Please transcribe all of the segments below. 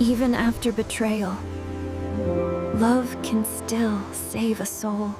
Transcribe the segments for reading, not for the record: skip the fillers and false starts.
Even after betrayal, love can still save a soul.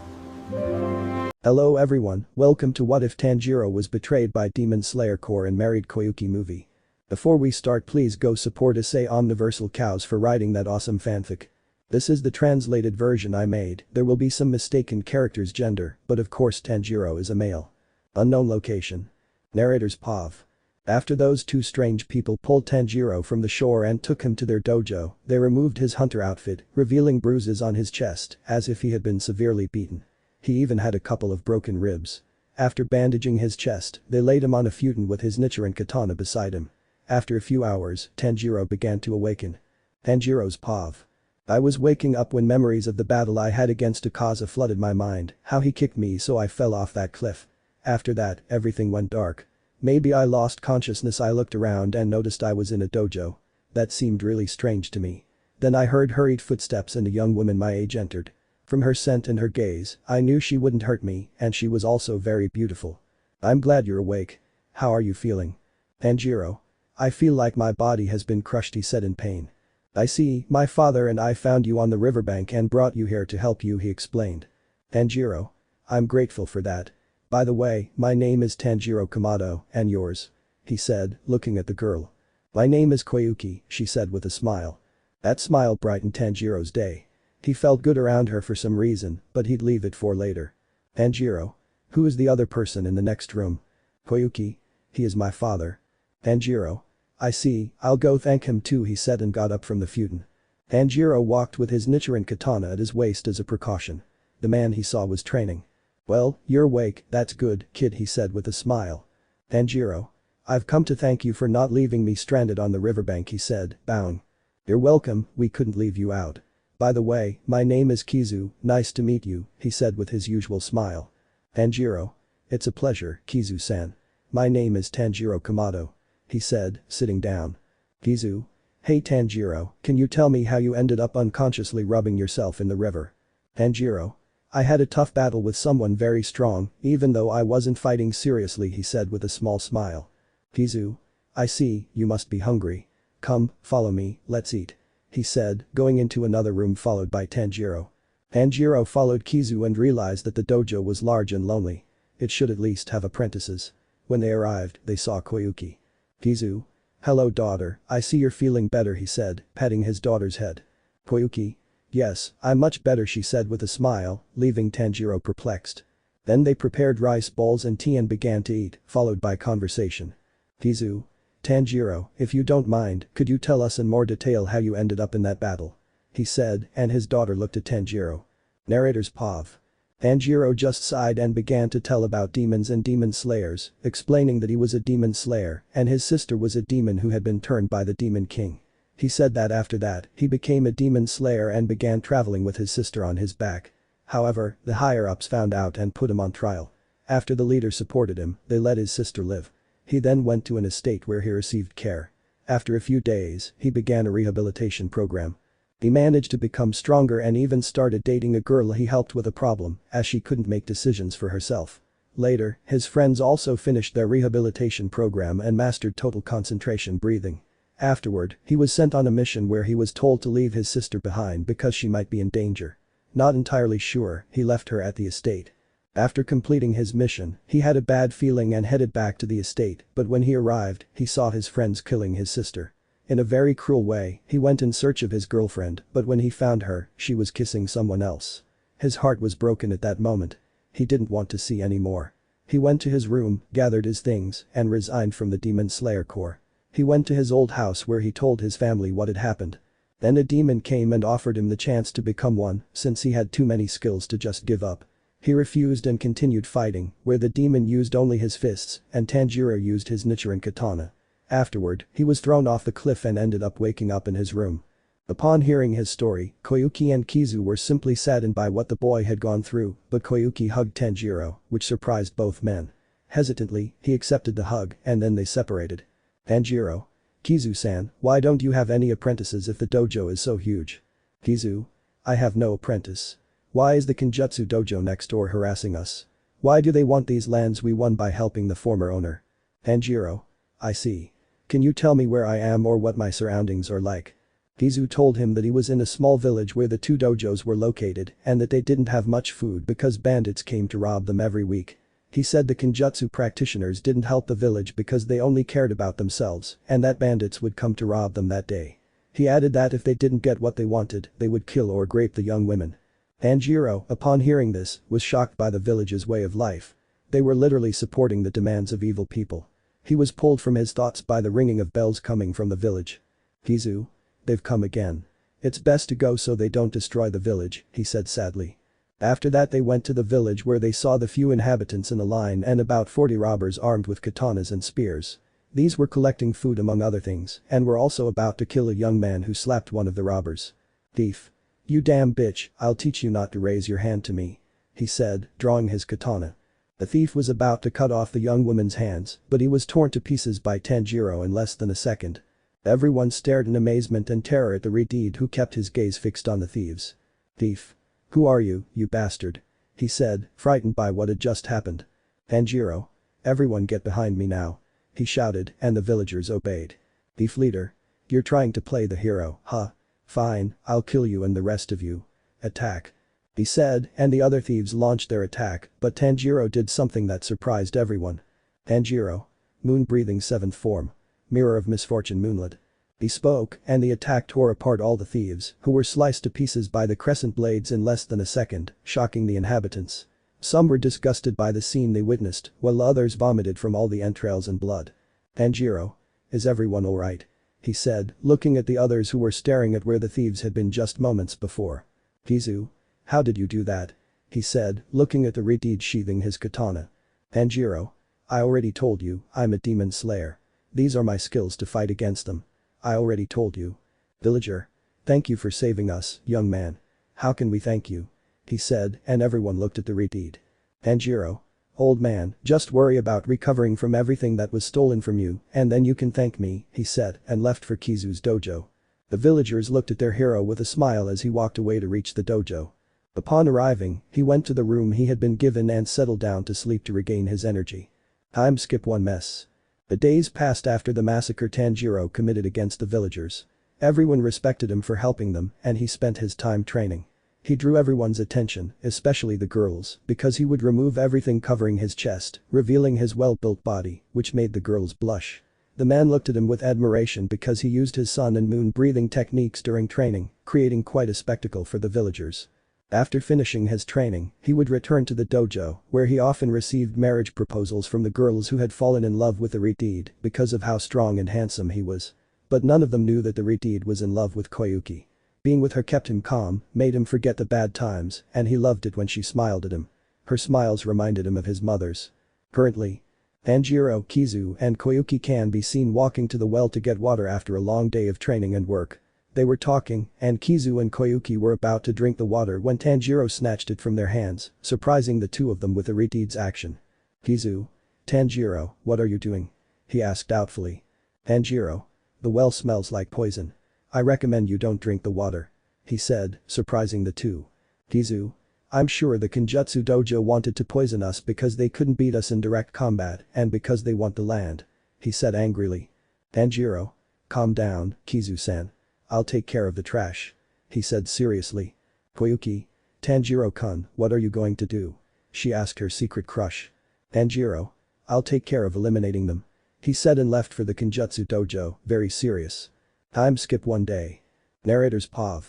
Hello everyone, welcome to What If Tanjiro Was Betrayed by Demon Slayer Core and Married Koyuki movie. Before we start, please go support IsseiOmniversalCaos for writing that awesome fanfic. This is the translated version I made. There will be some mistaken characters' gender, but of course Tanjiro is a male. Unknown location. Narrators Pav. After those two strange people pulled Tanjiro from the shore and took him to their dojo, they removed his hunter outfit, revealing bruises on his chest, as if he had been severely beaten. He even had a couple of broken ribs. After bandaging his chest, they laid him on a futon with his Nichiren katana beside him. After a few hours, Tanjiro began to awaken. Tanjiro's Pav. I was waking up when memories of the battle I had against Akaza flooded my mind, how he kicked me so I fell off that cliff. After that, everything went dark. Maybe I lost consciousness. I looked around and noticed I was in a dojo. That seemed really strange to me. Then I heard hurried footsteps and a young woman my age entered. From her scent and her gaze, I knew she wouldn't hurt me, and she was also very beautiful. I'm glad you're awake. How are you feeling? Tanjiro. I feel like my body has been crushed, he said in pain. I see, my father and I found you on the riverbank and brought you here to help you, he explained. Tanjiro. I'm grateful for that. By the way, my name is Tanjiro Kamado, and yours? He said, looking at the girl. My name is Koyuki, she said with a smile. That smile brightened Tanjiro's day. He felt good around her for some reason, but he'd leave it for later. Tanjiro. Who is the other person in the next room? Koyuki. He is my father. Tanjiro. I see, I'll go thank him too, he said and got up from the futon. Tanjiro walked with his Nichiren katana at his waist as a precaution. The man he saw was training. Well, you're awake, that's good, kid, he said with a smile. Tanjiro. I've come to thank you for not leaving me stranded on the riverbank, he said, bowing. You're welcome, we couldn't leave you out. By the way, my name is Kizu, nice to meet you, he said with his usual smile. Tanjiro. It's a pleasure, Kizu-san. My name is Tanjiro Kamado. He said, sitting down. Kizu. Hey Tanjiro, can you tell me how you ended up unconsciously rubbing yourself in the river? Tanjiro. I had a tough battle with someone very strong, even though I wasn't fighting seriously, he said with a small smile. Kizu. I see, you must be hungry. Come, follow me, let's eat. He said, going into another room followed by Tanjiro. Tanjiro followed Kizu and realized that the dojo was large and lonely. It should at least have apprentices. When they arrived, they saw Koyuki. Kizu. Hello daughter, I see you're feeling better, he said, patting his daughter's head. Koyuki. Yes, I'm much better, she said with a smile, leaving Tanjiro perplexed. Then they prepared rice balls and tea and began to eat, followed by conversation. Kizu. Tanjiro, if you don't mind, could you tell us in more detail how you ended up in that battle? He said, and his daughter looked at Tanjiro. Narrators Pav. Tanjiro just sighed and began to tell about demons and demon slayers, explaining that he was a demon slayer and his sister was a demon who had been turned by the demon king. He said that after that, he became a demon slayer and began traveling with his sister on his back. However, the higher-ups found out and put him on trial. After the leader supported him, they let his sister live. He then went to an estate where he received care. After a few days, he began a rehabilitation program. He managed to become stronger and even started dating a girl he helped with a problem, as she couldn't make decisions for herself. Later, his friends also finished their rehabilitation program and mastered total concentration breathing. Afterward, he was sent on a mission where he was told to leave his sister behind because she might be in danger. Not entirely sure, he left her at the estate. After completing his mission, he had a bad feeling and headed back to the estate, but when he arrived, he saw his friends killing his sister. In a very cruel way, he went in search of his girlfriend, but when he found her, she was kissing someone else. His heart was broken at that moment. He didn't want to see any more. He went to his room, gathered his things, and resigned from the Demon Slayer Corps. He went to his old house where he told his family what had happened. Then a demon came and offered him the chance to become one, since he had too many skills to just give up. He refused and continued fighting, where the demon used only his fists, and Tanjiro used his Nichiren katana. Afterward, he was thrown off the cliff and ended up waking up in his room. Upon hearing his story, Koyuki and Kizu were simply saddened by what the boy had gone through, but Koyuki hugged Tanjiro, which surprised both men. Hesitantly, he accepted the hug, and then they separated. Tanjiro. Kizu-san, why don't you have any apprentices if the dojo is so huge? Kizu. I have no apprentice. Why is the Kenjutsu dojo next door harassing us? Why do they want these lands we won by helping the former owner? Tanjiro. I see. Can you tell me where I am or what my surroundings are like? Kizu told him that he was in a small village where the two dojos were located and that they didn't have much food because bandits came to rob them every week. He said the Kenjutsu practitioners didn't help the village because they only cared about themselves and that bandits would come to rob them that day. He added that if they didn't get what they wanted, they would kill or rape the young women. Tanjiro, upon hearing this, was shocked by the village's way of life. They were literally supporting the demands of evil people. He was pulled from his thoughts by the ringing of bells coming from the village. Kizu? They've come again. It's best to go so they don't destroy the village, he said sadly. After that they went to the village where they saw the few inhabitants in a line and about 40 robbers armed with katanas and spears. These were collecting food among other things and were also about to kill a young man who slapped one of the robbers. Thief. You damn bitch, I'll teach you not to raise your hand to me, he said, drawing his katana. The thief was about to cut off the young woman's hands, but he was torn to pieces by Tanjiro in less than a second. Everyone stared in amazement and terror at the redeed who kept his gaze fixed on the thieves. Thief. Who are you bastard? He said, frightened by what had just happened. Tanjiro. Everyone get behind me now. He shouted and the villagers obeyed. Thief leader. You're trying to play the hero, huh? Fine, I'll kill you and the rest of you. Attack. He said and the other thieves launched their attack but Tanjiro did something that surprised everyone. Tanjiro. Moon-breathing 7th form. Mirror of misfortune moonlit. He spoke and the attack tore apart all the thieves who were sliced to pieces by the crescent blades in less than a second, shocking the inhabitants. Some were disgusted by the scene they witnessed while others vomited from all the entrails and blood. Tanjiro. Is everyone alright? He said, looking at the others who were staring at where the thieves had been just moments before. Kizu. How did you do that? He said, looking at the redeed sheathing his katana. Tanjiro. I already told you, I'm a demon slayer. These are my skills to fight against them. I already told you. Villager. Thank you for saving us, young man. How can we thank you? He said and everyone looked at the redeed. Tanjiro. Old man, just worry about recovering from everything that was stolen from you and then you can thank me, he said and left for Kizu's dojo. The villagers looked at their hero with a smile as he walked away to reach the dojo. Upon arriving, he went to the room he had been given and settled down to sleep to regain his energy. Time skip 1 mess. The days passed after the massacre Tanjiro committed against the villagers. Everyone respected him for helping them and he spent his time training. He drew everyone's attention, especially the girls, because he would remove everything covering his chest, revealing his well-built body, which made the girls blush. The man looked at him with admiration because he used his sun and moon breathing techniques during training, creating quite a spectacle for the villagers. After finishing his training, he would return to the dojo, where he often received marriage proposals from the girls who had fallen in love with the redeed because of how strong and handsome he was. But none of them knew that the redeed was in love with Koyuki. Being with her kept him calm, made him forget the bad times, and he loved it when she smiled at him. Her smiles reminded him of his mother's. Currently, Tanjiro, Kizu, and Koyuki can be seen walking to the well to get water after a long day of training and work. They were talking, and Kizu and Koyuki were about to drink the water when Tanjiro snatched it from their hands, surprising the two of them with the redeed's action. Kizu. Tanjiro, what are you doing? He asked doubtfully. Tanjiro. The well smells like poison. I recommend you don't drink the water. He said, surprising the two. Kizu. I'm sure the Kenjutsu dojo wanted to poison us because they couldn't beat us in direct combat and because they want the land. He said angrily. Tanjiro. Calm down, Kizu-san. I'll take care of the trash. He said seriously. Koyuki. Tanjiro-kun, what are you going to do? She asked her secret crush. Tanjiro. I'll take care of eliminating them. He said and left for the Kenjutsu dojo, very serious. Time skip 1 day. Narrator's POV.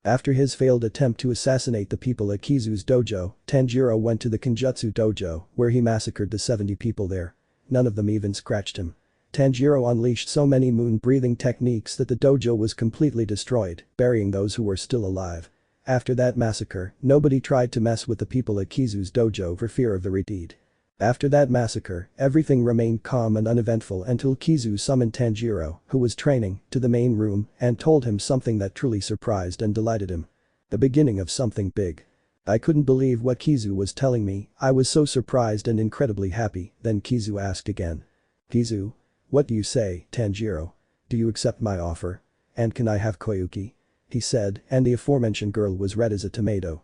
After his failed attempt to assassinate the people at Kizu's dojo, Tanjiro went to the Kenjutsu dojo, where he massacred the 70 people there. None of them even scratched him. Tanjiro unleashed so many moon-breathing techniques that the dojo was completely destroyed, burying those who were still alive. After that massacre, nobody tried to mess with the people at Kizu's dojo for fear of the redeed. After that massacre, everything remained calm and uneventful until Kizu summoned Tanjiro, who was training, to the main room and told him something that truly surprised and delighted him. The beginning of something big. I couldn't believe what Kizu was telling me, I was so surprised and incredibly happy, then Kizu asked again. Kizu? What do you say, Tanjiro? Do you accept my offer? And can I have Koyuki? He said, and the aforementioned girl was red as a tomato.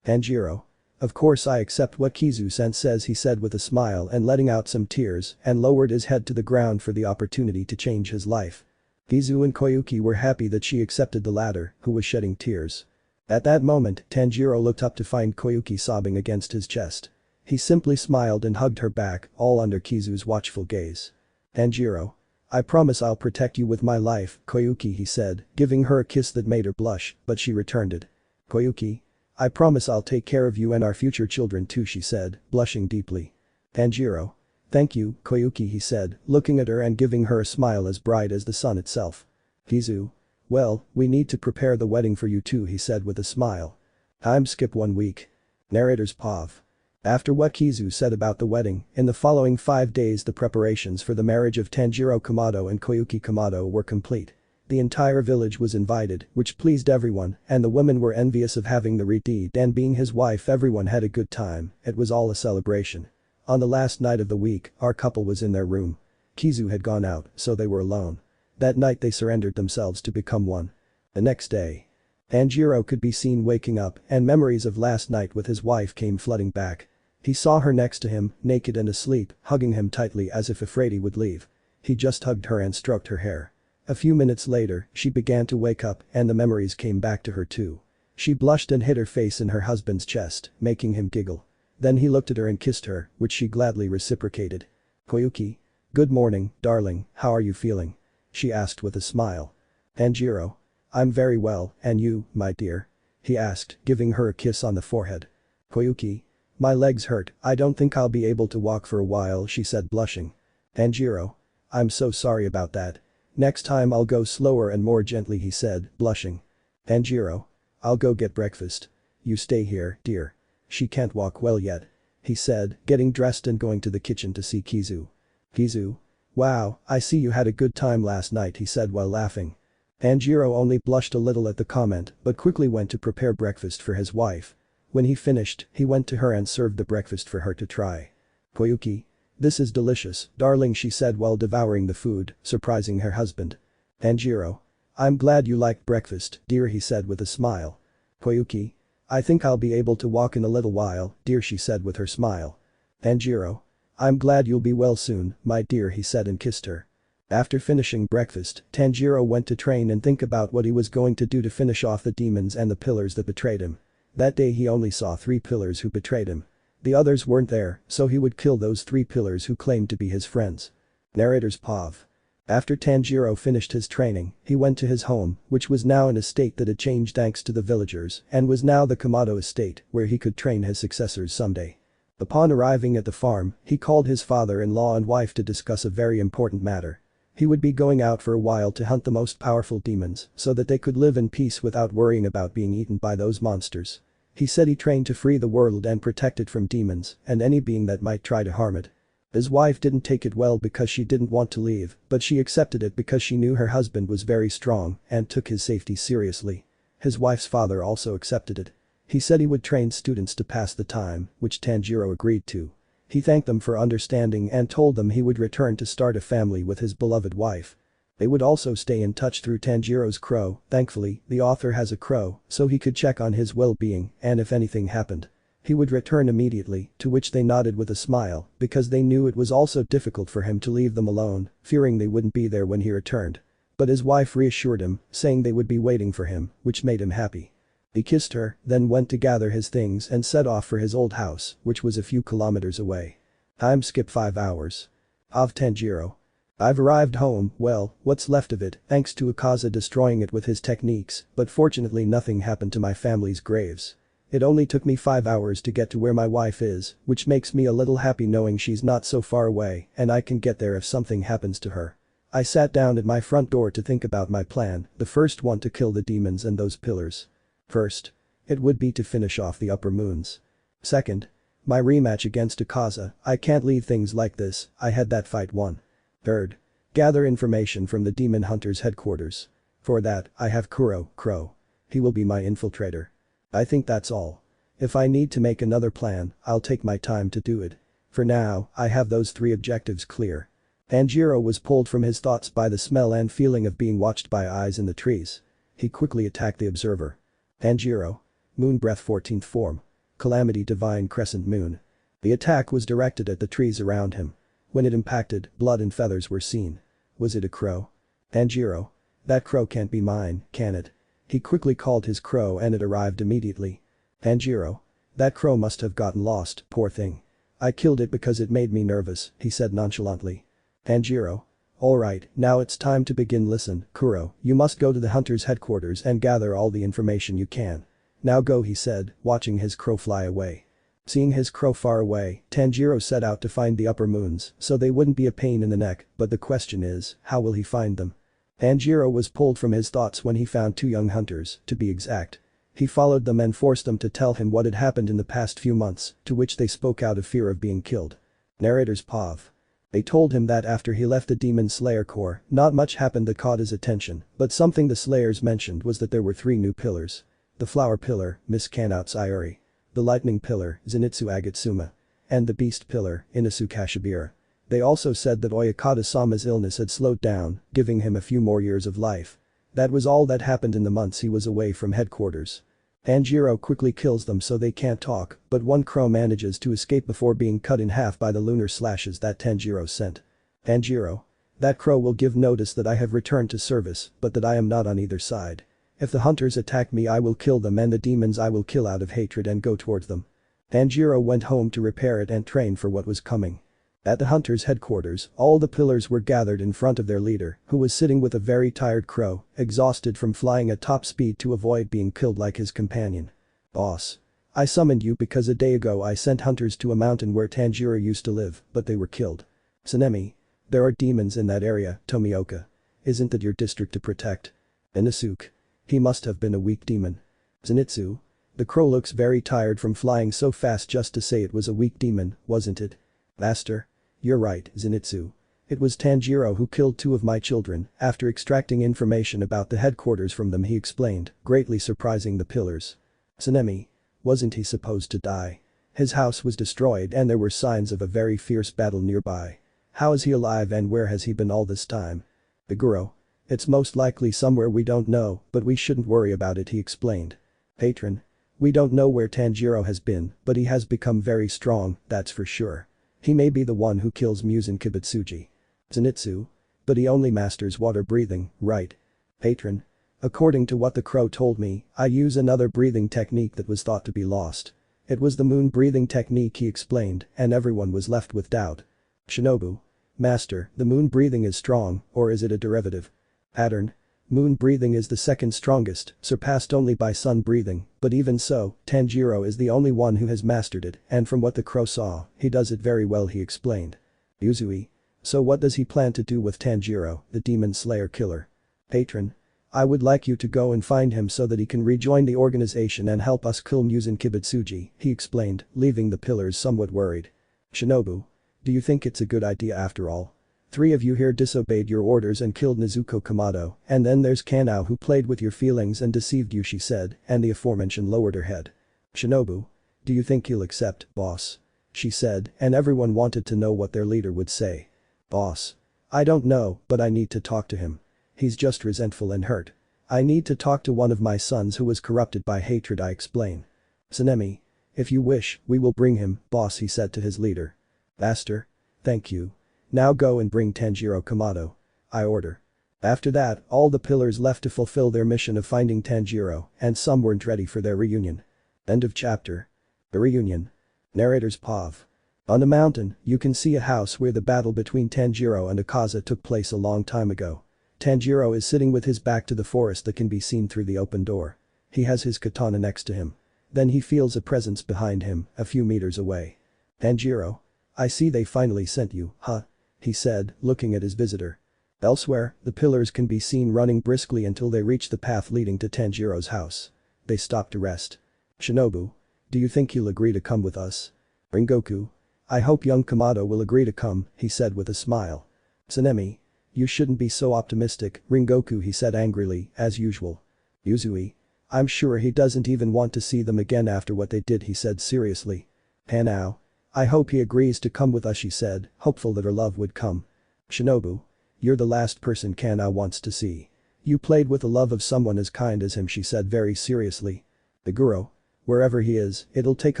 Tanjiro. Of course I accept what Kizu-san says, he said with a smile and letting out some tears and lowered his head to the ground for the opportunity to change his life. Kizu and Koyuki were happy that she accepted the latter, who was shedding tears. At that moment, Tanjiro looked up to find Koyuki sobbing against his chest. He simply smiled and hugged her back, all under Kizu's watchful gaze. "Tanjiro. I promise I'll protect you with my life, Koyuki," he said, giving her a kiss that made her blush, but she returned it. "Koyuki. I promise I'll take care of you and our future children too," she said, blushing deeply. "Tanjiro. Thank you, Koyuki," he said, looking at her and giving her a smile as bright as the sun itself. "Kizu. Well, we need to prepare the wedding for you too," he said with a smile. "Time skip 1 week." Narrator's POV. After what Kizu said about the wedding, in the following 5 days the preparations for the marriage of Tanjiro Kamado and Koyuki Kamado were complete. The entire village was invited, which pleased everyone, and the women were envious of having the Riti and being his wife. Everyone had a good time, it was all a celebration. On the last night of the week, our couple was in their room. Kizu had gone out, so they were alone. That night they surrendered themselves to become one. The next day, Tanjiro could be seen waking up and memories of last night with his wife came flooding back. He saw her next to him, naked and asleep, hugging him tightly as if afraid he would leave. He just hugged her and stroked her hair. A few minutes later, she began to wake up and the memories came back to her too. She blushed and hid her face in her husband's chest, making him giggle. Then he looked at her and kissed her, which she gladly reciprocated. "Koyuki. Good morning, darling, how are you feeling?" she asked with a smile. "Tanjiro. I'm very well, and you, my dear?" he asked, giving her a kiss on the forehead. "Koyuki. My legs hurt, I don't think I'll be able to walk for a while," she said blushing. "Tanjiro. I'm so sorry about that. Next time I'll go slower and more gently," he said, blushing. "Tanjiro. I'll go get breakfast. You stay here, dear. She can't walk well yet," he said, getting dressed and going to the kitchen to see Kizu. "Kizu. Wow, I see you had a good time last night," he said while laughing. Tanjiro only blushed a little at the comment but quickly went to prepare breakfast for his wife. When he finished, he went to her and served the breakfast for her to try. "Koyuki. This is delicious, darling," she said while devouring the food, surprising her husband. "Tanjiro. I'm glad you liked breakfast, dear," he said with a smile. "Koyuki. I think I'll be able to walk in a little while, dear," she said with her smile. "Tanjiro. I'm glad you'll be well soon, my dear," he said and kissed her. After finishing breakfast, Tanjiro went to train and think about what he was going to do to finish off the demons and the pillars that betrayed him. That day he only saw 3 pillars who betrayed him. The others weren't there, so he would kill those 3 pillars who claimed to be his friends. Narrator's POV. After Tanjiro finished his training, he went to his home, which was now in a state that had changed thanks to the villagers and was now the Kamado estate, where he could train his successors someday. Upon arriving at the farm, he called his father-in-law and wife to discuss a very important matter. He would be going out for a while to hunt the most powerful demons so that they could live in peace without worrying about being eaten by those monsters. He said he trained to free the world and protect it from demons and any being that might try to harm it. His wife didn't take it well because she didn't want to leave, but she accepted it because she knew her husband was very strong and took his safety seriously. His wife's father also accepted it. He said he would train students to pass the time, which Tanjiro agreed to. He thanked them for understanding and told them he would return to start a family with his beloved wife. They would also stay in touch through Tanjiro's crow. Thankfully, the author has a crow, so he could check on his well-being and if anything happened. He would return immediately, to which they nodded with a smile, because they knew it was also difficult for him to leave them alone, fearing they wouldn't be there when he returned. But his wife reassured him, saying they would be waiting for him, which made him happy. He kissed her, then went to gather his things and set off for his old house, which was a few kilometers away. Time skip 5 hours. Of Tanjiro. I've arrived home, well, what's left of it, thanks to Akaza destroying it with his techniques, but fortunately nothing happened to my family's graves. It only took me 5 hours to get to where my wife is, which makes me a little happy knowing she's not so far away and I can get there if something happens to her. I sat down at my front door to think about my plan, the first one to kill the demons and those pillars. First, it would be to finish off the upper moons. Second, my rematch against Akaza. I can't leave things like this, I had that fight won. Third, gather information from the demon hunter's headquarters. For that, I have Kuro, Crow. He will be my infiltrator. I think that's all. If I need to make another plan, I'll take my time to do it. For now, I have those 3 objectives clear. Tanjiro was pulled from his thoughts by the smell and feeling of being watched by eyes in the trees. He quickly attacked the observer. Tanjiro. Moon Breath 14th form. Calamity Divine Crescent Moon. The attack was directed at the trees around him. When it impacted, blood and feathers were seen. Was it a crow? Tanjiro. That crow can't be mine, can it? He quickly called his crow and it arrived immediately. Tanjiro. That crow must have gotten lost, poor thing. I killed it because it made me nervous, he said nonchalantly. Tanjiro. Alright, now it's time to begin. Listen, Kuro, you must go to the hunter's headquarters and gather all the information you can. Now go, he said, watching his crow fly away. Seeing his crow far away, Tanjiro set out to find the upper moons so they wouldn't be a pain in the neck, but the question is, how will he find them? Tanjiro was pulled from his thoughts when he found two young hunters, to be exact. He followed them and forced them to tell him what had happened in the past few months, to which they spoke out of fear of being killed. Narrator's POV. They told him that after he left the Demon Slayer Corps, not much happened that caught his attention, but something the Slayers mentioned was that there were 3 new pillars. The Flower Pillar, Miss Kanout Sayuri. The Lightning Pillar, Zenitsu Agatsuma. And the Beast Pillar, Inasu Kashibira. They also said that Oyakata-sama's illness had slowed down, giving him a few more years of life. That was all that happened in the months he was away from headquarters. Tanjiro quickly kills them so they can't talk, but one crow manages to escape before being cut in half by the lunar slashes that Tanjiro sent. Tanjiro. That crow will give notice that I have returned to service, but that I am not on either side. If the hunters attack me I will kill them and the demons I will kill out of hatred and go towards them. Tanjiro went home to repair it and train for what was coming. At the hunters' headquarters, all the pillars were gathered in front of their leader, who was sitting with a very tired crow, exhausted from flying at top speed to avoid being killed like his companion. Boss. I summoned you because a day ago I sent hunters to a mountain where Tanjiro used to live, but they were killed. Tsunemi. There are demons in that area, Tomioka. Isn't that your district to protect? Inosuke. He must have been a weak demon. Zenitsu. The crow looks very tired from flying so fast. Just to say it was a weak demon, wasn't it? Master. You're right, Zenitsu. It was Tanjiro who killed 2 of my children after extracting information about the headquarters from them, he explained, greatly surprising the pillars. Tsunemi. Wasn't he supposed to die? His house was destroyed and there were signs of a very fierce battle nearby. How is he alive and where has he been all this time? Iguro. It's most likely somewhere we don't know, but we shouldn't worry about it, he explained. Patron. We don't know where Tanjiro has been, but he has become very strong, that's for sure. He may be the one who kills Muzan Kibutsuji. Zenitsu. But he only masters water breathing, right? Patron. According to what the crow told me, I use another breathing technique that was thought to be lost. It was the moon breathing technique, he explained, and everyone was left with doubt. Shinobu. Master, the moon breathing is strong, or is it a derivative? Pattern. Moon breathing is the second strongest, surpassed only by sun breathing, but even so, Tanjiro is the only one who has mastered it, and from what the crow saw, he does it very well, he explained. Yuzui. So what does he plan to do with Tanjiro, the demon slayer killer? Patron. I would like you to go and find him so that he can rejoin the organization and help us kill Muzan Kibutsuji, he explained, leaving the pillars somewhat worried. Shinobu. Do you think it's a good idea after all? 3 of you here disobeyed your orders and killed Nezuko Kamado, and then there's Kanao who played with your feelings and deceived you, she said, and the aforementioned lowered her head. Shinobu. Do you think he'll accept, boss? She said, and everyone wanted to know what their leader would say. Boss. I don't know, but I need to talk to him. He's just resentful and hurt. I need to talk to one of my sons who was corrupted by hatred, I explain. Tsunemi. If you wish, we will bring him, boss, he said to his leader. Master. Thank you. Now go and bring Tanjiro Kamado. I order. After that, all the pillars left to fulfill their mission of finding Tanjiro, and some weren't ready for their reunion. End of chapter. The reunion. Narrator's POV. On the mountain, you can see a house where the battle between Tanjiro and Akaza took place a long time ago. Tanjiro is sitting with his back to the forest that can be seen through the open door. He has his katana next to him. Then he feels a presence behind him, a few meters away. Tanjiro. I see they finally sent you, huh? He said, looking at his visitor. Elsewhere, the pillars can be seen running briskly until they reach the path leading to Tanjiro's house. They stop to rest. Shinobu. Do you think he'll agree to come with us? Ringoku. I hope young Kamado will agree to come, he said with a smile. Tsunemi. You shouldn't be so optimistic, Ringoku, he said angrily, as usual. Yuzui. I'm sure he doesn't even want to see them again after what they did, he said seriously. Hanao. I hope he agrees to come with us, she said, hopeful that her love would come. Shinobu. You're the last person Kanao wants to see. You played with the love of someone as kind as him, she said very seriously. The Guru. Wherever he is, it'll take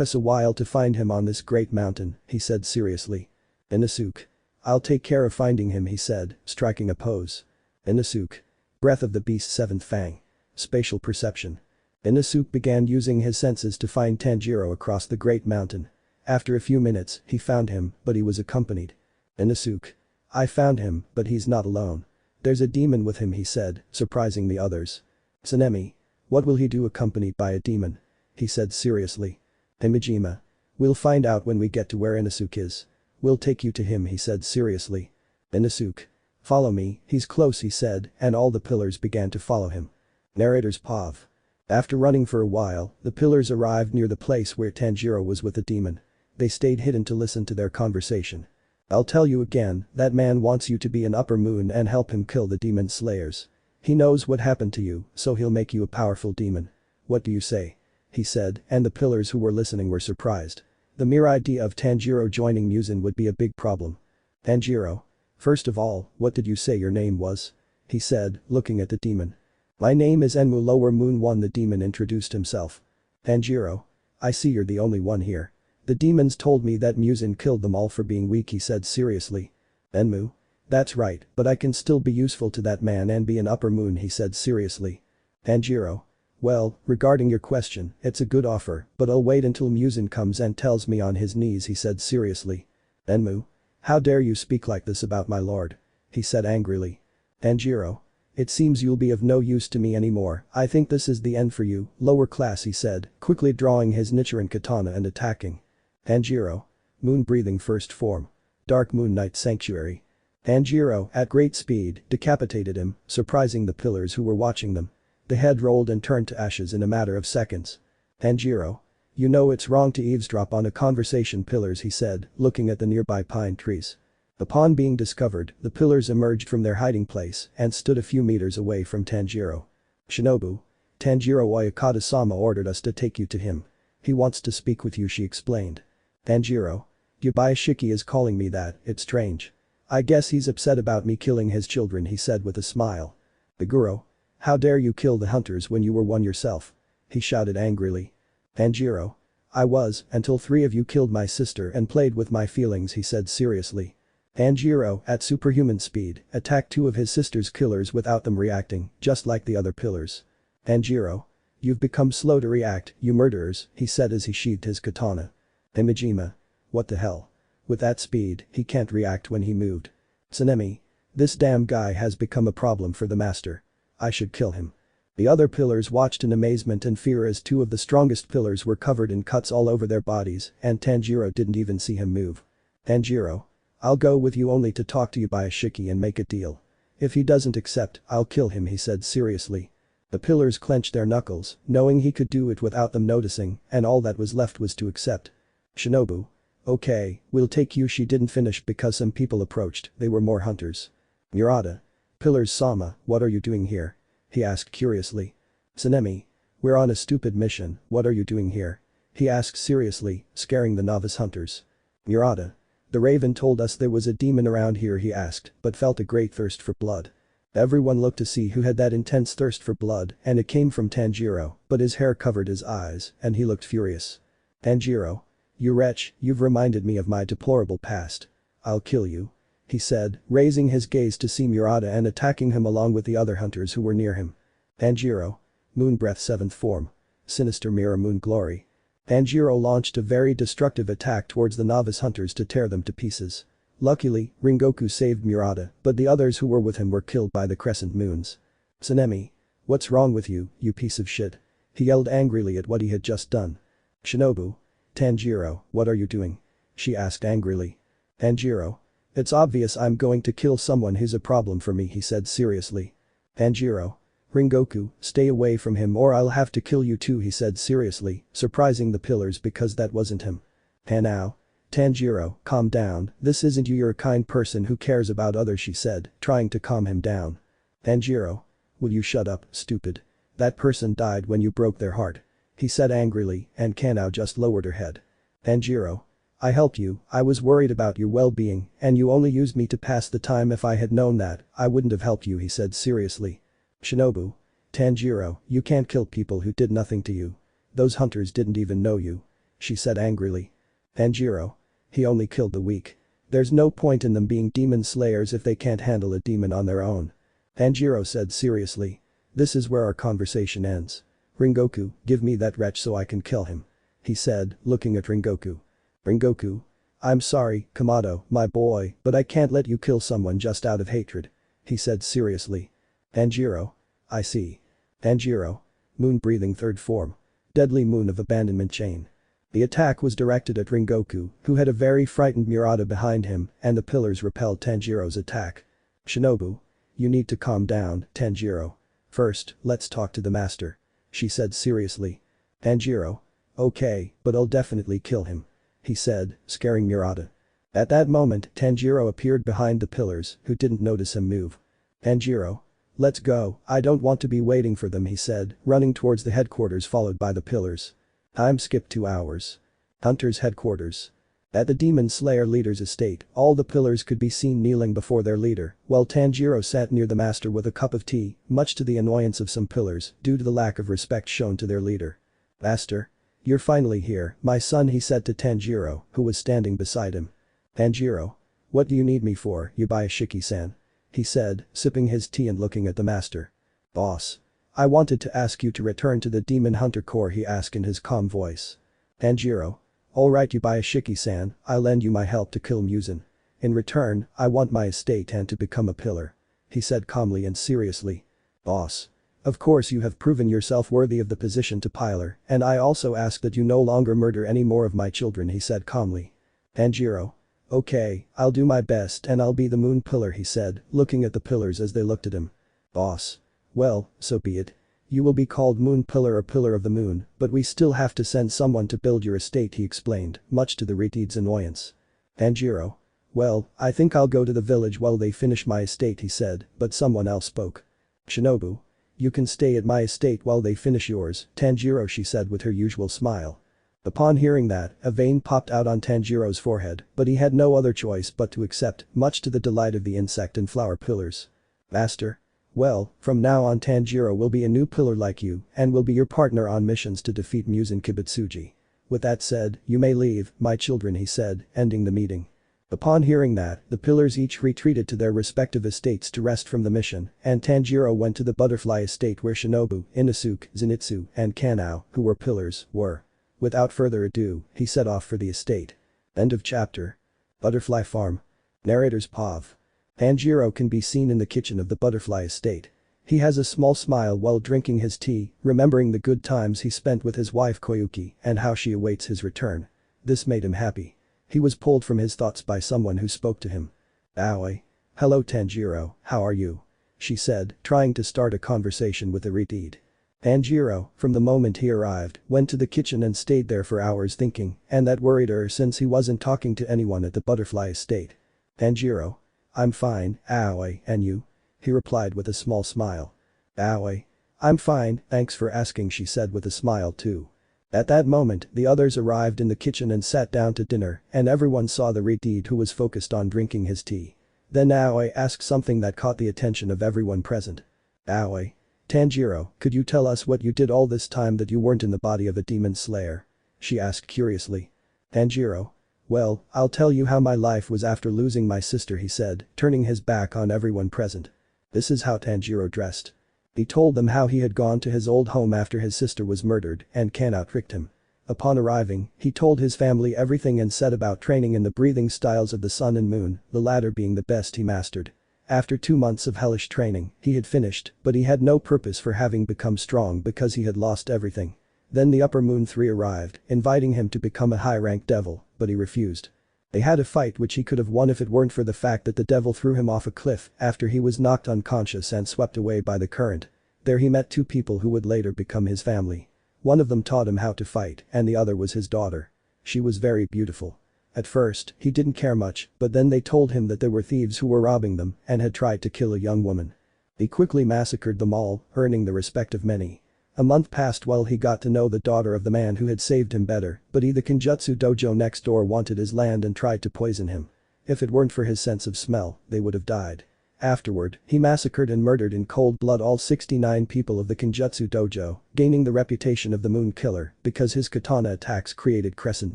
us a while to find him on this great mountain, he said seriously. Inosuke. I'll take care of finding him, he said, striking a pose. Inosuke. Breath of the Beast's seventh fang. Spatial perception. Inosuke began using his senses to find Tanjiro across the great mountain. After a few minutes, he found him, but he was accompanied. Inosuke. I found him, but he's not alone. There's a demon with him, he said, surprising the others. Tsunemi. What will he do accompanied by a demon? He said seriously. Himejima. We'll find out when we get to where Inosuke is. We'll take you to him, he said seriously. Inosuke. Follow me, he's close, he said, and all the pillars began to follow him. Narrator's POV. After running for a while, the pillars arrived near the place where Tanjiro was with the demon. They stayed hidden to listen to their conversation. I'll tell you again, that man wants you to be an upper moon and help him kill the demon slayers. He knows what happened to you, so he'll make you a powerful demon. What do you say? He said, and the pillars who were listening were surprised. The mere idea of Tanjiro joining Muzan would be a big problem. Tanjiro. First of all, what did you say your name was? He said, looking at the demon. My name is Enmu Lower Moon 1, the demon introduced himself. Tanjiro. I see you're the only one here. The demons told me that Muzan killed them all for being weak, he said seriously. Enmu. That's right, but I can still be useful to that man and be an upper moon, he said seriously. Tanjiro. Well, regarding your question, it's a good offer, but I'll wait until Muzan comes and tells me on his knees, he said seriously. Enmu. How dare you speak like this about my lord? He said angrily. Tanjiro. It seems you'll be of no use to me anymore, I think this is the end for you, lower class, he said, quickly drawing his Nichiren katana and attacking. Tanjiro. Moon breathing first form. Dark Moon Night Sanctuary. Tanjiro, at great speed, decapitated him, surprising the pillars who were watching them. The head rolled and turned to ashes in a matter of seconds. Tanjiro. You know it's wrong to eavesdrop on a conversation, pillars, he said, looking at the nearby pine trees. Upon being discovered, the pillars emerged from their hiding place and stood a few meters away from Tanjiro. Shinobu. Tanjiro Oyakata-sama ordered us to take you to him. He wants to speak with you, she explained. Tanjiro. Yabayashiki is calling me that, it's strange. I guess he's upset about me killing his children, he said with a smile. Meguro. How dare you kill the hunters when you were one yourself? He shouted angrily. Tanjiro. I was, until 3 of you killed my sister and played with my feelings, he said seriously. Tanjiro, at superhuman speed, attacked 2 of his sister's killers without them reacting, just like the other pillars. Tanjiro. You've become slow to react, you murderers, he said as he sheathed his katana. Himejima. What the hell? With that speed, he can't react when he moved. Tsunemi. This damn guy has become a problem for the master. I should kill him. The other pillars watched in amazement and fear as 2 of the strongest pillars were covered in cuts all over their bodies, and Tanjiro didn't even see him move. Tanjiro. I'll go with you only to talk to Yabayashiki and make a deal. If he doesn't accept, I'll kill him, he said seriously. The pillars clenched their knuckles, knowing he could do it without them noticing, and all that was left was to accept. Shinobu. Okay, we'll take you, she didn't finish because some people approached, they were more hunters. Murata. Pillars-sama, what are you doing here? He asked curiously. Tsunemi. We're on a stupid mission, what are you doing here? He asked seriously, scaring the novice hunters. Murata. The raven told us there was a demon around here, he asked, but felt a great thirst for blood. Everyone looked to see who had that intense thirst for blood, and it came from Tanjiro, but his hair covered his eyes, and he looked furious. Tanjiro. You wretch, you've reminded me of my deplorable past. I'll kill you. He said, raising his gaze to see Murata and attacking him along with the other hunters who were near him. Tanjiro. Moon Breath 7th form. Sinister Mirror Moon Glory. Tanjiro launched a very destructive attack towards the novice hunters to tear them to pieces. Luckily, Ringoku saved Murata, but the others who were with him were killed by the crescent moons. Tsunemi. What's wrong with you, you piece of shit? He yelled angrily at what he had just done. Shinobu. Tanjiro, what are you doing? She asked angrily. Tanjiro. It's obvious I'm going to kill someone who's a problem for me, he said seriously. Tanjiro. Ringoku, stay away from him or I'll have to kill you too, he said seriously, surprising the pillars because that wasn't him. Hanao. Tanjiro, calm down, this isn't you, you're a kind person who cares about others, she said, trying to calm him down. Tanjiro. Will you shut up, stupid? That person died when you broke their heart. He said angrily, and Kanao just lowered her head. Tanjiro. I helped you, I was worried about your well-being, and you only used me to pass the time. If I had known that, I wouldn't have helped you, he said seriously. Shinobu. Tanjiro, you can't kill people who did nothing to you. Those hunters didn't even know you. She said angrily. Tanjiro. He only killed the weak. There's no point in them being demon slayers if they can't handle a demon on their own. Tanjiro said seriously. This is where our conversation ends. Rengoku, give me that wretch so I can kill him. He said, looking at Rengoku. Rengoku? I'm sorry, Kamado, my boy, but I can't let you kill someone just out of hatred. He said seriously. Tanjiro? I see. Tanjiro. Moon breathing third form. Deadly moon of abandonment chain. The attack was directed at Rengoku, who had a very frightened Murata behind him, and the pillars repelled Tanjiro's attack. Shinobu. You need to calm down, Tanjiro. First, let's talk to the master. She said seriously. Tanjiro. Okay, but I'll definitely kill him. He said, scaring Murata. At that moment, Tanjiro appeared behind the pillars, who didn't notice him move. Tanjiro. Let's go, I don't want to be waiting for them, he said, running towards the headquarters followed by the pillars. Time skipped 2 hours. Hunter's headquarters. At the Demon Slayer leader's estate, all the pillars could be seen kneeling before their leader, while Tanjiro sat near the master with a cup of tea, much to the annoyance of some pillars due to the lack of respect shown to their leader. Master? You're finally here, my son, he said to Tanjiro, who was standing beside him. Tanjiro? What do you need me for, Yoriichi-san? He said, sipping his tea and looking at the master. Boss. I wanted to ask you to return to the Demon Hunter Corps, he asked in his calm voice. Tanjiro. Alright Yoriichi-san, I'll lend you my help to kill Muzan. In return, I want my estate and to become a pillar. He said calmly and seriously. Boss. Of course you have proven yourself worthy of the position to pillar, and I also ask that you no longer murder any more of my children, he said calmly. Tanjiro. Okay, I'll do my best and I'll be the moon pillar, he said, looking at the pillars as they looked at him. Boss. Well, so be it. You will be called Moon Pillar or Pillar of the Moon, but we still have to send someone to build your estate, he explained, much to the Retide's annoyance. Tanjiro. Well, I think I'll go to the village while they finish my estate, he said, but someone else spoke. Shinobu. You can stay at my estate while they finish yours, Tanjiro, she said with her usual smile. Upon hearing that, a vein popped out on Tanjiro's forehead, but he had no other choice but to accept, much to the delight of the insect and flower pillars. Master? Well, from now on Tanjiro will be a new pillar like you and will be your partner on missions to defeat Muzan Kibutsuji. With that said, you may leave, my children, he said, ending the meeting. Upon hearing that, the pillars each retreated to their respective estates to rest from the mission, and Tanjiro went to the butterfly estate where Shinobu, Inosuke, Zenitsu, and Kanao, who were pillars, were. Without further ado, he set off for the estate. End of chapter. Butterfly Farm. Narrator's POV. Tanjiro can be seen in the kitchen of the butterfly estate. He has a small smile while drinking his tea, remembering the good times he spent with his wife Koyuki and how she awaits his return. This made him happy. He was pulled from his thoughts by someone who spoke to him. Aoi. Hello Tanjiro, how are you? She said, trying to start a conversation with Retide. Tanjiro, from the moment he arrived, went to the kitchen and stayed there for hours thinking, and that worried her since he wasn't talking to anyone at the butterfly estate. Tanjiro. I'm fine, Aoi, and you? He replied with a small smile. Aoi. I'm fine, thanks for asking, she said with a smile too. At that moment, the others arrived in the kitchen and sat down to dinner, and everyone saw the Retide who was focused on drinking his tea. Then Aoi asked something that caught the attention of everyone present. Aoi. Tanjiro, could you tell us what you did all this time that you weren't in the body of a demon slayer? She asked curiously. Tanjiro. Well, I'll tell you how my life was after losing my sister, he said, turning his back on everyone present. This is how Tanjiro dressed. He told them how he had gone to his old home after his sister was murdered and Kanao tricked him. Upon arriving, he told his family everything and said about training in the breathing styles of the sun and moon, the latter being the best he mastered. After 2 months of hellish training, he had finished, but he had no purpose for having become strong because he had lost everything. Then the Upper Moon 3 arrived, inviting him to become a high-ranked devil, but he refused. They had a fight which he could have won if it weren't for the fact that the devil threw him off a cliff after he was knocked unconscious and swept away by the current. There he met 2 people who would later become his family. One of them taught him how to fight and the other was his daughter. She was very beautiful. At first, he didn't care much, but then they told him that there were thieves who were robbing them and had tried to kill a young woman. He quickly massacred them all, earning the respect of many. A month passed while he got to know the daughter of the man who had saved him better, but the Kenjutsu dojo next door wanted his land and tried to poison him. If it weren't for his sense of smell, they would have died. Afterward, he massacred and murdered in cold blood all 69 people of the Kenjutsu dojo, gaining the reputation of the Moon Killer because his katana attacks created crescent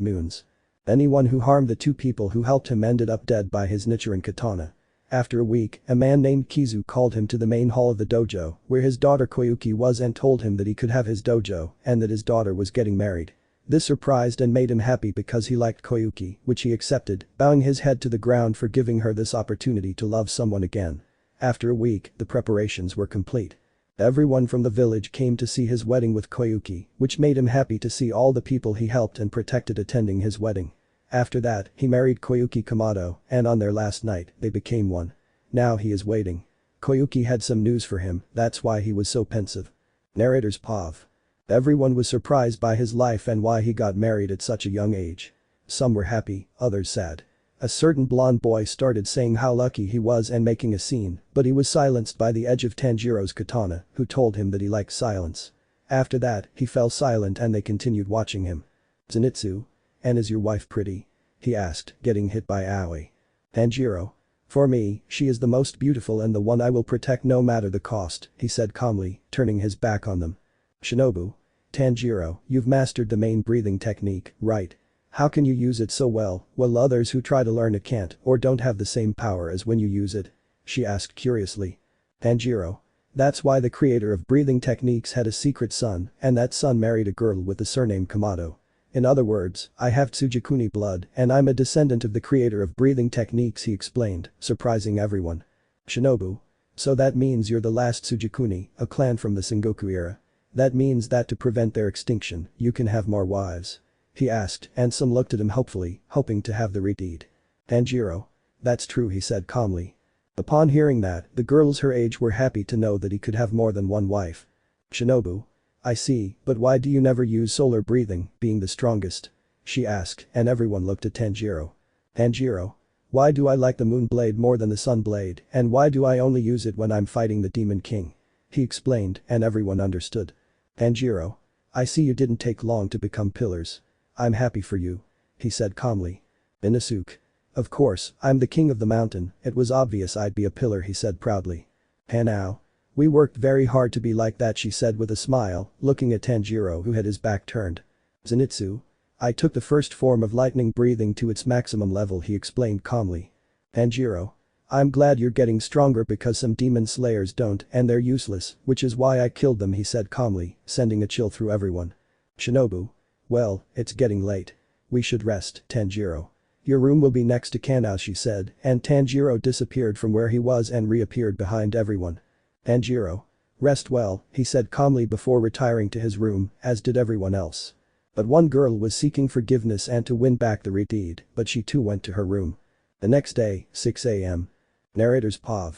moons. Anyone who harmed the 2 people who helped him ended up dead by his Nichiren katana. After a week, a man named Kizu called him to the main hall of the dojo, where his daughter Koyuki was, and told him that he could have his dojo and that his daughter was getting married. This surprised and made him happy because he liked Koyuki, which he accepted, bowing his head to the ground for giving her this opportunity to love someone again. After a week, the preparations were complete. Everyone from the village came to see his wedding with Koyuki, which made him happy to see all the people he helped and protected attending his wedding. After that, he married Koyuki Kamado, and on their last night, they became one. Now he is waiting. Koyuki had some news for him, that's why he was so pensive. Narrator's POV. Everyone was surprised by his life and why he got married at such a young age. Some were happy, others sad. A certain blonde boy started saying how lucky he was and making a scene, but he was silenced by the edge of Tanjiro's katana, who told him that he liked silence. After that, he fell silent and they continued watching him. Zenitsu. And is your wife pretty? He asked, getting hit by Aoi. Tanjiro. For me, she is the most beautiful and the one I will protect no matter the cost, he said calmly, turning his back on them. Shinobu. Tanjiro, you've mastered the main breathing technique, right? How can you use it so well, while others who try to learn it can't or don't have the same power as when you use it? She asked curiously. Tanjiro. That's why the creator of breathing techniques had a secret son, and that son married a girl with the surname Kamado. In other words, I have Tsujikuni blood and I'm a descendant of the creator of breathing techniques, he explained, surprising everyone. Shinobu. So that means you're the last Tsujikuni, a clan from the Sengoku era. That means that to prevent their extinction, you can have more wives? He asked, and some looked at him hopefully, hoping to have the redeed. Tanjiro. That's true, he said calmly. Upon hearing that, the girls her age were happy to know that he could have more than one wife. Shinobu. I see, but why do you never use solar breathing, being the strongest? She asked, and everyone looked at Tanjiro. Tanjiro. Why do I like the moon blade more than the sun blade, and why do I only use it when I'm fighting the Demon King? He explained, and everyone understood. Tanjiro. I see you didn't take long to become pillars. I'm happy for you. He said calmly. Inosuke. Of course, I'm the king of the mountain, it was obvious I'd be a pillar, he said proudly. Hanao. We worked very hard to be like that, she said with a smile, looking at Tanjiro who had his back turned. Zenitsu. I took the first form of lightning breathing to its maximum level, he explained calmly. Tanjiro. I'm glad you're getting stronger because some demon slayers don't and they're useless, which is why I killed them, he said calmly, sending a chill through everyone. Shinobu. Well, it's getting late. We should rest, Tanjiro. Your room will be next to Kanao, she said, and Tanjiro disappeared from where he was and reappeared behind everyone. Tanjiro. Rest well, he said calmly before retiring to his room, as did everyone else. But one girl was seeking forgiveness and to win back the redeed, but she too went to her room. The next day, 6 a.m. Narrator's POV.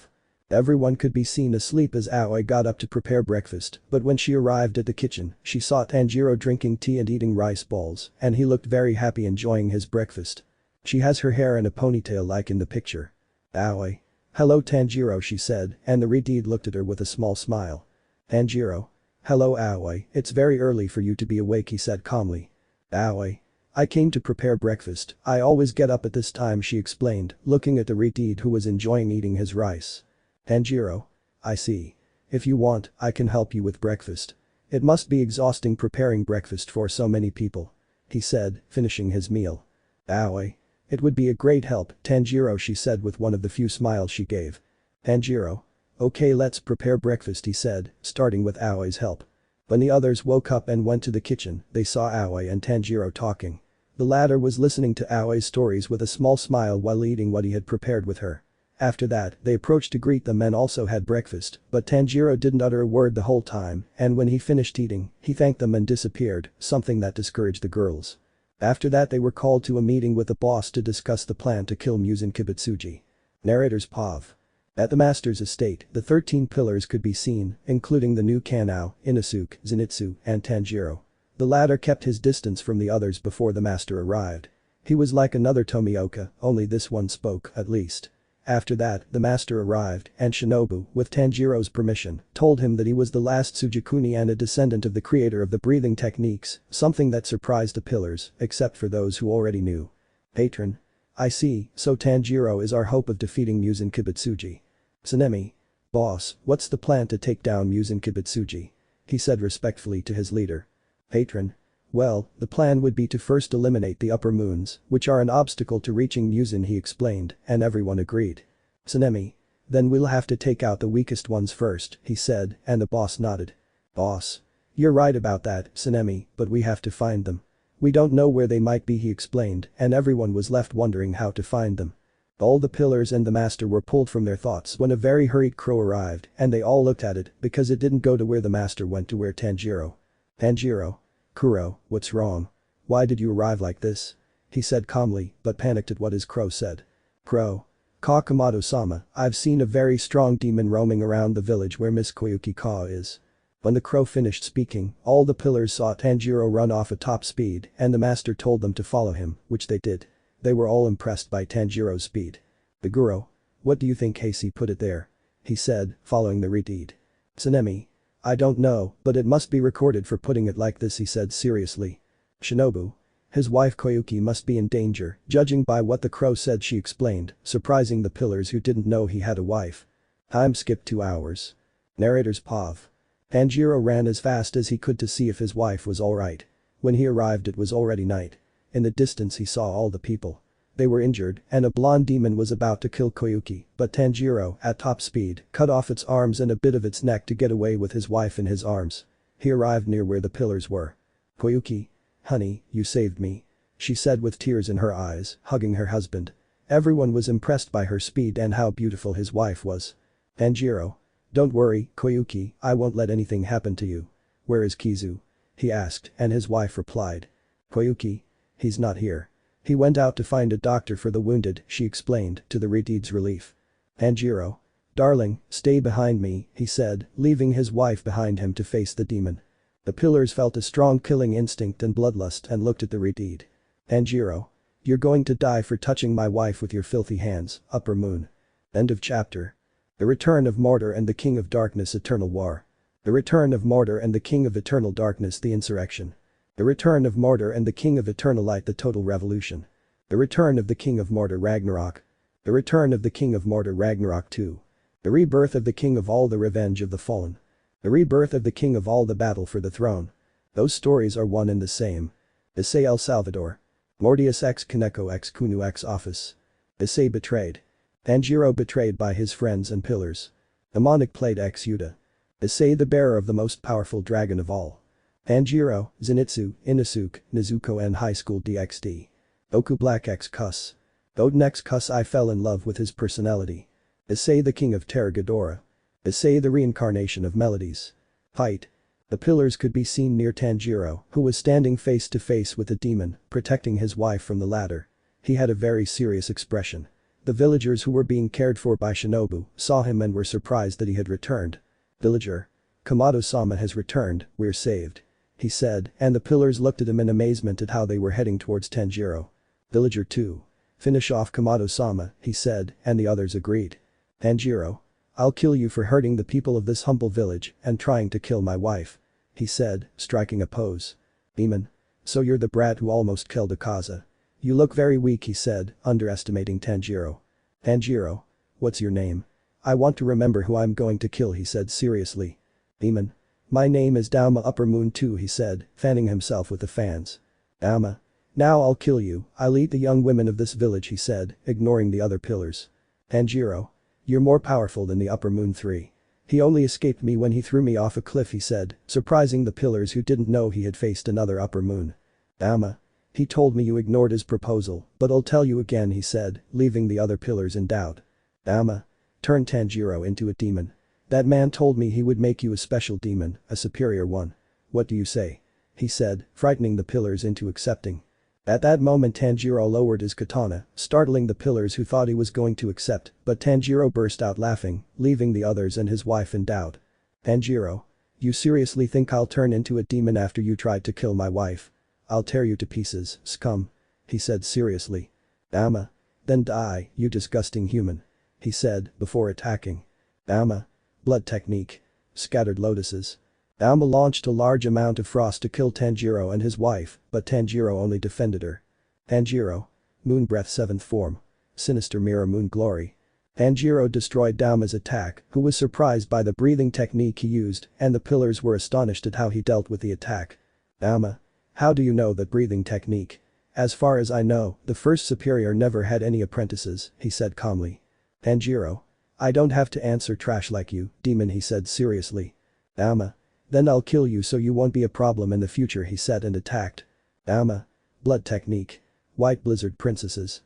Everyone could be seen asleep as Aoi got up to prepare breakfast, but when she arrived at the kitchen, she saw Tanjiro drinking tea and eating rice balls, and he looked very happy enjoying his breakfast. She has her hair in a ponytail like in the picture. Aoi. Hello Tanjiro, she said, and the redeed looked at her with a small smile. Tanjiro. Hello Aoi, it's very early for you to be awake, he said calmly. Aoi. I came to prepare breakfast, I always get up at this time, she explained, looking at the redeed who was enjoying eating his rice. Tanjiro. I see. If you want, I can help you with breakfast. It must be exhausting preparing breakfast for so many people. He said, finishing his meal. Aoi. It would be a great help, Tanjiro, she said with one of the few smiles she gave. Tanjiro. Okay, let's prepare breakfast, he said, starting with Aoi's help. When the others woke up and went to the kitchen, they saw Aoi and Tanjiro talking. The latter was listening to Aoi's stories with a small smile while eating what he had prepared with her. After that, they approached to greet them and also had breakfast, but Tanjiro didn't utter a word the whole time, and when he finished eating, he thanked them and disappeared, something that discouraged the girls. After that they were called to a meeting with the boss to discuss the plan to kill Muzan Kibutsuji. Narrator's POV. At the master's estate, the 13 pillars could be seen, including the new Kanao, Inosuke, Zenitsu, and Tanjiro. The latter kept his distance from the others before the master arrived. He was like another Tomioka, only this one spoke, at least. After that, the master arrived, and Shinobu, with Tanjiro's permission, told him that he was the last Tsujikuni and a descendant of the creator of the breathing techniques, something that surprised the pillars, except for those who already knew. Patron. I see, so Tanjiro is our hope of defeating Muzan Kibutsuji. Tsunemi. Boss, what's the plan to take down Muzan Kibutsuji? He said respectfully to his leader. Patron. Well, the plan would be to first eliminate the upper moons, which are an obstacle to reaching Muzan, he explained, and everyone agreed. Tsunemi. Then we'll have to take out the weakest ones first, he said, and the boss nodded. Boss. You're right about that, Tsunemi, but we have to find them. We don't know where they might be, he explained, and everyone was left wondering how to find them. All the pillars and the master were pulled from their thoughts when a very hurried crow arrived and they all looked at it because it didn't go to where the master went to where Tanjiro. Tanjiro. Kuro, what's wrong? Why did you arrive like this? He said calmly but panicked at what his crow said. Crow. Kamado-sama, I've seen a very strong demon roaming around the village where Miss Koyuki is. When the crow finished speaking, all the pillars saw Tanjiro run off at top speed and the master told them to follow him, which they did. They were all impressed by Tanjiro's speed. The guru. What do you think Heisei put it there? He said, following the redeed. Tsunemi. I don't know, but it must be recorded for putting it like this, he said seriously. Shinobu. His wife Koyuki must be in danger, judging by what the crow said, she explained, surprising the pillars who didn't know he had a wife. Time skipped 2 hours. Narrator's POV. Tanjiro ran as fast as he could to see if his wife was alright. When he arrived it was already night. In the distance he saw all the people. They were injured and a blonde demon was about to kill Koyuki, but Tanjiro, at top speed, cut off its arms and a bit of its neck to get away with his wife in his arms. He arrived near where the pillars were. Koyuki. Honey, you saved me. She said with tears in her eyes, hugging her husband. Everyone was impressed by her speed and how beautiful his wife was. Tanjiro. Don't worry, Koyuki, I won't let anything happen to you. Where is Kizu? He asked, and his wife replied. Koyuki. He's not here. He went out to find a doctor for the wounded, she explained, to the redeed's relief. Tanjiro. Darling, stay behind me, he said, leaving his wife behind him to face the demon. The pillars felt a strong killing instinct and bloodlust and looked at the redeed. Tanjiro. You're going to die for touching my wife with your filthy hands, Upper Moon. End of chapter. The Return of Mordor and the King of Darkness, Eternal War. The Return of Mordor and the King of Eternal Darkness, the Insurrection. The Return of Mordor and the King of Eternal Light, the Total Revolution. The Return of the King of Mordor, Ragnarok. The Return of the King of Mordor, Ragnarok 2. The Rebirth of the King of All, the Revenge of the Fallen. The Rebirth of the King of All, the Battle for the Throne. Those stories are one and the same. Issei El Salvador. Mortius x Kaneko x Kunu x Office. Issei Betrayed. Tanjiro betrayed by his friends and pillars. Demonic Plate x Yuta. Issei the bearer of the most powerful dragon of all. Tanjiro, Zenitsu, Inosuke, Nezuko and High School DxD. Oku Black x Cuss. Odin x Cuss, I fell in love with his personality. Issei the King of Terra Ghidorah. Issei the reincarnation of melodies. Fight. The pillars could be seen near Tanjiro, who was standing face to face with a demon, protecting his wife from the ladder. He had a very serious expression. The villagers who were being cared for by Shinobu saw him and were surprised that he had returned. Villager. Kamado-sama has returned, we're saved. He said, and the pillars looked at him in amazement at how they were heading towards Tanjiro. Villager 2. Finish off Kamado-sama, he said, and the others agreed. Tanjiro. I'll kill you for hurting the people of this humble village and trying to kill my wife. He said, striking a pose. Demon. So you're the brat who almost killed Akaza. You look very weak, he said, underestimating Tanjiro. Tanjiro. What's your name? I want to remember who I'm going to kill, he said seriously. Demon. My name is Dauma Upper Moon 2, he said, fanning himself with the fans. Dauma. Now I'll kill you, I'll eat the young women of this village, he said, ignoring the other pillars. Tanjiro. You're more powerful than the Upper Moon 3. He only escaped me when he threw me off a cliff, he said, surprising the pillars who didn't know he had faced another Upper Moon. Dauma. He told me you ignored his proposal, but I'll tell you again, he said, leaving the other pillars in doubt. Dauma. Turn Tanjiro into a demon. That man told me he would make you a special demon, a superior one. What do you say? He said, frightening the pillars into accepting. At that moment Tanjiro lowered his katana, startling the pillars who thought he was going to accept, but Tanjiro burst out laughing, leaving the others and his wife in doubt. Tanjiro. You seriously think I'll turn into a demon after you tried to kill my wife? I'll tear you to pieces, scum. He said seriously. Dauma. Then die, you disgusting human. He said, before attacking. Dauma. Blood technique. Scattered lotuses. Dauma launched a large amount of frost to kill Tanjiro and his wife, but Tanjiro only defended her. Tanjiro. Moon Breath 7th form. Sinister Mirror Moon Glory. Tanjiro destroyed Dauma's attack, who was surprised by the breathing technique he used, and the pillars were astonished at how he dealt with the attack. Dauma. How do you know that breathing technique? As far as I know, the first superior never had any apprentices, he said calmly. Tanjiro. I don't have to answer trash like you, demon, he said seriously. Then I'll kill you so you won't be a problem in the future, he said and attacked. Blood technique. White blizzard princesses.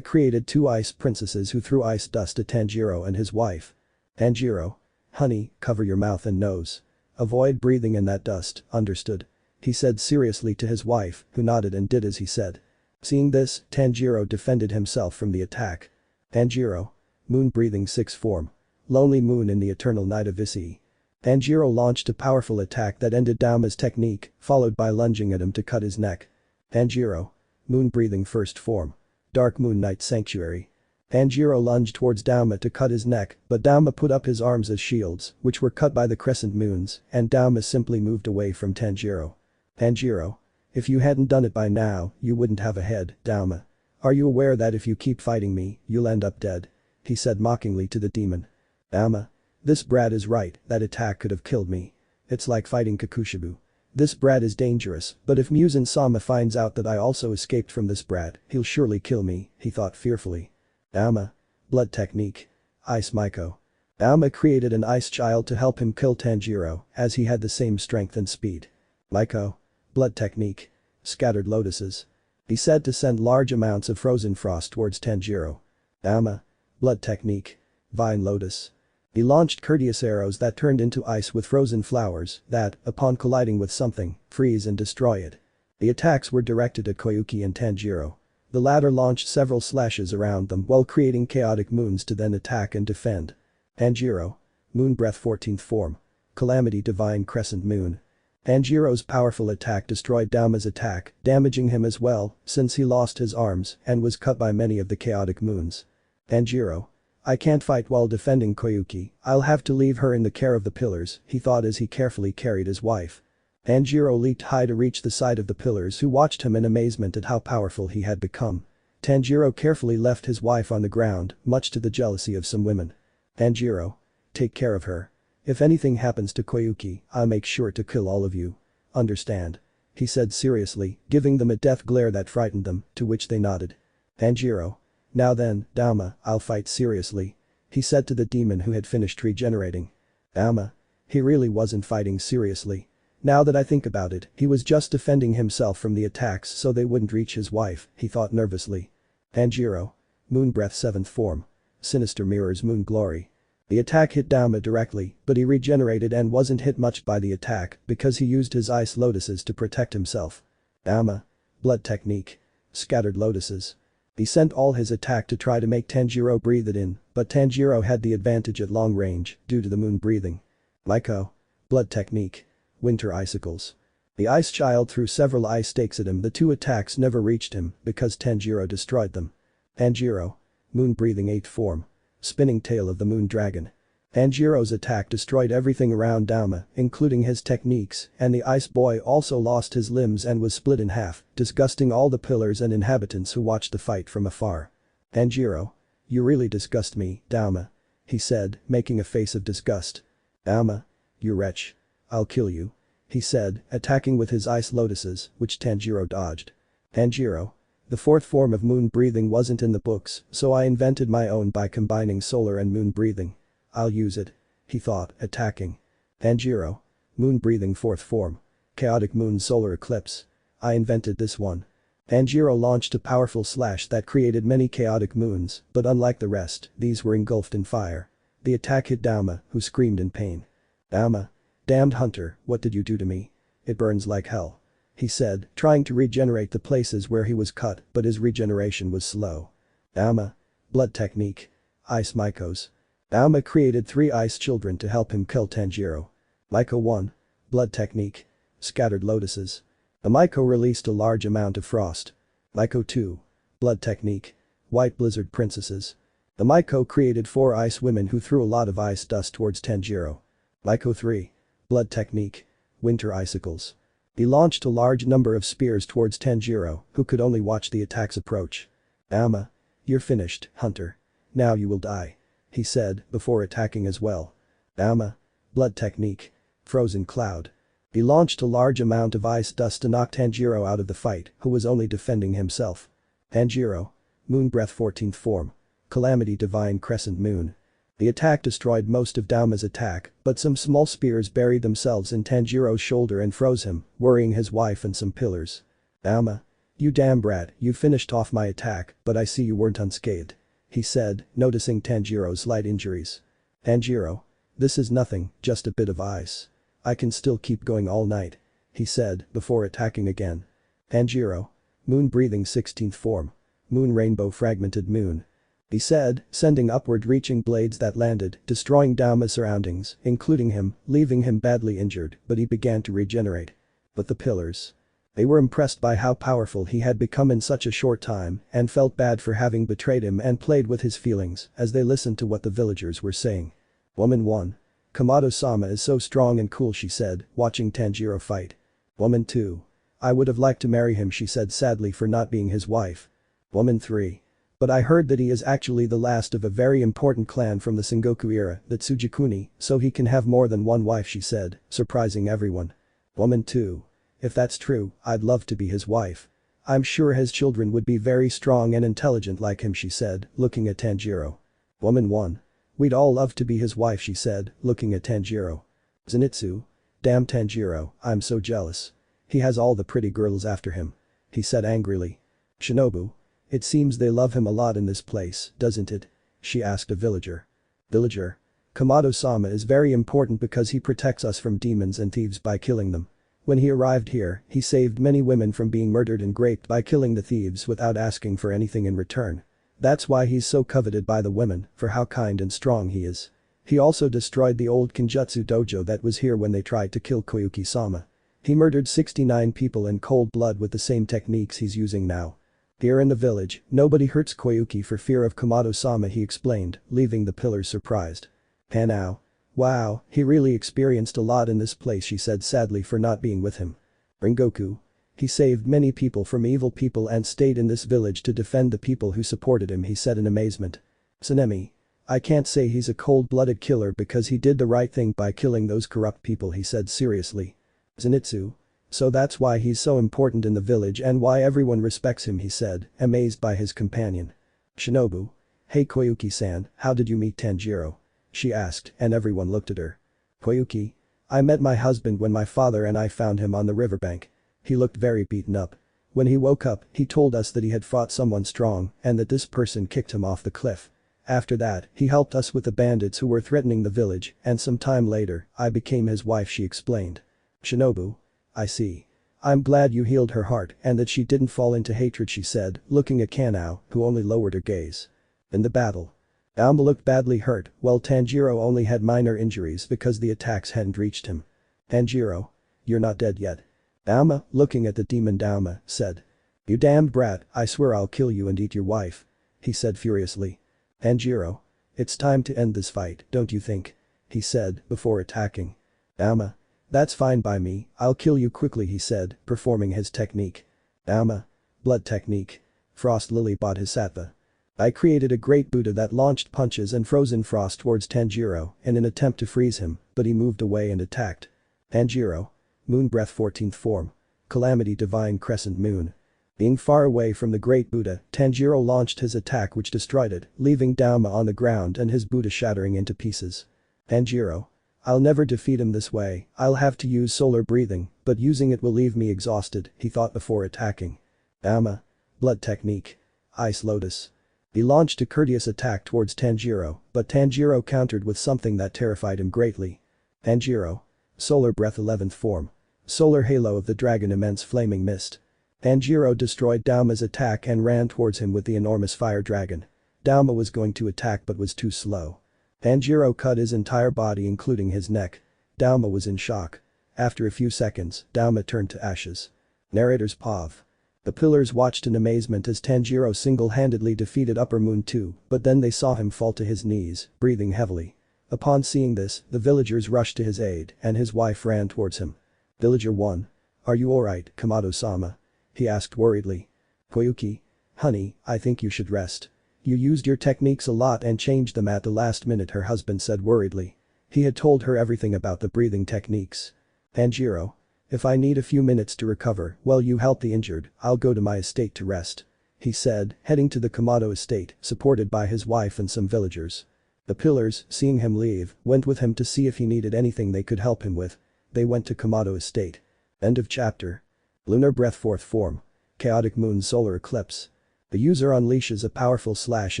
Created 2 ice princesses who threw ice dust at Tanjiro and his wife. Tanjiro. Honey, cover your mouth and nose. Avoid breathing in that dust, understood? He said seriously to his wife, who nodded and did as he said. Seeing this, Tanjiro defended himself from the attack. Tanjiro. Moon breathing 6th form. Lonely moon in the eternal night of Issei. Tanjiro launched a powerful attack that ended Dauma's technique, followed by lunging at him to cut his neck. Tanjiro. Moon breathing 1st form. Dark moon night sanctuary. Tanjiro lunged towards Dauma to cut his neck, but Dauma put up his arms as shields, which were cut by the crescent moons, and Dauma simply moved away from Tanjiro. Tanjiro. If you hadn't done it by now, you wouldn't have a head, Dauma. Are you aware that if you keep fighting me, you'll end up dead? He said mockingly to the demon. Dauma. This brat is right, that attack could have killed me. It's like fighting Kakushibu. This brat is dangerous, but if Muzan-sama finds out that I also escaped from this brat, he'll surely kill me, he thought fearfully. Dauma. Blood technique. Ice Maiko. Dauma created an ice child to help him kill Tanjiro, as he had the same strength and speed. Maiko. Blood technique. Scattered lotuses. He said to send large amounts of frozen frost towards Tanjiro. Dauma. Blood technique. Vine lotus. He launched courteous arrows that turned into ice with frozen flowers that, upon colliding with something, freeze and destroy it. The attacks were directed at Koyuki and Tanjiro. The latter launched several slashes around them while creating chaotic moons to then attack and defend. Tanjiro. Moon breath 14th form. Calamity divine crescent moon. Tanjiro's powerful attack destroyed Dauma's attack, damaging him as well, since he lost his arms and was cut by many of the chaotic moons. Tanjiro. I can't fight while defending Koyuki, I'll have to leave her in the care of the pillars, he thought as he carefully carried his wife. Tanjiro leaped high to reach the side of the pillars who watched him in amazement at how powerful he had become. Tanjiro carefully left his wife on the ground, much to the jealousy of some women. Tanjiro. Take care of her. If anything happens to Koyuki, I'll make sure to kill all of you. Understand? He said seriously, giving them a death glare that frightened them, to which they nodded. Tanjiro. Now then, Dauma, I'll fight seriously. He said to the demon who had finished regenerating. Dauma. He really wasn't fighting seriously. Now that I think about it, he was just defending himself from the attacks so they wouldn't reach his wife, he thought nervously. Tanjiro. Moon breath 7th form. Sinister mirrors moon glory. The attack hit Dauma directly, but he regenerated and wasn't hit much by the attack because he used his ice lotuses to protect himself. Dauma. Blood technique. Scattered lotuses. He sent all his attack to try to make Tanjiro breathe it in, but Tanjiro had the advantage at long range due to the moon breathing. Maiko. Blood technique. Winter icicles. The ice child threw several ice stakes at him. The 2 attacks never reached him because Tanjiro destroyed them. Tanjiro. Moon breathing 8th form. Spinning tail of the moon dragon. Tanjiro's attack destroyed everything around Dauma, including his techniques, and the ice boy also lost his limbs and was split in half, disgusting all the pillars and inhabitants who watched the fight from afar. Tanjiro. You really disgust me, Dauma. He said, making a face of disgust. Dauma. You wretch. I'll kill you. He said, attacking with his ice lotuses, which Tanjiro dodged. Tanjiro. The 4th form of moon breathing wasn't in the books, so I invented my own by combining solar and moon breathing. I'll use it. He thought, attacking. Tanjiro. Moon breathing 4th form. Chaotic moon solar eclipse. I invented this one. Tanjiro launched a powerful slash that created many chaotic moons, but unlike the rest, these were engulfed in fire. The attack hit Dauma, who screamed in pain. Dauma. Damned hunter, what did you do to me? It burns like hell. He said, trying to regenerate the places where he was cut, but his regeneration was slow. Dauma. Blood technique. Ice Maikos. Dauma created 3 ice children to help him kill Tanjiro. Maiko 1. Blood technique. Scattered lotuses. The Maiko released a large amount of frost. Maiko 2. Blood technique. White blizzard princesses. The Maiko created 4 ice women who threw a lot of ice dust towards Tanjiro. Maiko 3. Blood technique. Winter icicles. He launched a large number of spears towards Tanjiro, who could only watch the attacks approach. Dauma. You're finished, hunter. Now you will die. He said, before attacking as well. Dauma. Blood technique. Frozen cloud. He launched a large amount of ice dust to knock Tanjiro out of the fight, who was only defending himself. Tanjiro. Moon breath 14th form. Calamity Divine Crescent Moon. The attack destroyed most of Dauma's attack, but some small spears buried themselves in Tanjiro's shoulder and froze him, worrying his wife and some pillars. Dauma. You damn brat, you finished off my attack, but I see you weren't unscathed. He said, noticing Tanjiro's slight injuries. Tanjiro. This is nothing, just a bit of ice. I can still keep going all night. He said, before attacking again. Tanjiro. Moon breathing 16th form. Moon rainbow fragmented moon. He said, sending upward reaching blades that landed, destroying Dauma's surroundings, including him, leaving him badly injured, but he began to regenerate. But the pillars. They were impressed by how powerful he had become in such a short time and felt bad for having betrayed him and played with his feelings as they listened to what the villagers were saying. Woman 1. Komodo-sama is so strong and cool, she said, watching Tanjiro fight. Woman 2. I would have liked to marry him, she said sadly, for not being his wife. Woman 3. But I heard that he is actually the last of a very important clan from the Sengoku era, the Tsujikuni, so he can have more than one wife, she said, surprising everyone. Woman 2. If that's true, I'd love to be his wife. I'm sure his children would be very strong and intelligent like him, she said, looking at Tanjiro. Woman 1. We'd all love to be his wife, she said, looking at Tanjiro. Zenitsu. Damn Tanjiro, I'm so jealous. He has all the pretty girls after him. He said angrily. Shinobu. It seems they love him a lot in this place, doesn't it? She asked a villager. Villager. Komodo-sama is very important because he protects us from demons and thieves by killing them. When he arrived here, he saved many women from being murdered and raped by killing the thieves without asking for anything in return. That's why he's so coveted by the women, for how kind and strong he is. He also destroyed the old Kenjutsu dojo that was here when they tried to kill Koyuki-sama. He murdered 69 people in cold blood with the same techniques he's using now. Here in the village, nobody hurts Koyuki for fear of Komodo-sama, he explained, leaving the pillars surprised. Hanao. Wow, he really experienced a lot in this place, she said sadly, for not being with him. Rengoku. He saved many people from evil people and stayed in this village to defend the people who supported him, he said in amazement. Tsunemi. I can't say he's a cold-blooded killer because he did the right thing by killing those corrupt people, he said seriously. Zenitsu. So that's why he's so important in the village and why everyone respects him, he said, amazed by his companion. Shinobu. Hey Koyuki-san, how did you meet Tanjiro? She asked, and everyone looked at her. Koyuki. I met my husband when my father and I found him on the riverbank. He looked very beaten up. When he woke up, he told us that he had fought someone strong and that this person kicked him off the cliff. After that, he helped us with the bandits who were threatening the village, and some time later, I became his wife, she explained. Shinobu. I see. I'm glad you healed her heart and that she didn't fall into hatred, she said, looking at Kanao, who only lowered her gaze. In the battle. Dauma looked badly hurt, while Tanjiro only had minor injuries because the attacks hadn't reached him. Tanjiro. You're not dead yet. Dauma, looking at the demon Dauma, said. You damned brat, I swear I'll kill you and eat your wife. He said furiously. Tanjiro. It's time to end this fight, don't you think? He said, before attacking. Dauma. That's fine by me, I'll kill you quickly, he said, performing his technique. Dauma. Blood technique. Frost Lily Bodhisattva. I created a great Buddha that launched punches and frozen frost towards Tanjiro in an attempt to freeze him, but he moved away and attacked. Tanjiro. Moon Breath 14th form. Calamity Divine Crescent Moon. Being far away from the great Buddha, Tanjiro launched his attack which destroyed it, leaving Dauma on the ground and his Buddha shattering into pieces. Tanjiro. I'll never defeat him this way, I'll have to use solar breathing, but using it will leave me exhausted, he thought before attacking. Dauma. Blood technique. Ice Lotus. He launched a courteous attack towards Tanjiro, but Tanjiro countered with something that terrified him greatly. Tanjiro. Solar Breath 11th form. Solar Halo of the Dragon Immense Flaming Mist. Tanjiro destroyed Dauma's attack and ran towards him with the enormous fire dragon. Dauma was going to attack but was too slow. Tanjiro cut his entire body including his neck. Dauma was in shock. After a few seconds, Dauma turned to ashes. Narrator's POV. The pillars watched in amazement as Tanjiro single-handedly defeated Upper Moon 2, but then they saw him fall to his knees, breathing heavily. Upon seeing this, the villagers rushed to his aid and his wife ran towards him. Villager 1. Are you alright, Komodo-sama? He asked worriedly. Koyuki. Honey, I think you should rest. You used your techniques a lot and changed them at the last minute, her husband said worriedly. He had told her everything about the breathing techniques. Tanjiro. If I need a few minutes to recover while you help the injured, I'll go to my estate to rest. he said, heading to the Kamado estate, supported by his wife and some villagers. The pillars, seeing him leave, went with him to see if he needed anything they could help him with. They went to Kamado estate. End of chapter. Lunar breath fourth form. Chaotic moon solar eclipse. The user unleashes a powerful slash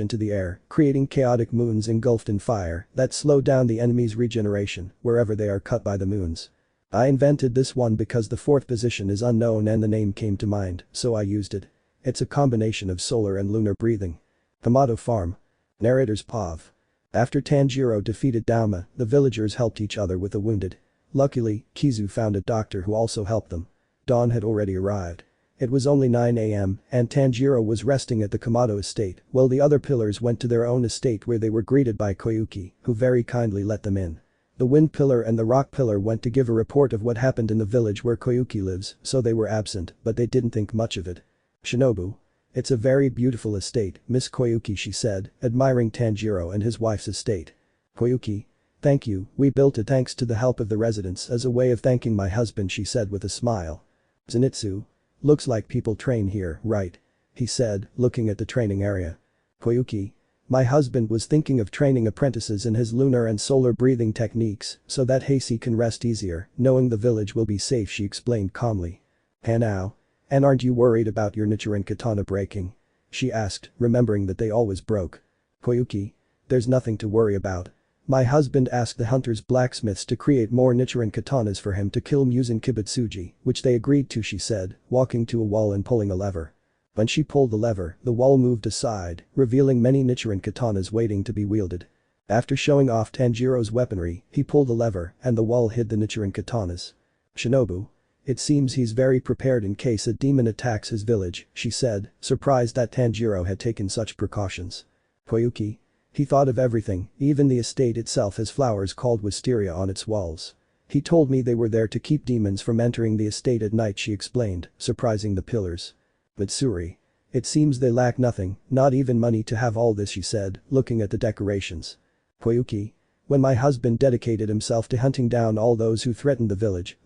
into the air, creating chaotic moons engulfed in fire that slow down the enemy's regeneration wherever they are cut by the moons. I invented this one because the fourth position is unknown and the name came to mind, so I used it. It's a combination of solar and lunar breathing. Kamado farm. Narrator's POV. After Tanjiro defeated Dauma, the villagers helped each other with the wounded. Luckily, Kizu found a doctor who also helped them. Dawn had already arrived. It was only 9 AM, and Tanjiro was resting at the Kamado estate, while the other pillars went to their own estate where they were greeted by Koyuki, who very kindly let them in. The wind pillar and the rock pillar went to give a report of what happened in the village where Koyuki lives, so they were absent, but they didn't think much of it. Shinobu. It's a very beautiful estate, Miss Koyuki, she said, admiring Tanjiro and his wife's estate. Koyuki. Thank you, we built it thanks to the help of the residents as a way of thanking my husband, she said with a smile. Zenitsu. Looks like people train here, right? He said, looking at the training area. Koyuki. My husband was thinking of training apprentices in his lunar and solar breathing techniques so that Heisei can rest easier, knowing the village will be safe, she explained calmly. Hanao. And aren't you worried about your Nichiren katana breaking? She asked, remembering that they always broke. Koyuki. There's nothing to worry about. My husband asked the hunters' blacksmiths to create more Nichiren katanas for him to kill Muzan Kibutsuji, which they agreed to, she said, walking to a wall and pulling a lever. When she pulled the lever, the wall moved aside, revealing many Nichiren katanas waiting to be wielded. After showing off Tanjiro's weaponry, he pulled the lever and the wall hid the Nichiren katanas. Shinobu. It seems he's very prepared in case a demon attacks his village, she said, surprised that Tanjiro had taken such precautions. Koyuki. He thought of everything, even the estate itself has flowers called wisteria on its walls. He told me they were there to keep demons from entering the estate at night, she explained, surprising the pillars. Mitsuri. It seems they lack nothing, not even money to have all this, she said, looking at the decorations. Koyuki. When my husband dedicated himself to hunting down all those who threatened the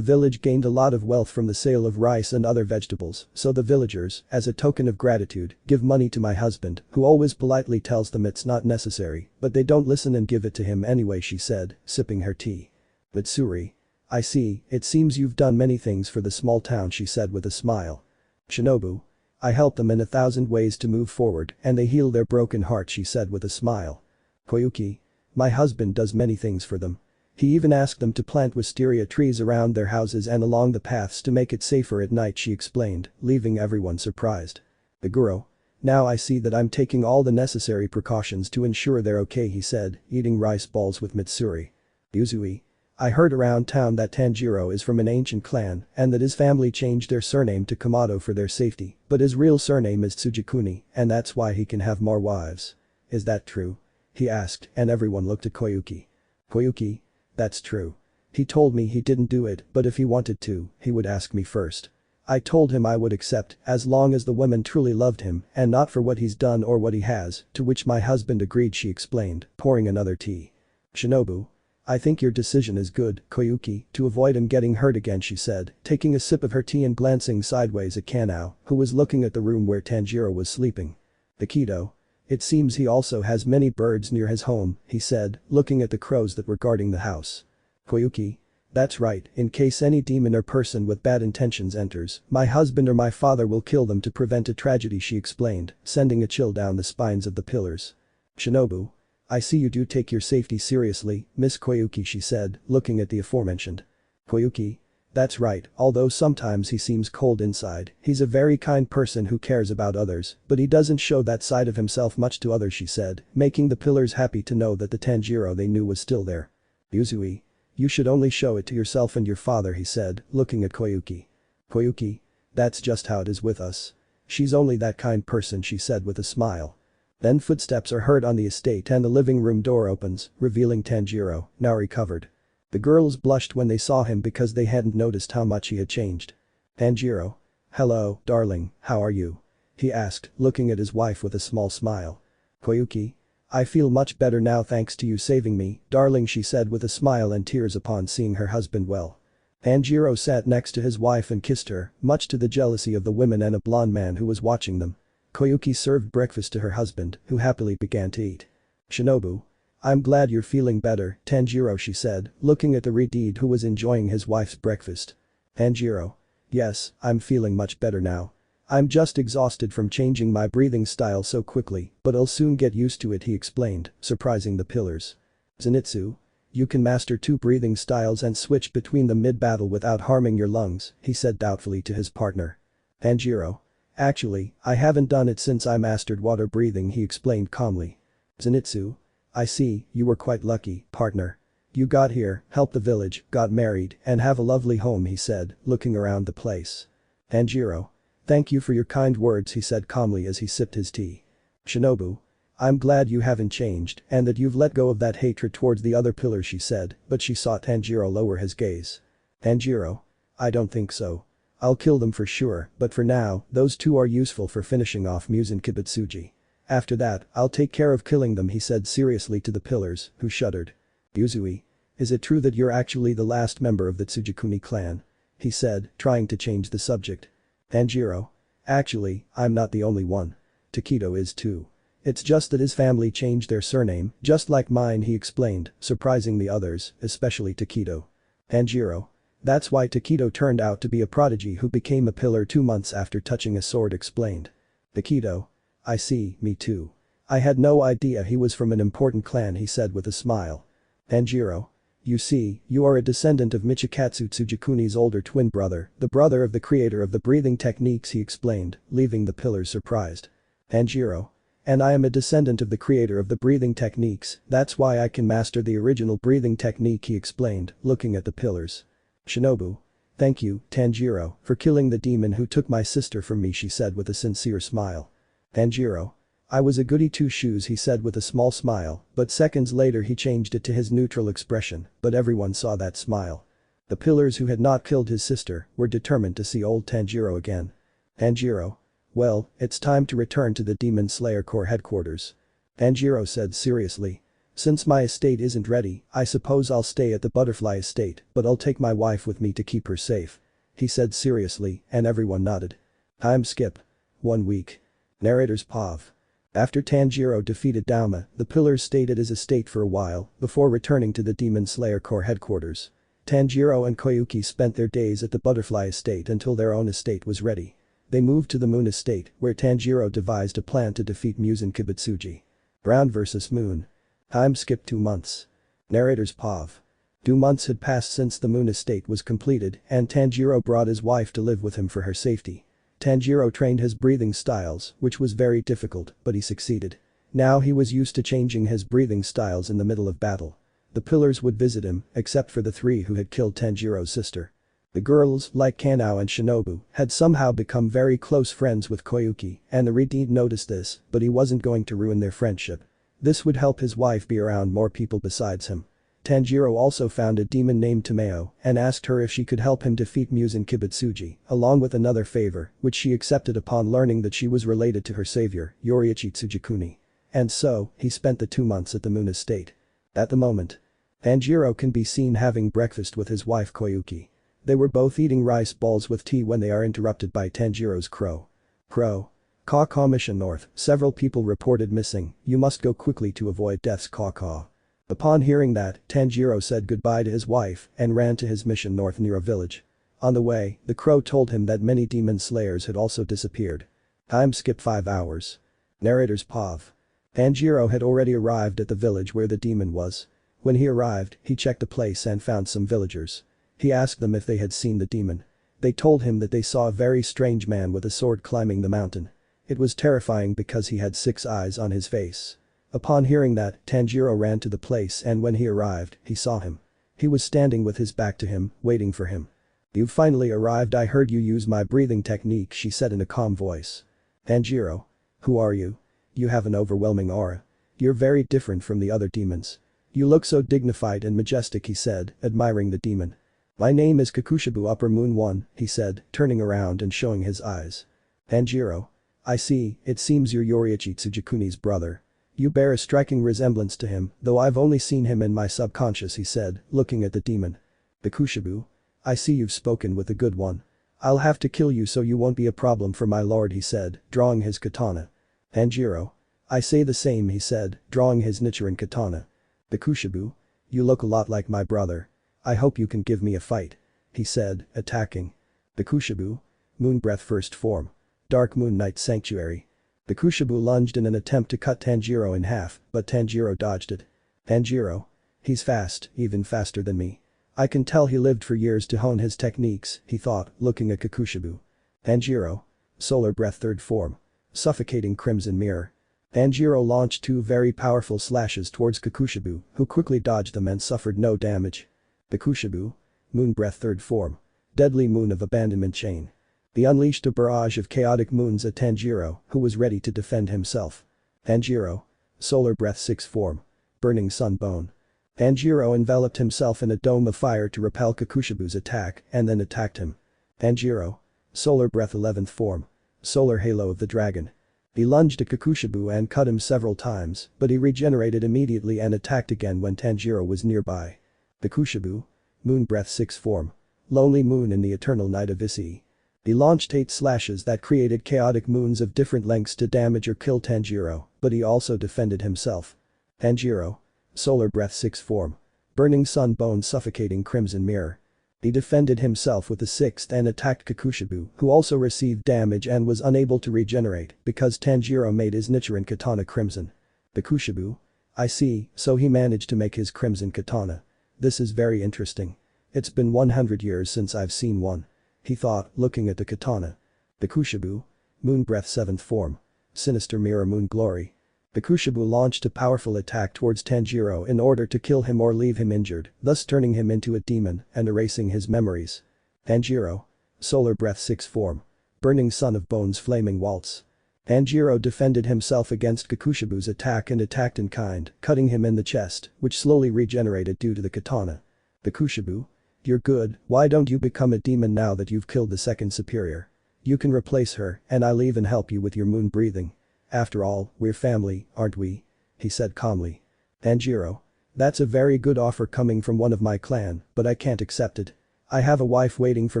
village gained a lot of wealth from the sale of rice and other vegetables, so the villagers, as a token of gratitude, give money to my husband, who always politely tells them it's not necessary, but they don't listen and give it to him anyway, she said, sipping her tea. Mitsuri. I see, it seems you've done many things for the small town, she said with a smile. Shinobu. I help them in 1,000 ways to move forward, and they heal their broken hearts, she said with a smile. Koyuki. My husband does many things for them. He even asked them to plant wisteria trees around their houses and along the paths to make it safer at night, she explained, leaving everyone surprised. Iguro. Now I see that I'm taking all the necessary precautions to ensure they're okay, he said, eating rice balls with Mitsuri. Yuzui. I heard around town that Tanjiro is from an ancient clan and that his family changed their surname to Kamado for their safety, but his real surname is Tsujikuni, and that's why he can have more wives. Is that true? He asked, and everyone looked at Koyuki. Koyuki. That's true. He told me he didn't do it, but if he wanted to, he would ask me first. I told him I would accept as long as the women truly loved him and not for what he's done or what he has, to which my husband agreed, she explained, pouring another tea. Shinobu. I think your decision is good, Koyuki, to avoid him getting hurt again, she said, taking a sip of her tea and glancing sideways at Kanao, who was looking at the room where Tanjiro was sleeping. Aikido. It seems he also has many birds near his home, he said, looking at the crows that were guarding the house. Koyuki. That's right, in case any demon or person with bad intentions enters, my husband or my father will kill them to prevent a tragedy, she explained, sending a chill down the spines of the pillars. Shinobu. I see you do take your safety seriously, Miss Koyuki, she said, looking at the aforementioned. Koyuki. That's right, although sometimes he seems cold inside, he's a very kind person who cares about others, but he doesn't show that side of himself much to others, she said, making the pillars happy to know that the Tanjiro they knew was still there. Yuzui. You should only show it to yourself and your father, he said, looking at Koyuki. Koyuki. That's just how it is with us. She's only that kind person, she said with a smile. Then footsteps are heard on the estate and the living room door opens, revealing Tanjiro, now recovered. The girls blushed when they saw him because they hadn't noticed how much he had changed. Tanjiro. Hello, darling, how are you? He asked, looking at his wife with a small smile. Koyuki. I feel much better now thanks to you saving me, darling, she said with a smile and tears upon seeing her husband well. Tanjiro sat next to his wife and kissed her, much to the jealousy of the women and a blonde man who was watching them. Koyuki served breakfast to her husband, who happily began to eat. "Shinobu. I'm glad you're feeling better, Tanjiro," she said, looking at the Redeed who was enjoying his wife's breakfast. Tanjiro. "Yes, I'm feeling much better now. I'm just exhausted from changing my breathing style so quickly, but I'll soon get used to it," he explained, surprising the pillars. "Zenitsu. You can master 2 breathing styles and switch between them mid-battle without harming your lungs," he said doubtfully to his partner. Tanjiro. "Actually, I haven't done it since I mastered water breathing," he explained calmly. Zenitsu. "I see, you were quite lucky, partner. You got here, helped the village, got married, and have a lovely home," he said, looking around the place. Tanjiro. "Thank you for your kind words," he said calmly as he sipped his tea. Shinobu. "I'm glad you haven't changed and that you've let go of that hatred towards the other pillars," she said, but she saw Tanjiro lower his gaze. Tanjiro. "I don't think so. I'll kill them for sure, but for now, those 2 are useful for finishing off Muzan Kibutsuji. After that, I'll take care of killing them," he said seriously to the pillars, who shuddered. "Yuzui. Is it true that you're actually the last member of the Tsujikuni clan?" he said, trying to change the subject. Tanjiro. "Actually, I'm not the only one. Takedo is too. It's just that his family changed their surname, just like mine," he explained, surprising the others, especially Takedo. Tanjiro. "That's why Takedo turned out to be a prodigy who became a pillar 2 months after touching a sword," explained. Takedo. "I see, me too. I had no idea he was from an important clan," he said with a smile. Tanjiro. "You see, you are a descendant of Michikatsu Tsujikuni's older twin brother, the brother of the creator of the breathing techniques," he explained, leaving the pillars surprised. Tanjiro. "And I am a descendant of the creator of the breathing techniques, that's why I can master the original breathing technique," he explained, looking at the pillars. Shinobu. "Thank you, Tanjiro, for killing the demon who took my sister from me," she said with a sincere smile. Tanjiro. "I was a goody 2 shoes," he said with a small smile, but seconds later he changed it to his neutral expression, but everyone saw that smile. The pillars who had not killed his sister were determined to see old Tanjiro again. Tanjiro. "Well, it's time to return to the Demon Slayer Corps headquarters." Tanjiro said seriously. "Since my estate isn't ready, I suppose I'll stay at the Butterfly Estate, but I'll take my wife with me to keep her safe," he said seriously, and everyone nodded. Time skip. 1 week. Narrator's POV. After Tanjiro defeated Dauma, the pillars stayed at his estate for a while before returning to the Demon Slayer Corps headquarters. Tanjiro and Koyuki spent their days at the Butterfly Estate until their own estate was ready. They moved to the Moon Estate, where Tanjiro devised a plan to defeat Muzan Kibutsuji. Ground vs Moon. Time skip 2 months. Narrator's POV. 2 months had passed since the Moon Estate was completed and Tanjiro brought his wife to live with him for her safety. Tanjiro trained his breathing styles, which was very difficult, but he succeeded. Now he was used to changing his breathing styles in the middle of battle. The pillars would visit him, except for the 3 who had killed Tanjiro's sister. The girls, like Kanao and Shinobu, had somehow become very close friends with Koyuki, and the Redeed noticed this, but he wasn't going to ruin their friendship. This would help his wife be around more people besides him. Tanjiro also found a demon named Tomeo and asked her if she could help him defeat Muzan Kibutsuji, along with another favor, which she accepted upon learning that she was related to her savior, Yoriichi Tsujikuni. And so, he spent the 2 months at the Moon Estate. At the moment, Tanjiro can be seen having breakfast with his wife Koyuki. They were both eating rice balls with tea when they are interrupted by Tanjiro's crow. Crow. Caw-caw mission north, several people reported missing, you must go quickly to avoid deaths caw-caw. Upon hearing that, Tanjiro said goodbye to his wife and ran to his mission north near a village. On the way, the crow told him that many demon slayers had also disappeared. Time skip 5 hours. Narrator's POV. Tanjiro had already arrived at the village where the demon was. When he arrived, he checked the place and found some villagers. He asked them if they had seen the demon. They told him that they saw a very strange man with a sword climbing the mountain. It was terrifying because he had 6 eyes on his face. Upon hearing that, Tanjiro ran to the place and when he arrived, he saw him. He was standing with his back to him, waiting for him. "You've finally arrived, I heard you use my breathing technique," she said in a calm voice. Tanjiro. "Who are you? You have an overwhelming aura. You're very different from the other demons. You look so dignified and majestic," he said, admiring the demon. "My name is Kakushibu Upper Moon 1, he said, turning around and showing his eyes. Tanjiro. "I see, it seems you're Yoriichi Tsujikuni's brother. You bear a striking resemblance to him, though I've only seen him in my subconscious," he said, looking at the demon. "Kakushibu. I see you've spoken with the good one. I'll have to kill you so you won't be a problem for my lord, he said, drawing his katana. Tanjiro. I say the same, he said, drawing his Nichiren katana. Bakushibu. You look a lot like my brother. I hope you can give me a fight. He said, attacking. Bakushibu. Moon Breath First Form. Dark Moon Night Sanctuary. Bakushibu lunged in an attempt to cut Tanjiro in half, but Tanjiro dodged it. Tanjiro. He's fast, even faster than me. I can tell he lived for years to hone his techniques, he thought, looking at Kakushibu. Tanjiro. Solar Breath Third Form. Suffocating Crimson Mirror. Tanjiro launched two very powerful slashes towards Kakushibu, who quickly dodged them and suffered no damage. Bakushibu. Moon Breath Third Form. Deadly Moon of Abandonment Chain. He unleashed a barrage of chaotic moons at Tanjiro, who was ready to defend himself. Tanjiro. Solar Breath Sixth Form. Burning Sun Bone. Tanjiro enveloped himself in a dome of fire to repel Kakushibu's attack and then attacked him. Tanjiro. Solar Breath 11th Form. Solar Halo of the Dragon. He lunged at Kakushibu and cut him several times, but he regenerated immediately and attacked again when Tanjiro was nearby. Bakushibu. Moon Breath Sixth Form. Lonely Moon in the Eternal Night of Issei. He launched 8 slashes that created chaotic moons of different lengths to damage or kill Tanjiro, but he also defended himself. Tanjiro. Solar Breath Sixth Form. Burning Sun Bone Suffocating Crimson Mirror. He defended himself with the 6th and attacked Kakushibu, who also received damage and was unable to regenerate because Tanjiro made his Nichiren katana crimson. Bakushibu. I see, so he managed to make his crimson katana. This is very interesting. It's been 100 years since I've seen one. He thought, looking at the katana. Bakushibu. Moon Breath 7th Form. Sinister Mirror Moon Glory. Bakushibu launched a powerful attack towards Tanjiro in order to kill him or leave him injured, thus turning him into a demon and erasing his memories. Tanjiro. Solar Breath 6th Form. Burning Sun of Bones Flaming Waltz. Tanjiro defended himself against Kakushibu's attack and attacked in kind, cutting him in the chest, which slowly regenerated due to the katana. Bakushibu. You're good, why don't you become a demon now that you've killed the second superior? You can replace her, and I'll even help you with your moon breathing. After all, we're family, aren't we? He said calmly. Tanjiro. That's a very good offer coming from one of my clan, but I can't accept it. I have a wife waiting for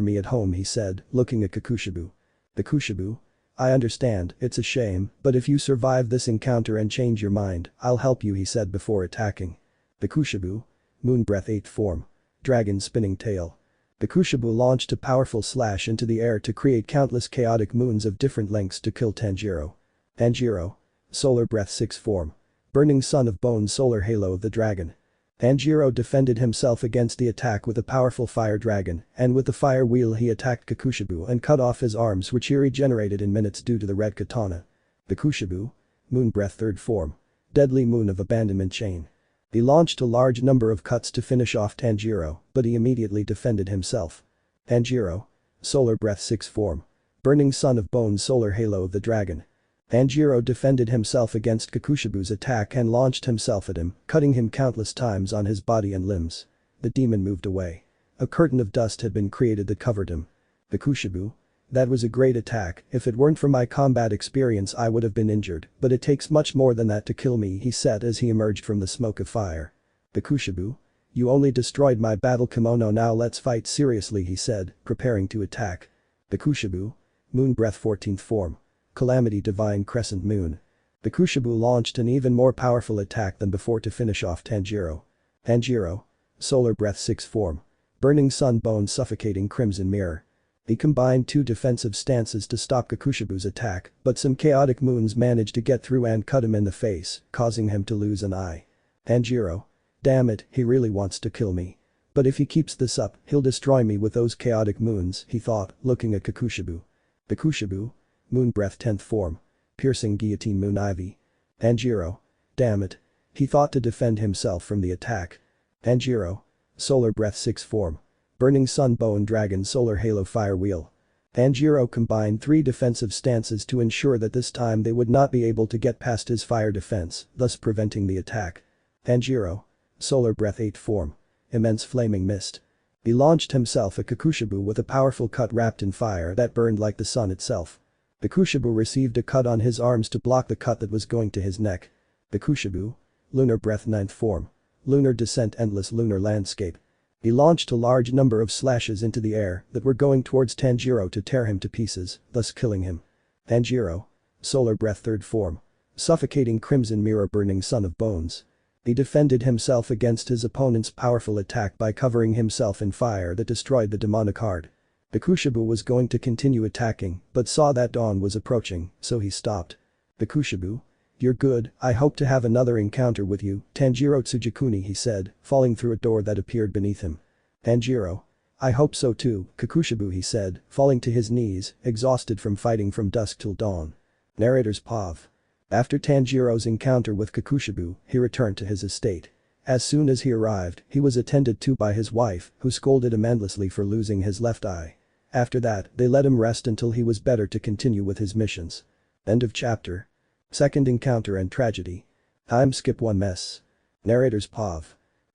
me at home, he said, looking at Kakushibu. Bakushibu. I understand, it's a shame, but if you survive this encounter and change your mind, I'll help you, he said before attacking. Bakushibu. Moon Breath 8th Form. Dragon Spinning Tail. Bakushibu launched a powerful slash into the air to create countless chaotic moons of different lengths to kill Tanjiro. Tanjiro. Solar Breath 6th Form. Burning Sun of Bone Solar Halo of the Dragon. Tanjiro defended himself against the attack with a powerful fire dragon, and with the fire wheel he attacked Kakushibu and cut off his arms, which he regenerated in minutes due to the red katana. Bakushibu. Moon Breath 3rd Form. Deadly Moon of Abandonment Chain. He launched a large number of cuts to finish off Tanjiro, but he immediately defended himself. Tanjiro. Solar Breath 6th Form. Burning Sun of Bone Solar Halo of the Dragon. Tanjiro defended himself against Kakushibu's attack and launched himself at him, cutting him countless times on his body and limbs. The demon moved away. A curtain of dust had been created that covered him. Bakushibu. That was a great attack, if it weren't for my combat experience I would have been injured, but it takes much more than that to kill me, he said as he emerged from the smoke of fire. Bakushibu. You only destroyed my battle kimono, now let's fight seriously, he said, preparing to attack. Bakushibu. Moon Breath 14th Form. Calamity Divine Crescent Moon. Bakushibu launched an even more powerful attack than before to finish off Tanjiro. Tanjiro. Solar Breath 6th Form. Burning Sun Bone Suffocating Crimson Mirror. He combined 2 defensive stances to stop Kakushibu's attack, but some chaotic moons managed to get through and cut him in the face, causing him to lose an eye. Tanjiro. Damn it, he really wants to kill me. But if he keeps this up, he'll destroy me with those chaotic moons, he thought, looking at Kakushibu. Bakushibu. Moon Breath 10th Form. Piercing Guillotine Moon Ivy. Tanjiro. Damn it. He thought to defend himself from the attack. Tanjiro. Solar Breath 6th Form. Burning Sun Bone Dragon Solar Halo Fire Wheel. Tanjiro combined 3 defensive stances to ensure that this time they would not be able to get past his fire defense, thus preventing the attack. Tanjiro. Solar Breath 8th Form. Immense Flaming Mist. He launched himself at Kakushibu with a powerful cut wrapped in fire that burned like the sun itself. Bakushibu received a cut on his arms to block the cut that was going to his neck. Bakushibu. Lunar Breath 9th Form. Lunar Descent Endless Lunar Landscape. He launched a large number of slashes into the air that were going towards Tanjiro to tear him to pieces, thus killing him. Tanjiro. Solar breath third form. Suffocating crimson mirror burning son of bones. He defended himself against his opponent's powerful attack by covering himself in fire that destroyed the demonic heart. Bikushibu was going to continue attacking, but saw that dawn was approaching, so he stopped. Bikushibu? You're good, I hope to have another encounter with you, Tanjiro Tsujikuni, he said, falling through a door that appeared beneath him. Tanjiro. I hope so too, Kakushibu, he said, falling to his knees, exhausted from fighting from dusk till dawn. Narrator's POV. After Tanjiro's encounter with Kakushibu, he returned to his estate. As soon as he arrived, he was attended to by his wife, who scolded him endlessly for losing his left eye. After that, they let him rest until he was better to continue with his missions. End of chapter. Second encounter and tragedy. Time skip 1 mess. Narrator's POV.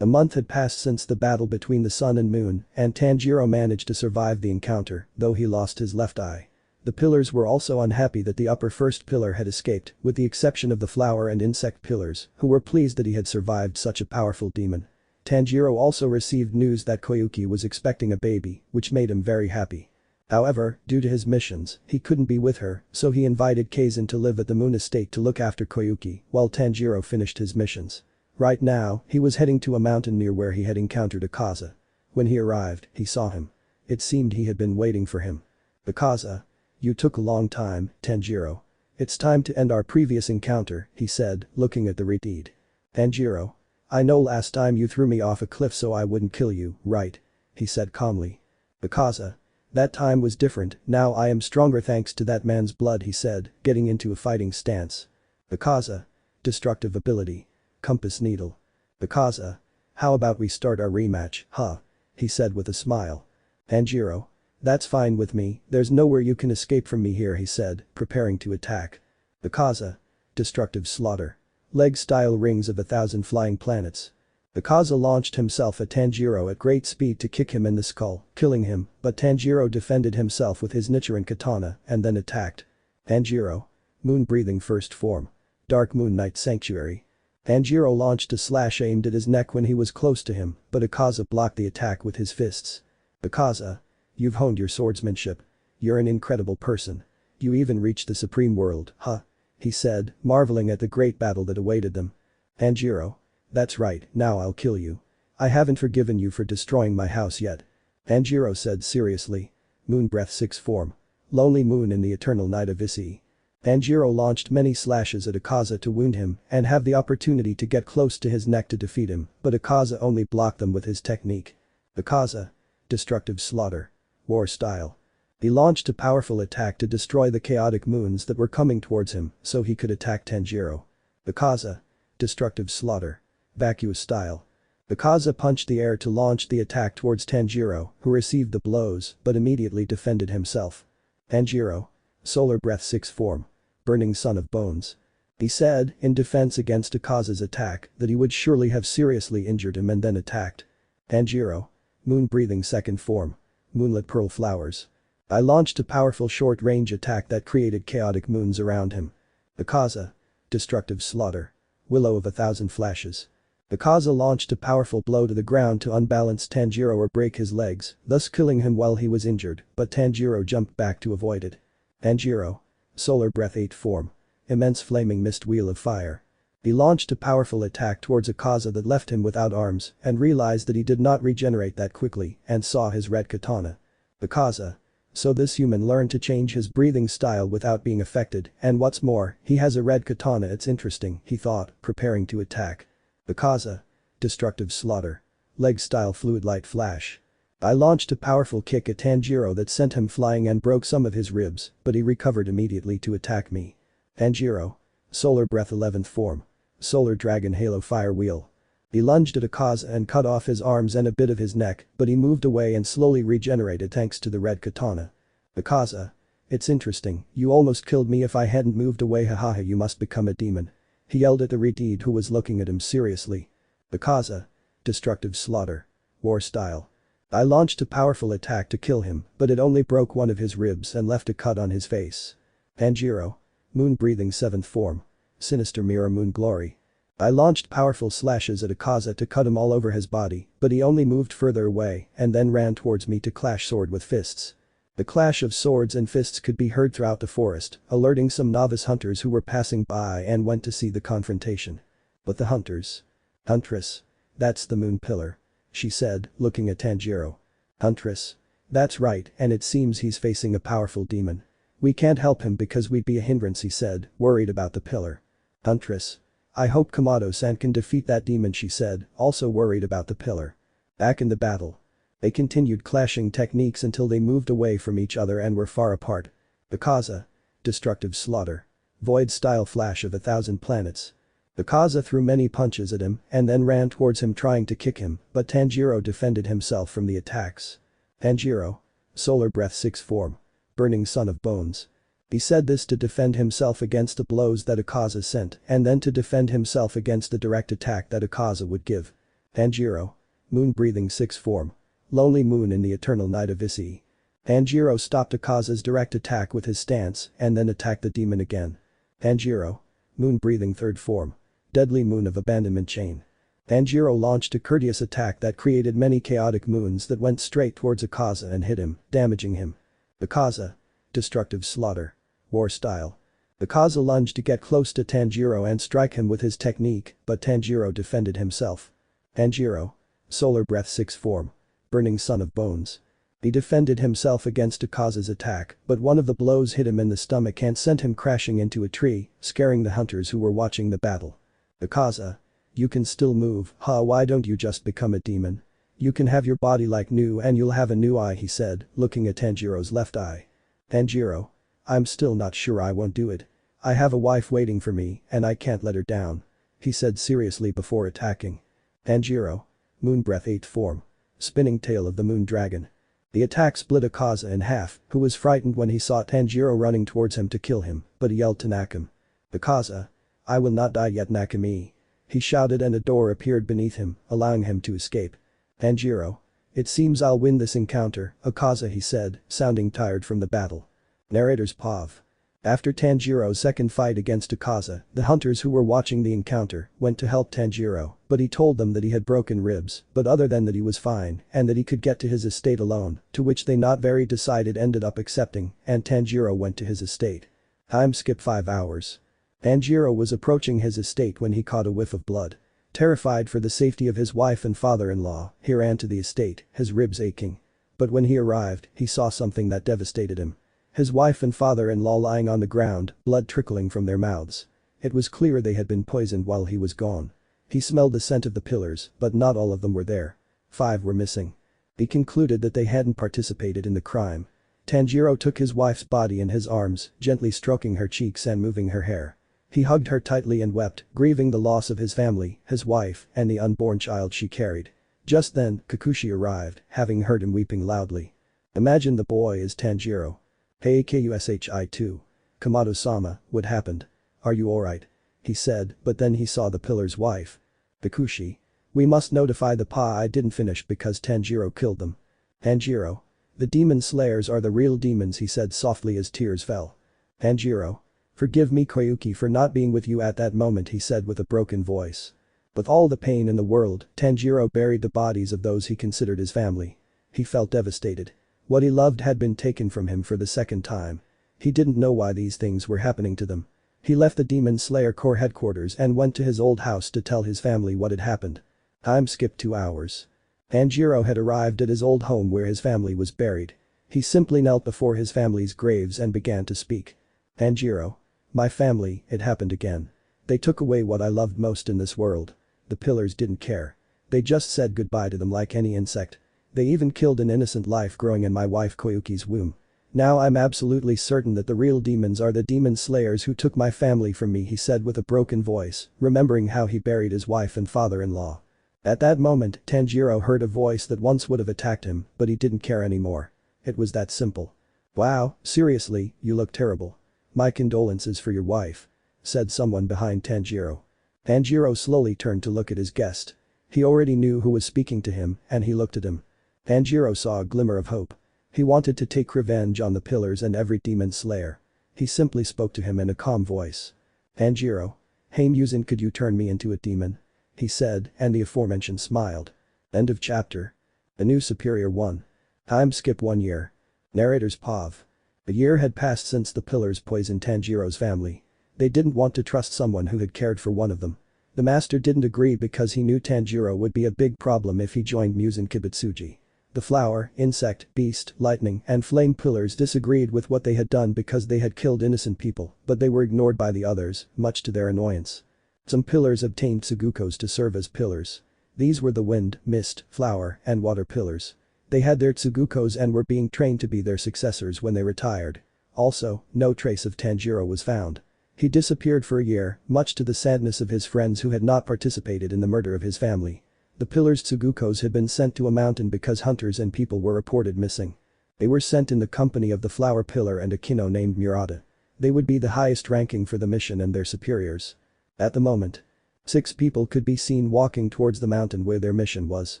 A month had passed since the battle between the sun and moon, and Tanjiro managed to survive the encounter, though he lost his left eye. The pillars were also unhappy that the upper first pillar had escaped, with the exception of the flower and insect pillars, who were pleased that he had survived such a powerful demon. Tanjiro also received news that Koyuki was expecting a baby, which made him very happy. However, due to his missions, he couldn't be with her, so he invited Kaizen to live at the moon estate to look after Koyuki, while Tanjiro finished his missions. Right now, he was heading to a mountain near where he had encountered Akaza. When he arrived, he saw him. It seemed he had been waiting for him. Akaza. You took a long time, Tanjiro. It's time to end our previous encounter, he said, looking at the redeed. Tanjiro. I know last time you threw me off a cliff so I wouldn't kill you, right? He said calmly. Akaza. That time was different, now I am stronger thanks to that man's blood, he said, getting into a fighting stance. Akaza. Destructive ability. Compass needle. Akaza. How about we start our rematch, huh? He said with a smile. Tanjiro. That's fine with me, there's nowhere you can escape from me here, he said, preparing to attack. Akaza. Destructive slaughter. Leg-style rings of 1,000 flying planets. Akaza launched himself at Tanjiro at great speed to kick him in the skull, killing him, but Tanjiro defended himself with his Nichiren katana and then attacked. Tanjiro. Moon-breathing first form. Dark Moon Night Sanctuary. Tanjiro launched a slash aimed at his neck when he was close to him, but Akaza blocked the attack with his fists. Akaza. You've honed your swordsmanship. You're an incredible person. You even reached the Supreme World, huh? He said, marveling at the great battle that awaited them. Tanjiro. That's right, now I'll kill you. I haven't forgiven you for destroying my house yet. Tanjiro said seriously. Moon Breath 6 form. Lonely Moon in the Eternal Night of Issei. Tanjiro launched many slashes at Akaza to wound him and have the opportunity to get close to his neck to defeat him, but Akaza only blocked them with his technique. Akaza. Destructive slaughter. War style. He launched a powerful attack to destroy the chaotic moons that were coming towards him so he could attack Tanjiro. Akaza. Destructive slaughter. Vacuous style. Akaza punched the air to launch the attack towards Tanjiro, who received the blows but immediately defended himself. Tanjiro. Solar breath 6 form. Burning son of bones. He said, in defense against Akaza's attack, that he would surely have seriously injured him and then attacked. Tanjiro. Moon breathing second form. Moonlit pearl flowers. I launched a powerful short-range attack that created chaotic moons around him. Akaza. Destructive slaughter. Willow of 1,000 flashes. Akaza launched a powerful blow to the ground to unbalance Tanjiro or break his legs, thus killing him while he was injured, but Tanjiro jumped back to avoid it. Tanjiro. Solar breath 8 form. Immense flaming mist wheel of fire. He launched a powerful attack towards Akaza that left him without arms and realized that he did not regenerate that quickly and saw his red katana. Akaza. So this human learned to change his breathing style without being affected, and what's more, he has a red katana, it's interesting, he thought, preparing to attack. Akaza. Destructive slaughter. Leg style fluid light flash. I launched a powerful kick at Tanjiro that sent him flying and broke some of his ribs, but he recovered immediately to attack me. Tanjiro. Solar breath 11th form. Solar dragon halo fire wheel. He lunged at Akaza and cut off his arms and a bit of his neck, but he moved away and slowly regenerated thanks to the red katana. Akaza. It's interesting, you almost killed me if I hadn't moved away, hahaha, you must become a demon. He yelled at the redeed who was looking at him seriously. Akaza. Destructive slaughter. War style. I launched a powerful attack to kill him, but it only broke one of his ribs and left a cut on his face. Tanjiro. Moon breathing 7th form. Sinister mirror moon glory. I launched powerful slashes at Akaza to cut him all over his body, but he only moved further away and then ran towards me to clash sword with fists. The clash of swords and fists could be heard throughout the forest, alerting some novice hunters who were passing by and went to see the confrontation. But the hunters. Huntress. That's the moon pillar. She said, looking at Tanjiro. Huntress. That's right, and it seems he's facing a powerful demon. We can't help him because we'd be a hindrance, he said, worried about the pillar. Huntress. I hope Komodo-san can defeat that demon, she said, also worried about the pillar. Back in the battle. They continued clashing techniques until they moved away from each other and were far apart. Akaza. Destructive slaughter. Void-style flash of 1,000 planets. Akaza threw many punches at him and then ran towards him trying to kick him, but Tanjiro defended himself from the attacks. Tanjiro. Solar Breath 6 form. Burning Son of Bones. He said this to defend himself against the blows that Akaza sent and then to defend himself against the direct attack that Akaza would give. Tanjiro. Moon Breathing 6 form. Lonely Moon in the Eternal Night of Issei. Tanjiro stopped Akaza's direct attack with his stance and then attacked the demon again. Tanjiro. Moon Breathing 3rd form. Deadly Moon of Abandonment Chain. Tanjiro launched a courteous attack that created many chaotic moons that went straight towards Akaza and hit him, damaging him. Akaza. Destructive slaughter. War style. Akaza lunged to get close to Tanjiro and strike him with his technique, but Tanjiro defended himself. Tanjiro. Solar Breath 6 form. Burning Son of Bones. He defended himself against Akaza's attack, but one of the blows hit him in the stomach and sent him crashing into a tree, scaring the hunters who were watching the battle. Akaza. You can still move, why don't you just become a demon? You can have your body like new and you'll have a new eye, he said, looking at Tanjiro's left eye. Tanjiro. I'm still not sure I won't do it. I have a wife waiting for me and I can't let her down. He said seriously before attacking. Tanjiro. Moon Breath 8 form. Spinning Tail of the Moon Dragon. The attack split Akaza in half, who was frightened when he saw Tanjiro running towards him to kill him, but he yelled to knock him. Akaza. I will not die yet, Nakami. He shouted and a door appeared beneath him, allowing him to escape. Tanjiro. It seems I'll win this encounter, Akaza, he said, sounding tired from the battle. Narrator's POV. After Tanjiro's second fight against Akaza, the hunters who were watching the encounter went to help Tanjiro, but he told them that he had broken ribs, but other than that he was fine and that he could get to his estate alone, to which they not very decided ended up accepting, and Tanjiro went to his estate. Time skip 5 hours. Tanjiro was approaching his estate when he caught a whiff of blood. Terrified for the safety of his wife and father-in-law, he ran to the estate, his ribs aching. But when he arrived, he saw something that devastated him. His wife and father-in-law lying on the ground, blood trickling from their mouths. It was clear they had been poisoned while he was gone. He smelled the scent of the pillars, but not all of them were there. 5 were missing. He concluded that they hadn't participated in the crime. Tanjiro took his wife's body in his arms, gently stroking her cheeks and moving her hair. He hugged her tightly and wept, grieving the loss of his family, his wife, and the unborn child she carried. Just then, Kikuchi arrived, having heard him weeping loudly. Imagine the boy is Tanjiro. Hey Kushi. Komodo-sama, what happened? Are you alright? He said, but then he saw the pillar's wife. Kikuchi. We must notify the Pa I didn't finish because Tanjiro killed them. Tanjiro. The demon slayers are the real demons, he said softly as tears fell. Tanjiro. Forgive me Koyuki for not being with you at that moment, he said with a broken voice. With all the pain in the world, Tanjiro buried the bodies of those he considered his family. He felt devastated. What he loved had been taken from him for the second time. He didn't know why these things were happening to them. He left the Demon Slayer Corps headquarters and went to his old house to tell his family what had happened. Time skipped 2 hours. Tanjiro had arrived at his old home where his family was buried. He simply knelt before his family's graves and began to speak. Tanjiro. My family, it happened again. They took away what I loved most in this world. The pillars didn't care. They just said goodbye to them like any insect. They even killed an innocent life growing in my wife Koyuki's womb. Now I'm absolutely certain that the real demons are the demon slayers who took my family from me, he said with a broken voice, remembering how he buried his wife and father-in-law. At that moment, Tanjiro heard a voice that once would have attacked him, but he didn't care anymore. It was that simple. Wow, seriously, you look terrible. My condolences for your wife, said someone behind Tanjiro. Tanjiro slowly turned to look at his guest. He already knew who was speaking to him, and he looked at him. Tanjiro saw a glimmer of hope. He wanted to take revenge on the pillars and every demon slayer. He simply spoke to him in a calm voice. Tanjiro. "Hey Muzan, could you turn me into a demon?" he said, and the aforementioned smiled. End of chapter. A new superior 1. Time skip 1 year. Narrator's POV. A year had passed since the pillars poisoned Tanjiro's family. They didn't want to trust someone who had cared for one of them. The master didn't agree because he knew Tanjiro would be a big problem if he joined Muzan Kibutsuji. The flower, insect, beast, lightning, and flame pillars disagreed with what they had done because they had killed innocent people, but they were ignored by the others, much to their annoyance. Some pillars obtained Tsugukos to serve as pillars. These were the wind, mist, flower, and water pillars. They had their Tsugukos and were being trained to be their successors when they retired. Also, no trace of Tanjiro was found. He disappeared for a year, much to the sadness of his friends who had not participated in the murder of his family. The pillars' Tsugukos had been sent to a mountain because hunters and people were reported missing. They were sent in the company of the flower pillar and a kino named Murata. They would be the highest ranking for the mission and their superiors. At the moment, 6 people could be seen walking towards the mountain where their mission was.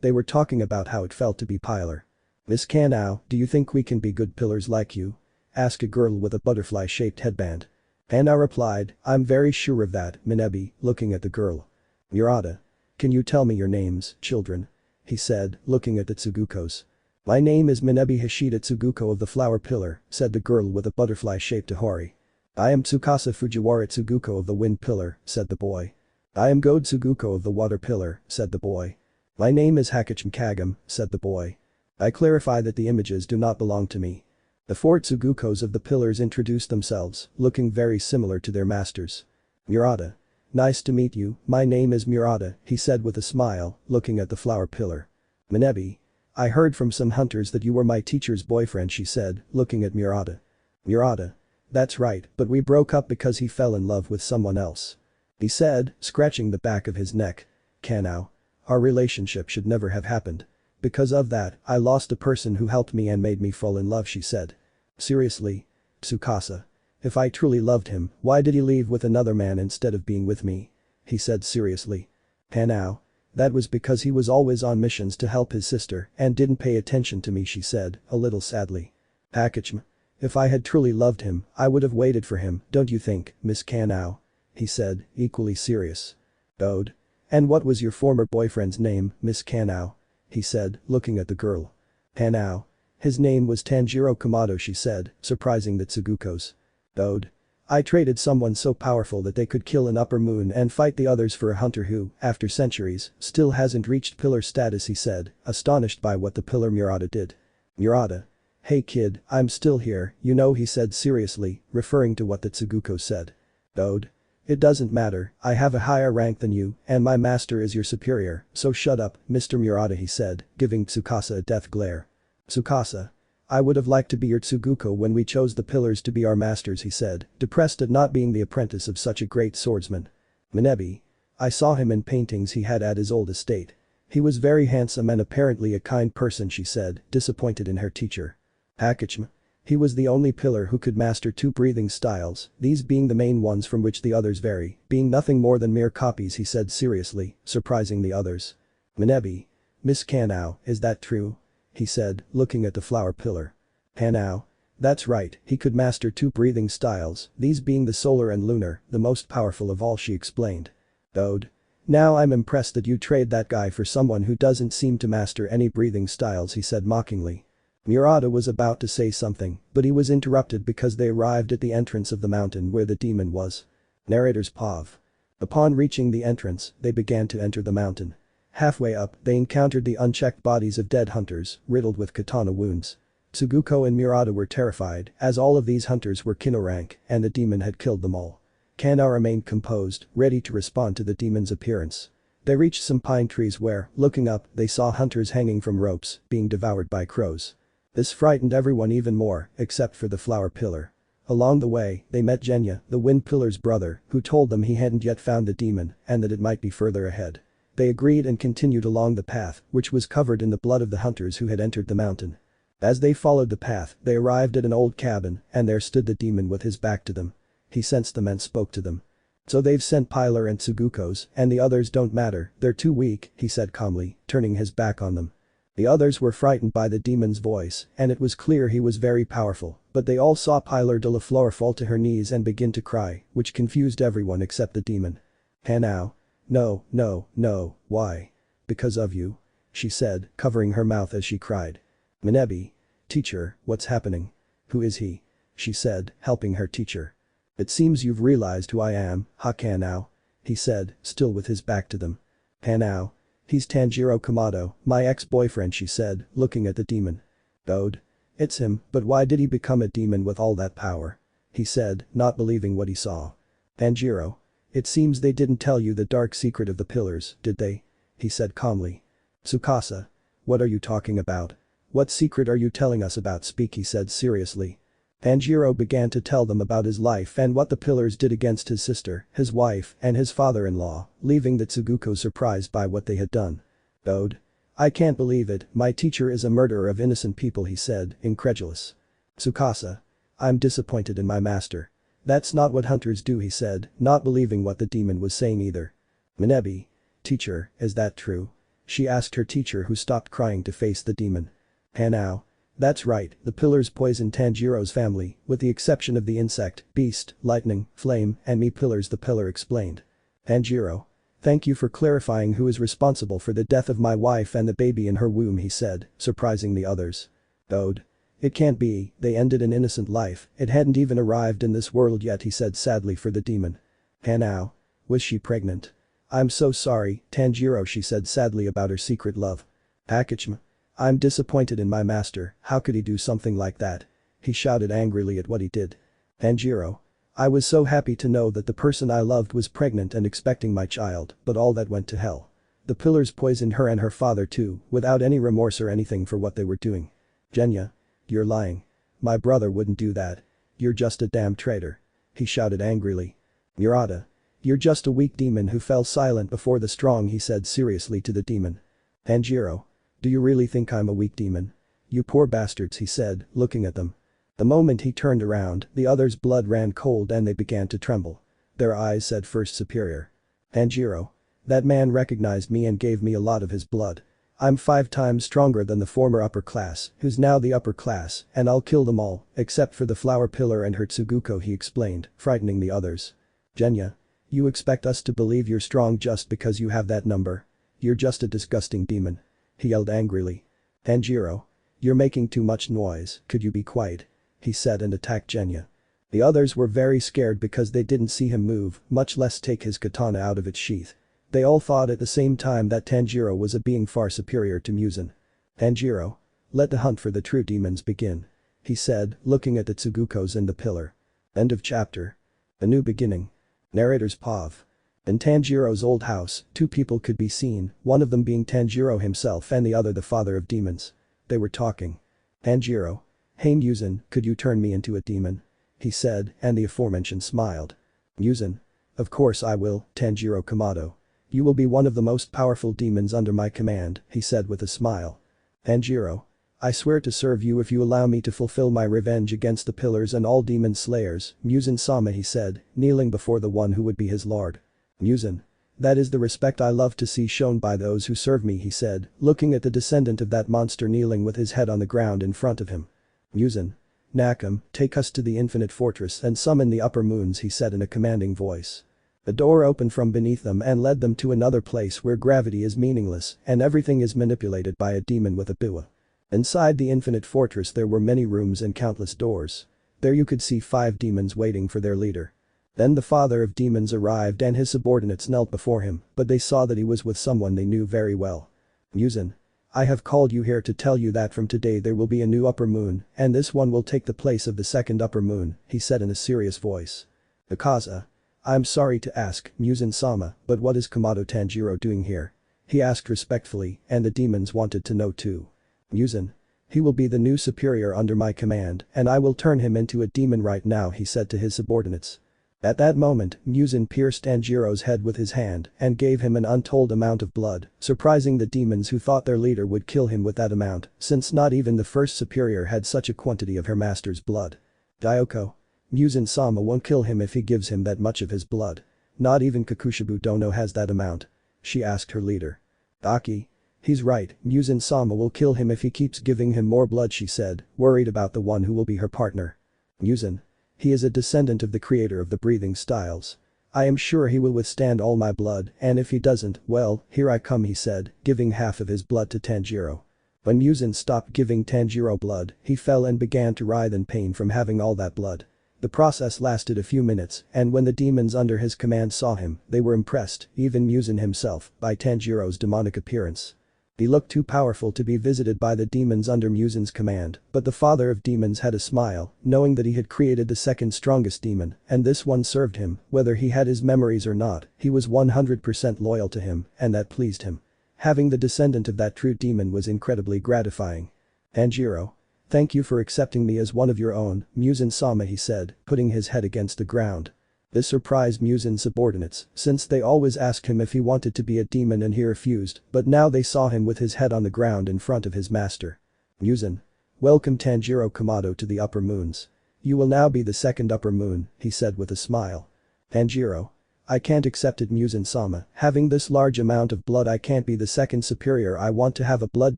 They were talking about how it felt to be pillar. "Miss Kanao, do you think we can be good pillars like you?" asked a girl with a butterfly-shaped headband. Kanao replied, "I'm very sure of that, Minebi," looking at the girl. Murata. "Can you tell me your names, children?" he said, looking at the Tsugukos. "My name is Minebi Hashira Tsuguko of the flower pillar," said the girl with a butterfly-shaped ahori. "I am Tsukasa Fujiwara Tsuguko of the wind pillar," said the boy. "I am Go Tsuguko of the water pillar," said the boy. "My name is Hakachim Kagam," said the boy. "I clarify that the images do not belong to me." The 4 Tsugukos of the pillars introduced themselves, looking very similar to their masters. Murata. "Nice to meet you, my name is Murata," he said with a smile, looking at the flower pillar. Minebi. "I heard from some hunters that you were my teacher's boyfriend," she said, looking at Murata. Murata. "That's right, but we broke up because he fell in love with someone else," he said, scratching the back of his neck. "Kanao. Our relationship should never have happened. Because of that, I lost a person who helped me and made me fall in love," she said. "Seriously? Tsukasa. If I truly loved him, why did he leave with another man instead of being with me?" he said seriously. "Kanao. That was because he was always on missions to help his sister and didn't pay attention to me," she said, a little sadly. "Hakachim. If I had truly loved him, I would have waited for him, don't you think, Miss Kanao?" he said, equally serious. "Ode. And what was your former boyfriend's name, Miss Kanao?" he said, looking at the girl. "Kanao. His name was Tanjiro Kamado," she said, surprising the Tsugukos. "Ode. I traded someone so powerful that they could kill an upper moon and fight the others for a hunter who, after centuries, still hasn't reached pillar status," he said, astonished by what the pillar Murata did. Murata. "Hey kid, I'm still here, you know," he said seriously, referring to what the Tsuguko said. "Ode. It doesn't matter, I have a higher rank than you, and my master is your superior, so shut up, Mr. Murata," he said, giving Tsukasa a death glare. "Tsukasa. I would have liked to be your Tsuguko when we chose the pillars to be our masters," he said, depressed at not being the apprentice of such a great swordsman. Minebi. "I saw him in paintings he had at his old estate. He was very handsome and apparently a kind person," she said, disappointed in her teacher. Hakachim. "He was the only pillar who could master 2 breathing styles, these being the main ones from which the others vary, being nothing more than mere copies," he said seriously, surprising the others. Minebi. "Miss Kanao, is that true?" he said, looking at the flower pillar. Kanao. "That's right, he could master 2 breathing styles, these being the solar and lunar, the most powerful of all," she explained. "Ode. Now I'm impressed that you trade that guy for someone who doesn't seem to master any breathing styles," he said mockingly. Murata was about to say something, but he was interrupted because they arrived at the entrance of the mountain where the demon was. Narrator's POV. Upon reaching the entrance, they began to enter the mountain. Halfway up, they encountered the unchecked bodies of dead hunters, riddled with katana wounds. Tsuguko and Murata were terrified, as all of these hunters were kino rank, and the demon had killed them all. Kanao remained composed, ready to respond to the demon's appearance. They reached some pine trees where, looking up, they saw hunters hanging from ropes, being devoured by crows. This frightened everyone even more, except for the flower pillar. Along the way, they met Genya, the wind pillar's brother, who told them he hadn't yet found the demon and that it might be further ahead. They agreed and continued along the path, which was covered in the blood of the hunters who had entered the mountain. As they followed the path, they arrived at an old cabin, and there stood the demon with his back to them. He sensed them and spoke to them. "So they've sent Pilar and Tsugukos, and the others don't matter, they're too weak," he said calmly, turning his back on them. The others were frightened by the demon's voice, and it was clear he was very powerful, But they all saw Pilar de la Flor fall to her knees and begin to cry, which confused everyone except the demon. Hanao. No, no, no, why? Because of you. She said, covering her mouth as she cried. Minebi. Teacher, what's happening? Who is he? She said, helping her teacher. It seems you've realized who I am, Hanao. He said, still with his back to them. Hanao. He's Tanjiro Kamado, my ex-boyfriend, she said, looking at the demon. Ode. It's him, but why did he become a demon with all that power? He said, not believing what he saw. Tanjiro. It seems they didn't tell you the dark secret of the pillars, did they? He said calmly. Tsukasa. What are you talking about? What secret are you telling us about? Speak, he said seriously. Tanjiro began to tell them about his life and what the pillars did against his sister, his wife, and his father-in-law, leaving the Tsuguko surprised by what they had done. Ode. I can't believe it, my teacher is a murderer of innocent people, he said, incredulous. Tsukasa. I'm disappointed in my master. That's not what hunters do, he said, not believing what the demon was saying either. Minebi. Teacher, is that true? She asked her teacher, who stopped crying to face the demon. Hanao. That's right, the pillars poisoned Tanjiro's family, with the exception of the insect, beast, lightning, flame, and me pillars, the pillar explained. Tanjiro. Thank you for clarifying who is responsible for the death of my wife and the baby in her womb, he said, surprising the others. Ode. It can't be, they ended an innocent life, it hadn't even arrived in this world yet, he said sadly for the demon. Hanao. Was she pregnant? I'm so sorry, Tanjiro, she said sadly about her secret love. Akachima. I'm disappointed in my master, how could he do something like that? He shouted angrily at what he did. Tanjiro. I was so happy to know that the person I loved was pregnant and expecting my child, but all that went to hell. The pillars poisoned her and her father too, without any remorse or anything for what they were doing. Genya. You're lying. My brother wouldn't do that. You're just a damn traitor. He shouted angrily. Murata. You're just a weak demon who fell silent before the strong, he said seriously to the demon. Tanjiro. Do you really think I'm a weak demon? You poor bastards, he said, looking at them. The moment he turned around, the others' blood ran cold and they began to tremble. Their eyes said first superior. Tanjiro. That man recognized me and gave me a lot of his blood. I'm 5 times stronger than the former upper class, who's now the upper class, and I'll kill them all, except for the flower pillar and her Tsuguko, he explained, frightening the others. Genya. You expect us to believe you're strong just because you have that number? You're just a disgusting demon. He yelled angrily. Tanjiro. You're making too much noise, could you be quiet? He said and attacked Genya. The others were very scared because they didn't see him move, much less take his katana out of its sheath. They all thought at the same time that Tanjiro was a being far superior to Muzan. Tanjiro. Let the hunt for the true demons begin. He said, looking at the Tsugukos and the pillar. End of chapter. A new beginning. Narrator's Pav. In Tanjiro's old house, 2 people could be seen, one of them being Tanjiro himself and the other the father of demons. They were talking. Tanjiro. Hey Muzan, could you turn me into a demon? He said, and the aforementioned smiled. Muzan. Of course I will, Tanjiro Kamado. You will be one of the most powerful demons under my command, he said with a smile. Tanjiro. I swear to serve you if you allow me to fulfill my revenge against the pillars and all demon slayers, Muzan-sama, he said, kneeling before the one who would be his lord. Muzan. That is the respect I love to see shown by those who serve me, he said, looking at the descendant of that monster kneeling with his head on the ground in front of him. Muzan. Nakam, take us to the infinite fortress and summon the upper moons, he said in a commanding voice. A door opened from beneath them and led them to another place where gravity is meaningless and everything is manipulated by a demon with a biwa. Inside the infinite fortress there were many rooms and countless doors. There you could see 5 demons waiting for their leader. Then the father of demons arrived and his subordinates knelt before him, but they saw that he was with someone they knew very well. Muzan. I have called you here to tell you that from today there will be a new upper moon, and this one will take the place of the second upper moon, he said in a serious voice. Akaza. I'm sorry to ask, Muzan-sama, but what is Kamado Tanjiro doing here? He asked respectfully, and the demons wanted to know too. Muzan. He will be the new superior under my command, and I will turn him into a demon right now, he said to his subordinates. At that moment, Muzan pierced Tanjiro's head with his hand and gave him an untold amount of blood, surprising the demons who thought their leader would kill him with that amount, since not even the first superior had such a quantity of her master's blood. Daiyoko. Muzan-sama won't kill him if he gives him that much of his blood. Not even Kakushibu Dono has that amount. She asked her leader. Aki. He's right, Muzan-sama will kill him if he keeps giving him more blood, she said, worried about the one who will be her partner. Muzan. He is a descendant of the creator of the breathing styles. I am sure he will withstand all my blood, and if he doesn't, well, here I come, he said, giving half of his blood to Tanjiro. When Muzan stopped giving Tanjiro blood, he fell and began to writhe in pain from having all that blood. The process lasted a few minutes, and when the demons under his command saw him, they were impressed, even Muzan himself, by Tanjiro's demonic appearance. He looked too powerful to be visited by the demons under Muzan's command, but the father of demons had a smile, knowing that he had created the second strongest demon, and this one served him, whether he had his memories or not, he was 100% loyal to him, and that pleased him. Having the descendant of that true demon was incredibly gratifying. Tanjiro. Thank you for accepting me as one of your own, Muzan-sama, he said, putting his head against the ground. This surprised Muzan's subordinates, since they always asked him if he wanted to be a demon and he refused, but now they saw him with his head on the ground in front of his master. Muzan. Welcome Tanjiro Kamado to the upper moons. You will now be the second upper moon, he said with a smile. Tanjiro. I can't accept it, Muzan-sama, having this large amount of blood I can't be the second superior, I want to have a blood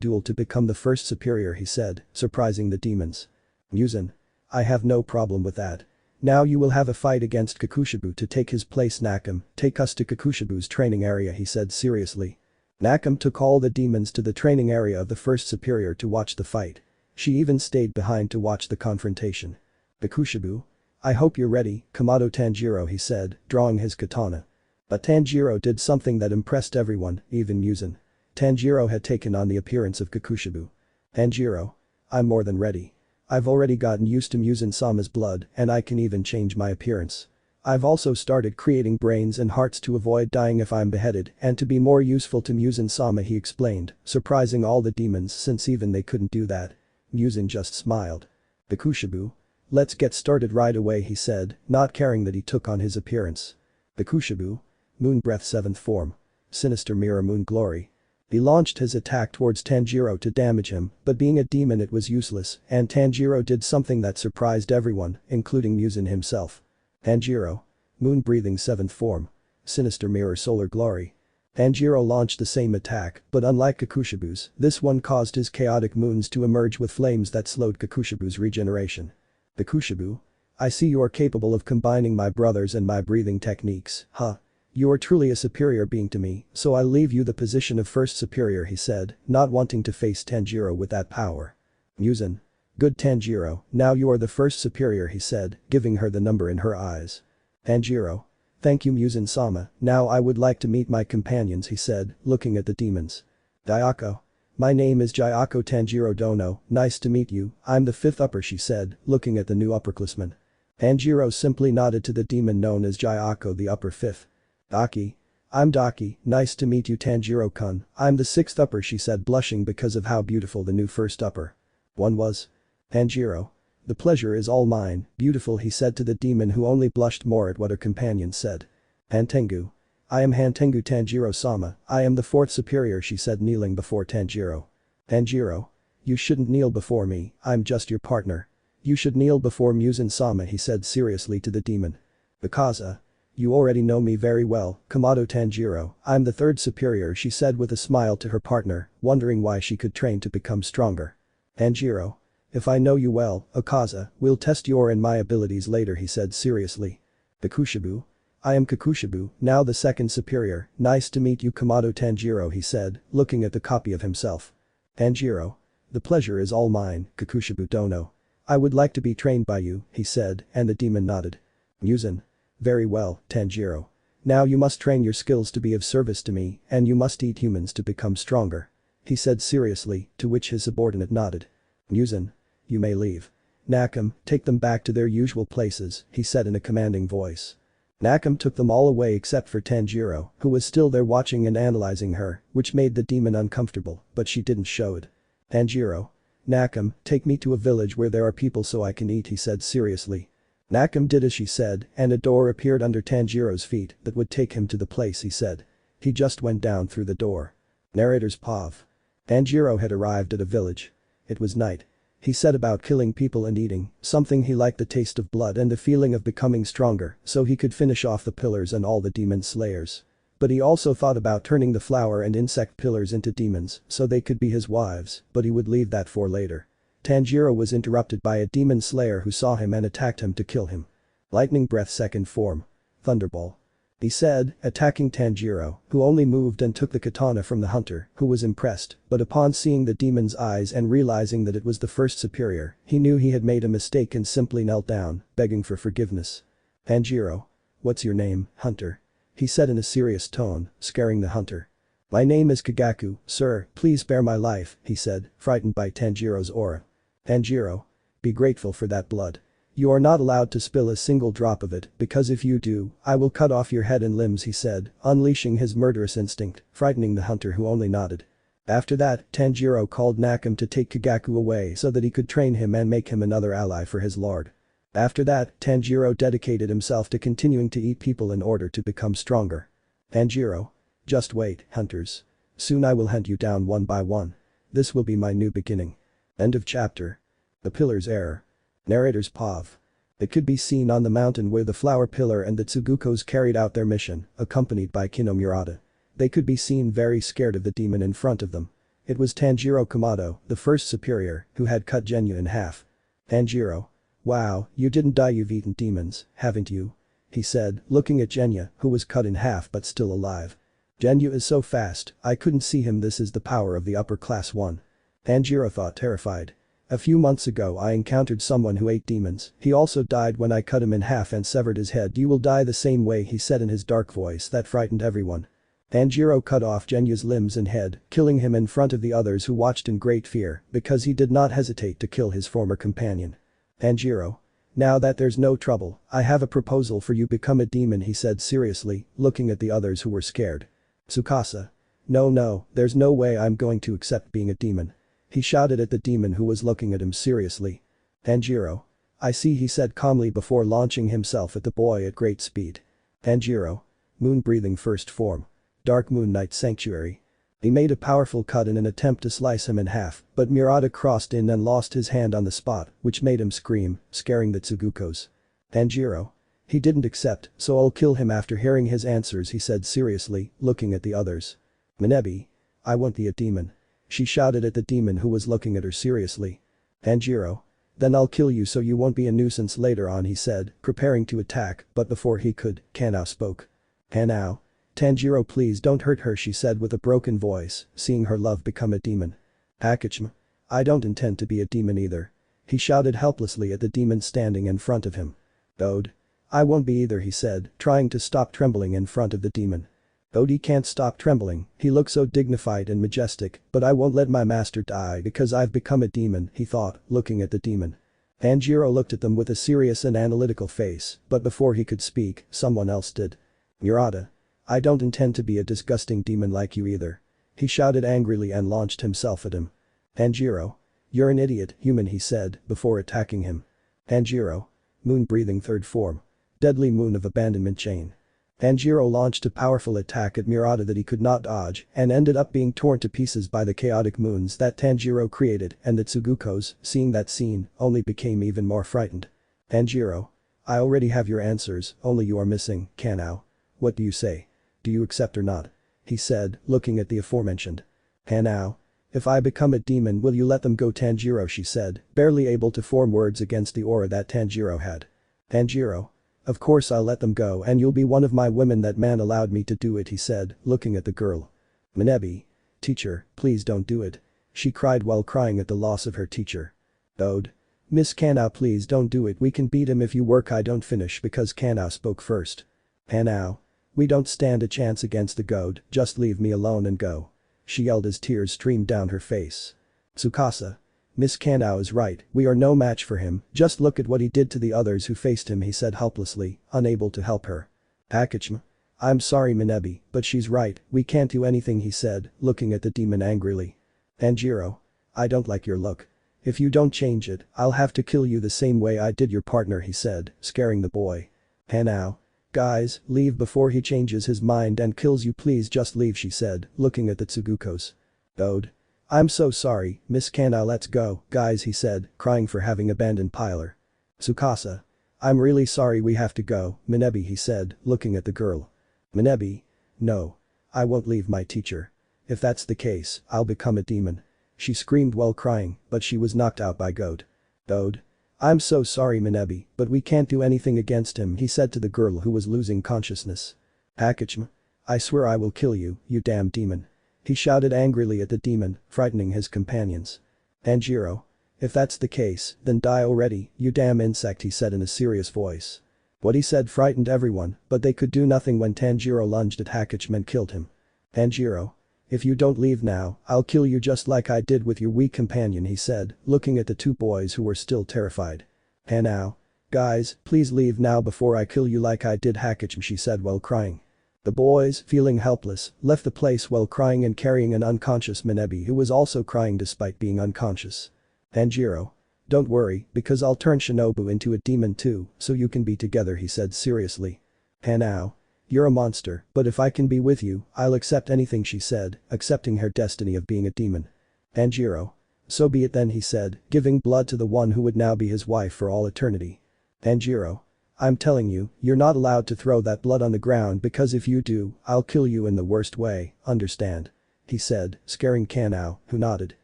duel to become the first superior, he said, surprising the demons. Muzan. I have no problem with that. Now you will have a fight against Kakushibu to take his place. Nakam, take us to Kakushibu's training area, he said seriously. Nakam took all the demons to the training area of the first superior to watch the fight. She even stayed behind to watch the confrontation. Kakushibu? I hope you're ready, Kamado Tanjiro, he said, drawing his katana. But Tanjiro did something that impressed everyone, even Muzan. Tanjiro had taken on the appearance of Kakushibu. Tanjiro. I'm more than ready. I've already gotten used to Muzan-sama's blood, and I can even change my appearance. I've also started creating brains and hearts to avoid dying if I'm beheaded and to be more useful to Muzan-sama, he explained, surprising all the demons since even they couldn't do that. Muzan just smiled. Kakushibu. Let's get started right away, he said, not caring that he took on his appearance. Kakushibu. Moon Breath 7th form. Sinister Mirror Moon Glory. He launched his attack towards Tanjiro to damage him, but being a demon it was useless, and Tanjiro did something that surprised everyone, including Muzan himself. Tanjiro. Moon Breathing 7th form. Sinister Mirror Solar Glory. Tanjiro launched the same attack, but unlike Kakushibu's, this one caused his chaotic moons to emerge with flames that slowed Kakushibu's regeneration. Kakushibu. I see you are capable of combining my brothers and my breathing techniques, huh? You are truly a superior being to me, so I leave you the position of first superior, he said, not wanting to face Tanjiro with that power. Muzan. Good Tanjiro, now you are the first superior, he said, giving her the number in her eyes. Tanjiro. Thank you, Muzan-sama, now I would like to meet my companions, he said, looking at the demons. Gyako. My name is Gyako Tanjiro Dono, nice to meet you, I'm the fifth upper, she said, looking at the new upperclassman. Tanjiro simply nodded to the demon known as Gyako, the upper fifth. Daki. I'm Daki, nice to meet you Tanjiro-kun, I'm the sixth upper, she said, blushing because of how beautiful the new first upper one was. Tanjiro. The pleasure is all mine, beautiful, he said to the demon, who only blushed more at what her companion said. Hantengu. I am Hantengu Tanjiro-sama, I am the fourth superior, she said, kneeling before Tanjiro. Tanjiro. You shouldn't kneel before me, I'm just your partner. You should kneel before Muzan-sama, he said seriously to the demon. Bakaza. You already know me very well, Kamado Tanjiro, I'm the third superior, she said with a smile to her partner, wondering why she could train to become stronger. Tanjiro. If I know you well, Akaza, we'll test your and my abilities later, he said seriously. Kakushibu. I am Kakushibu, now the second superior, nice to meet you Kamado Tanjiro, he said, looking at the copy of himself. Tanjiro. The pleasure is all mine, Kakushibu Dono. I would like to be trained by you, he said, and the demon nodded. Muzan. Very well, Tanjiro. Now you must train your skills to be of service to me, and you must eat humans to become stronger. He said seriously, to which his subordinate nodded. Muzan. You may leave. Nakam, take them back to their usual places, he said in a commanding voice. Nakam took them all away except for Tanjiro, who was still there watching and analyzing her, which made the demon uncomfortable, but she didn't show it. Tanjiro. Nakam, take me to a village where there are people so I can eat, he said seriously. Nakam did as she said, and a door appeared under Tanjiro's feet that would take him to the place he said. He just went down through the door. Narrator's POV. Tanjiro had arrived at a village. It was night. He set about killing people and eating, something he liked, the taste of blood and the feeling of becoming stronger, so he could finish off the pillars and all the demon slayers. But he also thought about turning the flower and insect pillars into demons so they could be his wives, but he would leave that for later. Tanjiro was interrupted by a demon slayer who saw him and attacked him to kill him. Lightning breath second form. Thunderball. He said, attacking Tanjiro, who only moved and took the katana from the hunter, who was impressed, but upon seeing the demon's eyes and realizing that it was the first superior, he knew he had made a mistake and simply knelt down, begging for forgiveness. Tanjiro. What's your name, hunter? He said in a serious tone, scaring the hunter. My name is Kagaku, sir, please spare my life, he said, frightened by Tanjiro's aura. Tanjiro. Be grateful for that blood. You are not allowed to spill a single drop of it, because if you do, I will cut off your head and limbs, he said, unleashing his murderous instinct, frightening the hunter who only nodded. After that, Tanjiro called Nakam to take Kagaku away so that he could train him and make him another ally for his lord. After that, Tanjiro dedicated himself to continuing to eat people in order to become stronger. Tanjiro. Just wait, hunters. Soon I will hunt you down one by one. This will be my new beginning. End of chapter. The Pillar's Error. Narrator's POV. It could be seen on the mountain where the Flower Pillar and the Tsugukos carried out their mission, accompanied by Kino Murata. They could be seen very scared of the demon in front of them. It was Tanjiro Kamado, the first superior, who had cut Genya in half. Tanjiro. Wow, you didn't die, you've eaten demons, haven't you? He said, looking at Genya, who was cut in half but still alive. Genya is so fast, I couldn't see him, this is the power of the upper class one. Tanjiro thought, terrified. A few months ago I encountered someone who ate demons, he also died when I cut him in half and severed his head. You will die the same way, he said in his dark voice that frightened everyone. Tanjiro cut off Genya's limbs and head, killing him in front of the others who watched in great fear, because he did not hesitate to kill his former companion. Tanjiro. Now that there's no trouble, I have a proposal for you, become a demon, he said seriously, looking at the others who were scared. Tsukasa. No, there's no way I'm going to accept being a demon. He shouted at the demon who was looking at him seriously. Tanjiro. I see, he said calmly before launching himself at the boy at great speed. Tanjiro. Moon breathing first form. Dark Moon Night Sanctuary. He made a powerful cut in an attempt to slice him in half, but Murata crossed in and lost his hand on the spot, which made him scream, scaring the Tsugukos. Tanjiro. He didn't accept, so I'll kill him after hearing his answers, he said seriously, looking at the others. Minebi. I won't be a demon. She shouted at the demon who was looking at her seriously. Tanjiro. Then I'll kill you so you won't be a nuisance later on, he said, preparing to attack, but before he could, Kanao spoke. Kanao. Tanjiro, please don't hurt her, she said with a broken voice, seeing her love become a demon. Akachima. I don't intend to be a demon either. He shouted helplessly at the demon standing in front of him. Ode. I won't be either, he said, trying to stop trembling in front of the demon. Odie can't stop trembling, he looks so dignified and majestic, but I won't let my master die because I've become a demon, he thought, looking at the demon. Tanjiro looked at them with a serious and analytical face, but before he could speak, someone else did. Murata. I don't intend to be a disgusting demon like you either. He shouted angrily and launched himself at him. Tanjiro. You're an idiot, human, he said, before attacking him. Tanjiro. Moon breathing third form. Deadly Moon of Abandonment Chain. Tanjiro launched a powerful attack at Murata that he could not dodge and ended up being torn to pieces by the chaotic moons that Tanjiro created, and the Tsugukos, seeing that scene, only became even more frightened. Tanjiro. I already have your answers, only you are missing, Kanao. What do you say? Do you accept or not? He said, looking at the aforementioned. Kanao. If I become a demon, will you let them go, Tanjiro, she said, barely able to form words against the aura that Tanjiro had. Tanjiro. Of course I'll let them go and you'll be one of my women, that man allowed me to do it, he said, looking at the girl. Minebi. Teacher, please don't do it. She cried while crying at the loss of her teacher. Ode. Miss Kanao, please don't do it, we can beat him if you work. I don't finish because Kanao spoke first. Kanao. We don't stand a chance against the goat, just leave me alone and go. She yelled as tears streamed down her face. Tsukasa. Miss Kanao is right, we are no match for him, just look at what he did to the others who faced him, he said helplessly, unable to help her. Akachima. I'm sorry Minebi, but she's right, we can't do anything, he said, looking at the demon angrily. Tanjiro. I don't like your look. If you don't change it, I'll have to kill you the same way I did your partner, he said, scaring the boy. Kanao. Guys, leave before he changes his mind and kills you, please just leave, she said, looking at the Tsugukos. Ode. I'm so sorry, Miss Kanao, let's go, guys, he said, crying for having abandoned Pilar. Tsukasa. I'm really sorry we have to go, Minebi, he said, looking at the girl. Minebi. No. I won't leave my teacher. If that's the case, I'll become a demon. She screamed while crying, but she was knocked out by Goat. Goat. I'm so sorry Minabe, but we can't do anything against him, he said to the girl who was losing consciousness. Hakachima. I swear I will kill you, you damn demon. He shouted angrily at the demon, frightening his companions. Tanjiro. If that's the case, then die already, you damn insect, he said in a serious voice. What he said frightened everyone, but they could do nothing when Tanjiro lunged at Hakachima and killed him. Tanjiro. If you don't leave now, I'll kill you just like I did with your weak companion, he said, looking at the two boys who were still terrified. Hey now. Guys, please leave now before I kill you like I did Hakachima, she said while crying. The boys, feeling helpless, left the place while crying and carrying an unconscious Minabe who was also crying despite being unconscious. Tanjiro. Don't worry, because I'll turn Shinobu into a demon too, so you can be together, he said seriously. Hey now. You're a monster, but if I can be with you, I'll accept anything, she said, accepting her destiny of being a demon. Tanjiro. So be it then, he said, giving blood to the one who would now be his wife for all eternity. Tanjiro. I'm telling you, you're not allowed to throw that blood on the ground because if you do, I'll kill you in the worst way, understand? He said, scaring Kanao, who nodded.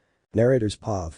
Narrator's POV.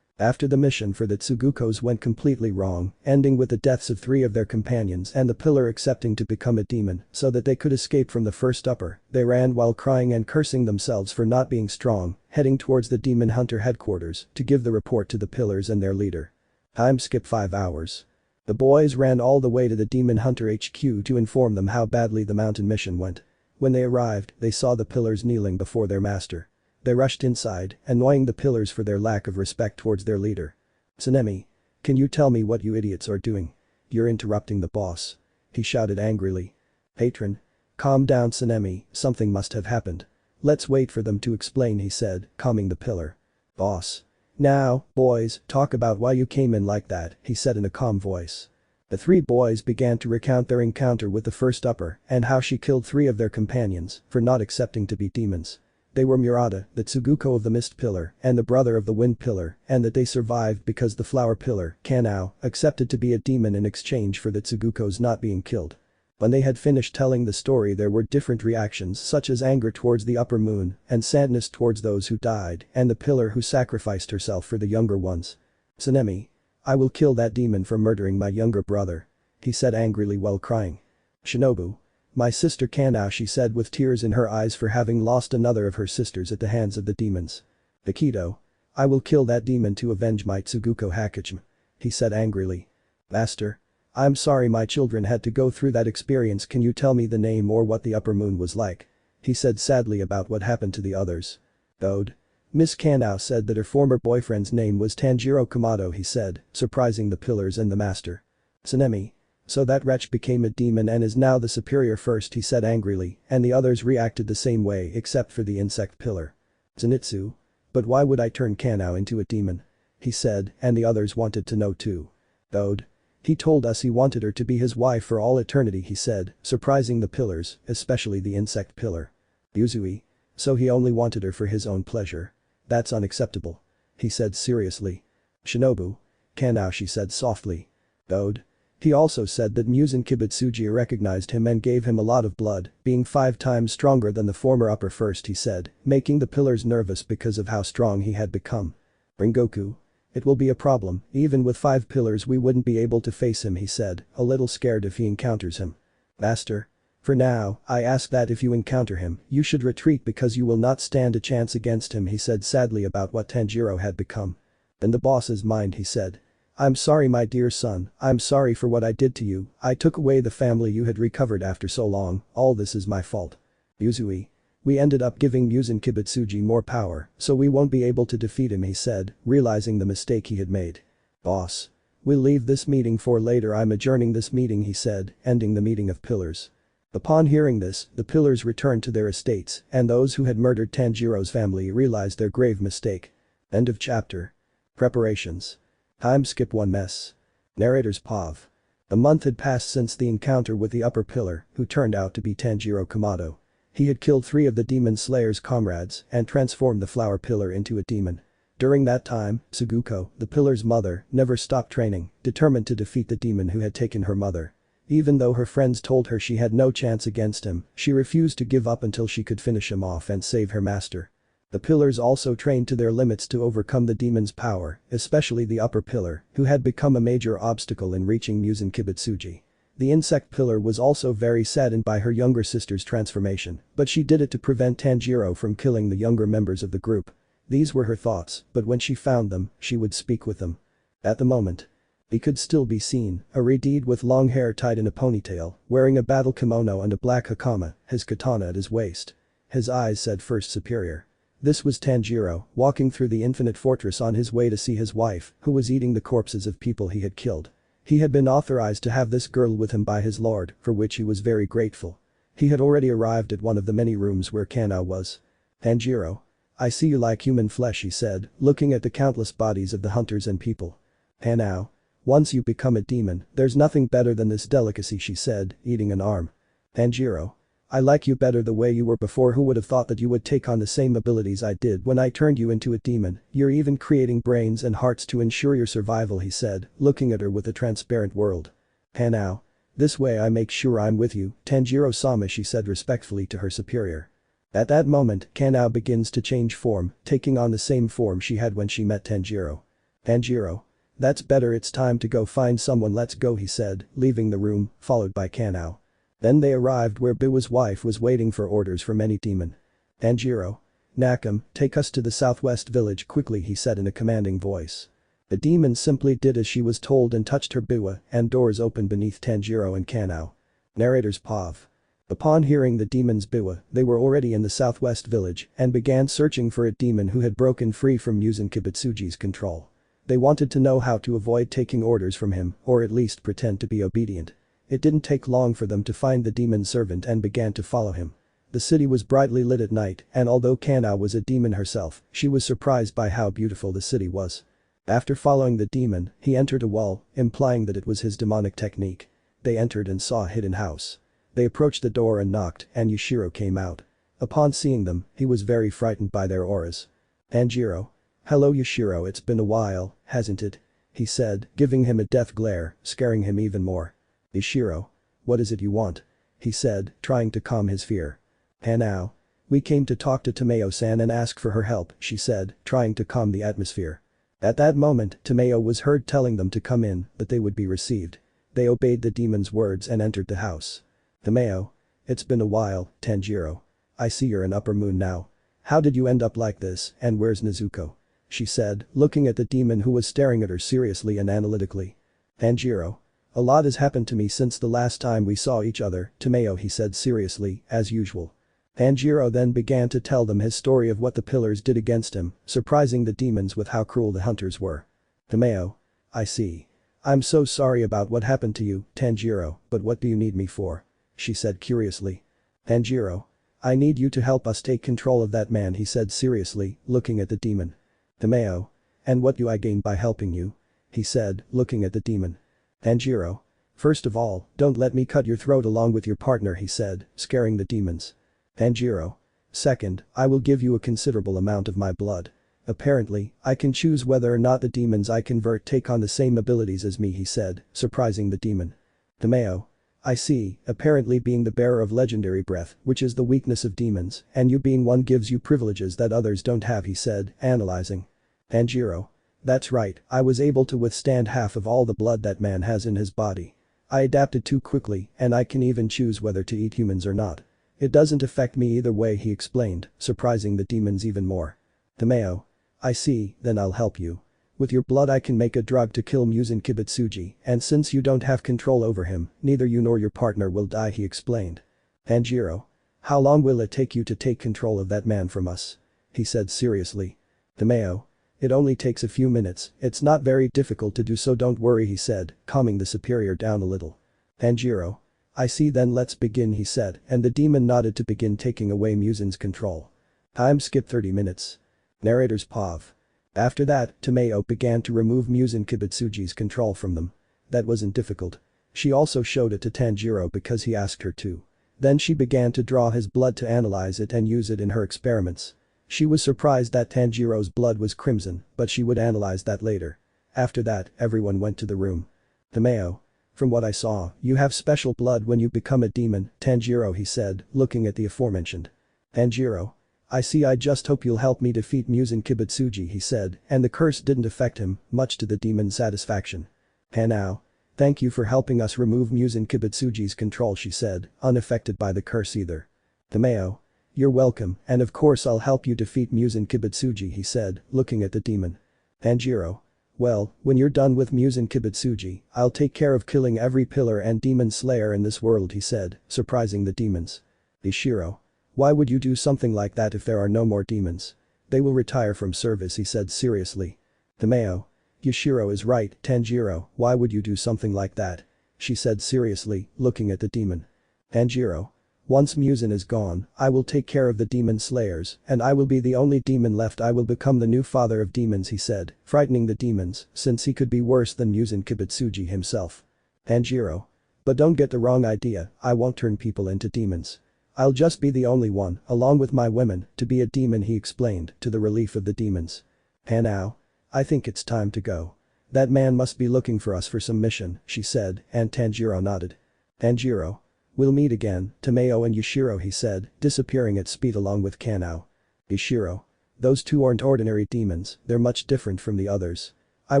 After the mission for the Tsugukos went completely wrong, ending with the deaths of 3 of their companions and the pillar accepting to become a demon so that they could escape from the first upper, they ran while crying and cursing themselves for not being strong, heading towards the demon hunter headquarters to give the report to the pillars and their leader. Time skip 5 hours. The boys ran all the way to the demon hunter HQ to inform them how badly the mountain mission went. When they arrived, they saw the pillars kneeling before their master. They rushed inside, annoying the pillars for their lack of respect towards their leader. Tsunemi. Can you tell me what you idiots are doing? You're interrupting the boss. He shouted angrily. Patron. Calm down Tsunemi, something must have happened. Let's wait for them to explain, he said, calming the pillar. Boss. Now, boys, talk about why you came in like that, he said in a calm voice. The 3 boys began to recount their encounter with the first upper and how she killed 3 of their companions for not accepting to be demons. They were Murata, the Tsuguko of the Mist Pillar, and the brother of the Wind Pillar, and that they survived because the Flower Pillar, Kanao, accepted to be a demon in exchange for the Tsugukos not being killed. When they had finished telling the story there were different reactions such as anger towards the upper moon and sadness towards those who died and the pillar who sacrificed herself for the younger ones. Tsunemi. I will kill that demon for murdering my younger brother. He said angrily while crying. Shinobu. My sister Kanao, she said with tears in her eyes for having lost another of her sisters at the hands of the demons. Akito. I will kill that demon to avenge my Tsuguko Hakachima. He said angrily. Master. I'm sorry my children had to go through that experience, can you tell me the name or what the upper moon was like? He said sadly about what happened to the others. Ode. Miss Kanao said that her former boyfriend's name was Tanjiro Kamado, he said, surprising the pillars and the master. Tsunemi. So that wretch became a demon and is now the superior first, he said angrily, and the others reacted the same way except for the insect pillar. Zenitsu. But why would I turn Kanao into a demon? He said, and the others wanted to know too. Ode. He told us he wanted her to be his wife for all eternity, he said, surprising the pillars, especially the insect pillar. Yuzui. So he only wanted her for his own pleasure. That's unacceptable. He said seriously. Shinobu. Kanao, she said softly. Ode. He also said that Muzan Kibutsuji recognized him and gave him a lot of blood, being 5 times stronger than the former upper first, he said, making the pillars nervous because of how strong he had become. Rengoku. It will be a problem, even with 5 pillars we wouldn't be able to face him, he said, a little scared if he encounters him. Master. For now, I ask that if you encounter him, you should retreat because you will not stand a chance against him, he said sadly about what Tanjiro had become. In the boss's mind, he said. I'm sorry my dear son, I'm sorry for what I did to you, I took away the family you had recovered after so long, all this is my fault. Yuzui. We ended up giving Muzan Kibutsuji more power, so we won't be able to defeat him, he said, realizing the mistake he had made. Boss. We'll leave this meeting for later, I'm adjourning this meeting, he said, ending the meeting of pillars. Upon hearing this, the pillars returned to their estates, and those who had murdered Tanjiro's family realized their grave mistake. End of chapter. Preparations. Time skip 1 mess. Narrator's POV. A month had passed since the encounter with the upper pillar, who turned out to be Tanjiro Kamado. He had killed 3 of the demon slayer's comrades and transformed the flower pillar into a demon. During that time, Tsuguko, the pillar's mother, never stopped training, determined to defeat the demon who had taken her mother. Even though her friends told her she had no chance against him, she refused to give up until she could finish him off and save her master. The pillars also trained to their limits to overcome the demon's power, especially the upper pillar, who had become a major obstacle in reaching Muzan Kibutsuji. The insect pillar was also very saddened by her younger sister's transformation, but she did it to prevent Tanjiro from killing the younger members of the group. These were her thoughts, but when she found them, she would speak with them. At the moment, he could still be seen, a Redeed with long hair tied in a ponytail, wearing a battle kimono and a black hakama, his katana at his waist. His eyes said first superior. This was Tanjiro, walking through the infinite fortress on his way to see his wife, who was eating the corpses of people he had killed. He had been authorized to have this girl with him by his lord, for which he was very grateful. He had already arrived at one of the many rooms where Kanao was. Tanjiro. I see you like human flesh, he said, looking at the countless bodies of the hunters and people. Kanao. Once you become a demon, there's nothing better than this delicacy, she said, eating an arm. Tanjiro. I like you better the way you were before. Who would have thought that you would take on the same abilities I did when I turned you into a demon? You're even creating brains and hearts to ensure your survival, he said, looking at her with a transparent world. Kanao. This way I make sure I'm with you, Tanjiro-sama, she said respectfully to her superior. At that moment, Kanao begins to change form, taking on the same form she had when she met Tanjiro. Tanjiro. That's better, it's time to go find someone, let's go, he said, leaving the room, followed by Kanao. Then they arrived where Biwa's wife was waiting for orders from any demon. Tanjiro. Nakam, take us to the southwest village quickly, he said in a commanding voice. The demon simply did as she was told and touched her Biwa, and doors opened beneath Tanjiro and Kanao. Narrator's POV. Upon hearing the demon's Biwa, they were already in the southwest village and began searching for a demon who had broken free from Muzan Kibutsuji's control. They wanted to know how to avoid taking orders from him, or at least pretend to be obedient. It didn't take long for them to find the demon servant and began to follow him. The city was brightly lit at night, and although Kanao was a demon herself, she was surprised by how beautiful the city was. After following the demon, he entered a wall, implying that it was his demonic technique. They entered and saw a hidden house. They approached the door and knocked, and Yushiro came out. Upon seeing them, he was very frightened by their auras. Tanjiro. Hello Yushiro, it's been a while, hasn't it? He said, giving him a death glare, scaring him even more. Yushiro. What is it you want? He said, trying to calm his fear. Kanao. We came to talk to Tomeo-san and ask for her help, she said, trying to calm the atmosphere. At that moment, Tomeo was heard telling them to come in, that they would be received. They obeyed the demon's words and entered the house. Tomeo. It's been a while, Tanjiro. I see you're an upper moon now. How did you end up like this, and where's Nezuko? She said, looking at the demon who was staring at her seriously and analytically. Tanjiro. A lot has happened to me since the last time we saw each other, Tomeo, he said seriously, as usual. Tanjiro then began to tell them his story of what the pillars did against him, surprising the demons with how cruel the hunters were. Tomeo. I see. I'm so sorry about what happened to you, Tanjiro, but what do you need me for? She said curiously. Tanjiro. I need you to help us take control of that man, he said seriously, looking at the demon. Tomeo. And what do I gain by helping you? He said, looking at the demon. Tanjiro. First of all, don't let me cut your throat along with your partner, he said, scaring the demons. Tanjiro. Second, I will give you a considerable amount of my blood. Apparently, I can choose whether or not the demons I convert take on the same abilities as me, he said, surprising the demon. Tomeo. I see, apparently being the bearer of legendary breath, which is the weakness of demons, and you being one gives you privileges that others don't have, he said, analyzing. Tanjiro. That's right, I was able to withstand half of all the blood that man has in his body. I adapted too quickly, and I can even choose whether to eat humans or not. It doesn't affect me either way, he explained, surprising the demons even more. Tomeo. I see, then I'll help you. With your blood I can make a drug to kill Muzan Kibutsuji, and since you don't have control over him, neither you nor your partner will die, he explained. Tanjiro. How long will it take you to take control of that man from us? He said seriously. Tomeo. It only takes a few minutes, it's not very difficult to do so, don't worry, he said, calming the superior down a little. Tanjiro. I see, then let's begin, he said, and the demon nodded to begin taking away Muzan's control. Time skip 30 minutes. Narrator's POV. After that, Tomeo began to remove Muzan Kibutsuji's control from them. That wasn't difficult. She also showed it to Tanjiro because he asked her to. Then she began to draw his blood to analyze it and use it in her experiments. She was surprised that Tanjiro's blood was crimson, but she would analyze that later. After that, everyone went to the room. Tomeo. From what I saw, you have special blood when you become a demon, Tanjiro, he said, looking at the aforementioned. Tanjiro. I just hope you'll help me defeat Muzan Kibutsuji, he said, and the curse didn't affect him, much to the demon's satisfaction. Hanao. Thank you for helping us remove Muzan Kibutsuji's control, she said, unaffected by the curse either. Tameo. You're welcome, and of course I'll help you defeat Muzan Kibutsuji, he said, looking at the demon. Tanjiro. Well, when you're done with Muzan Kibutsuji, I'll take care of killing every pillar and demon slayer in this world, he said, surprising the demons. Hashira. Why would you do something like that if there are no more demons? They will retire from service, he said seriously. Tameo. Hashira is right, Tanjiro, why would you do something like that? She said seriously, looking at the demon. Tanjiro. Once Muzan is gone, I will take care of the demon slayers, and I will be the only demon left. I will become the new father of demons, he said, frightening the demons, since he could be worse than Muzan Kibutsuji himself. Tanjiro. But don't get the wrong idea, I won't turn people into demons. I'll just be the only one, along with my women, to be a demon, he explained, to the relief of the demons. Hanao. I think it's time to go. That man must be looking for us for some mission, she said, and Tanjiro nodded. Tanjiro. We'll meet again, Tameo and Hashira, he said, disappearing at speed along with Kanao. Hashira. Those two aren't ordinary demons, they're much different from the others. I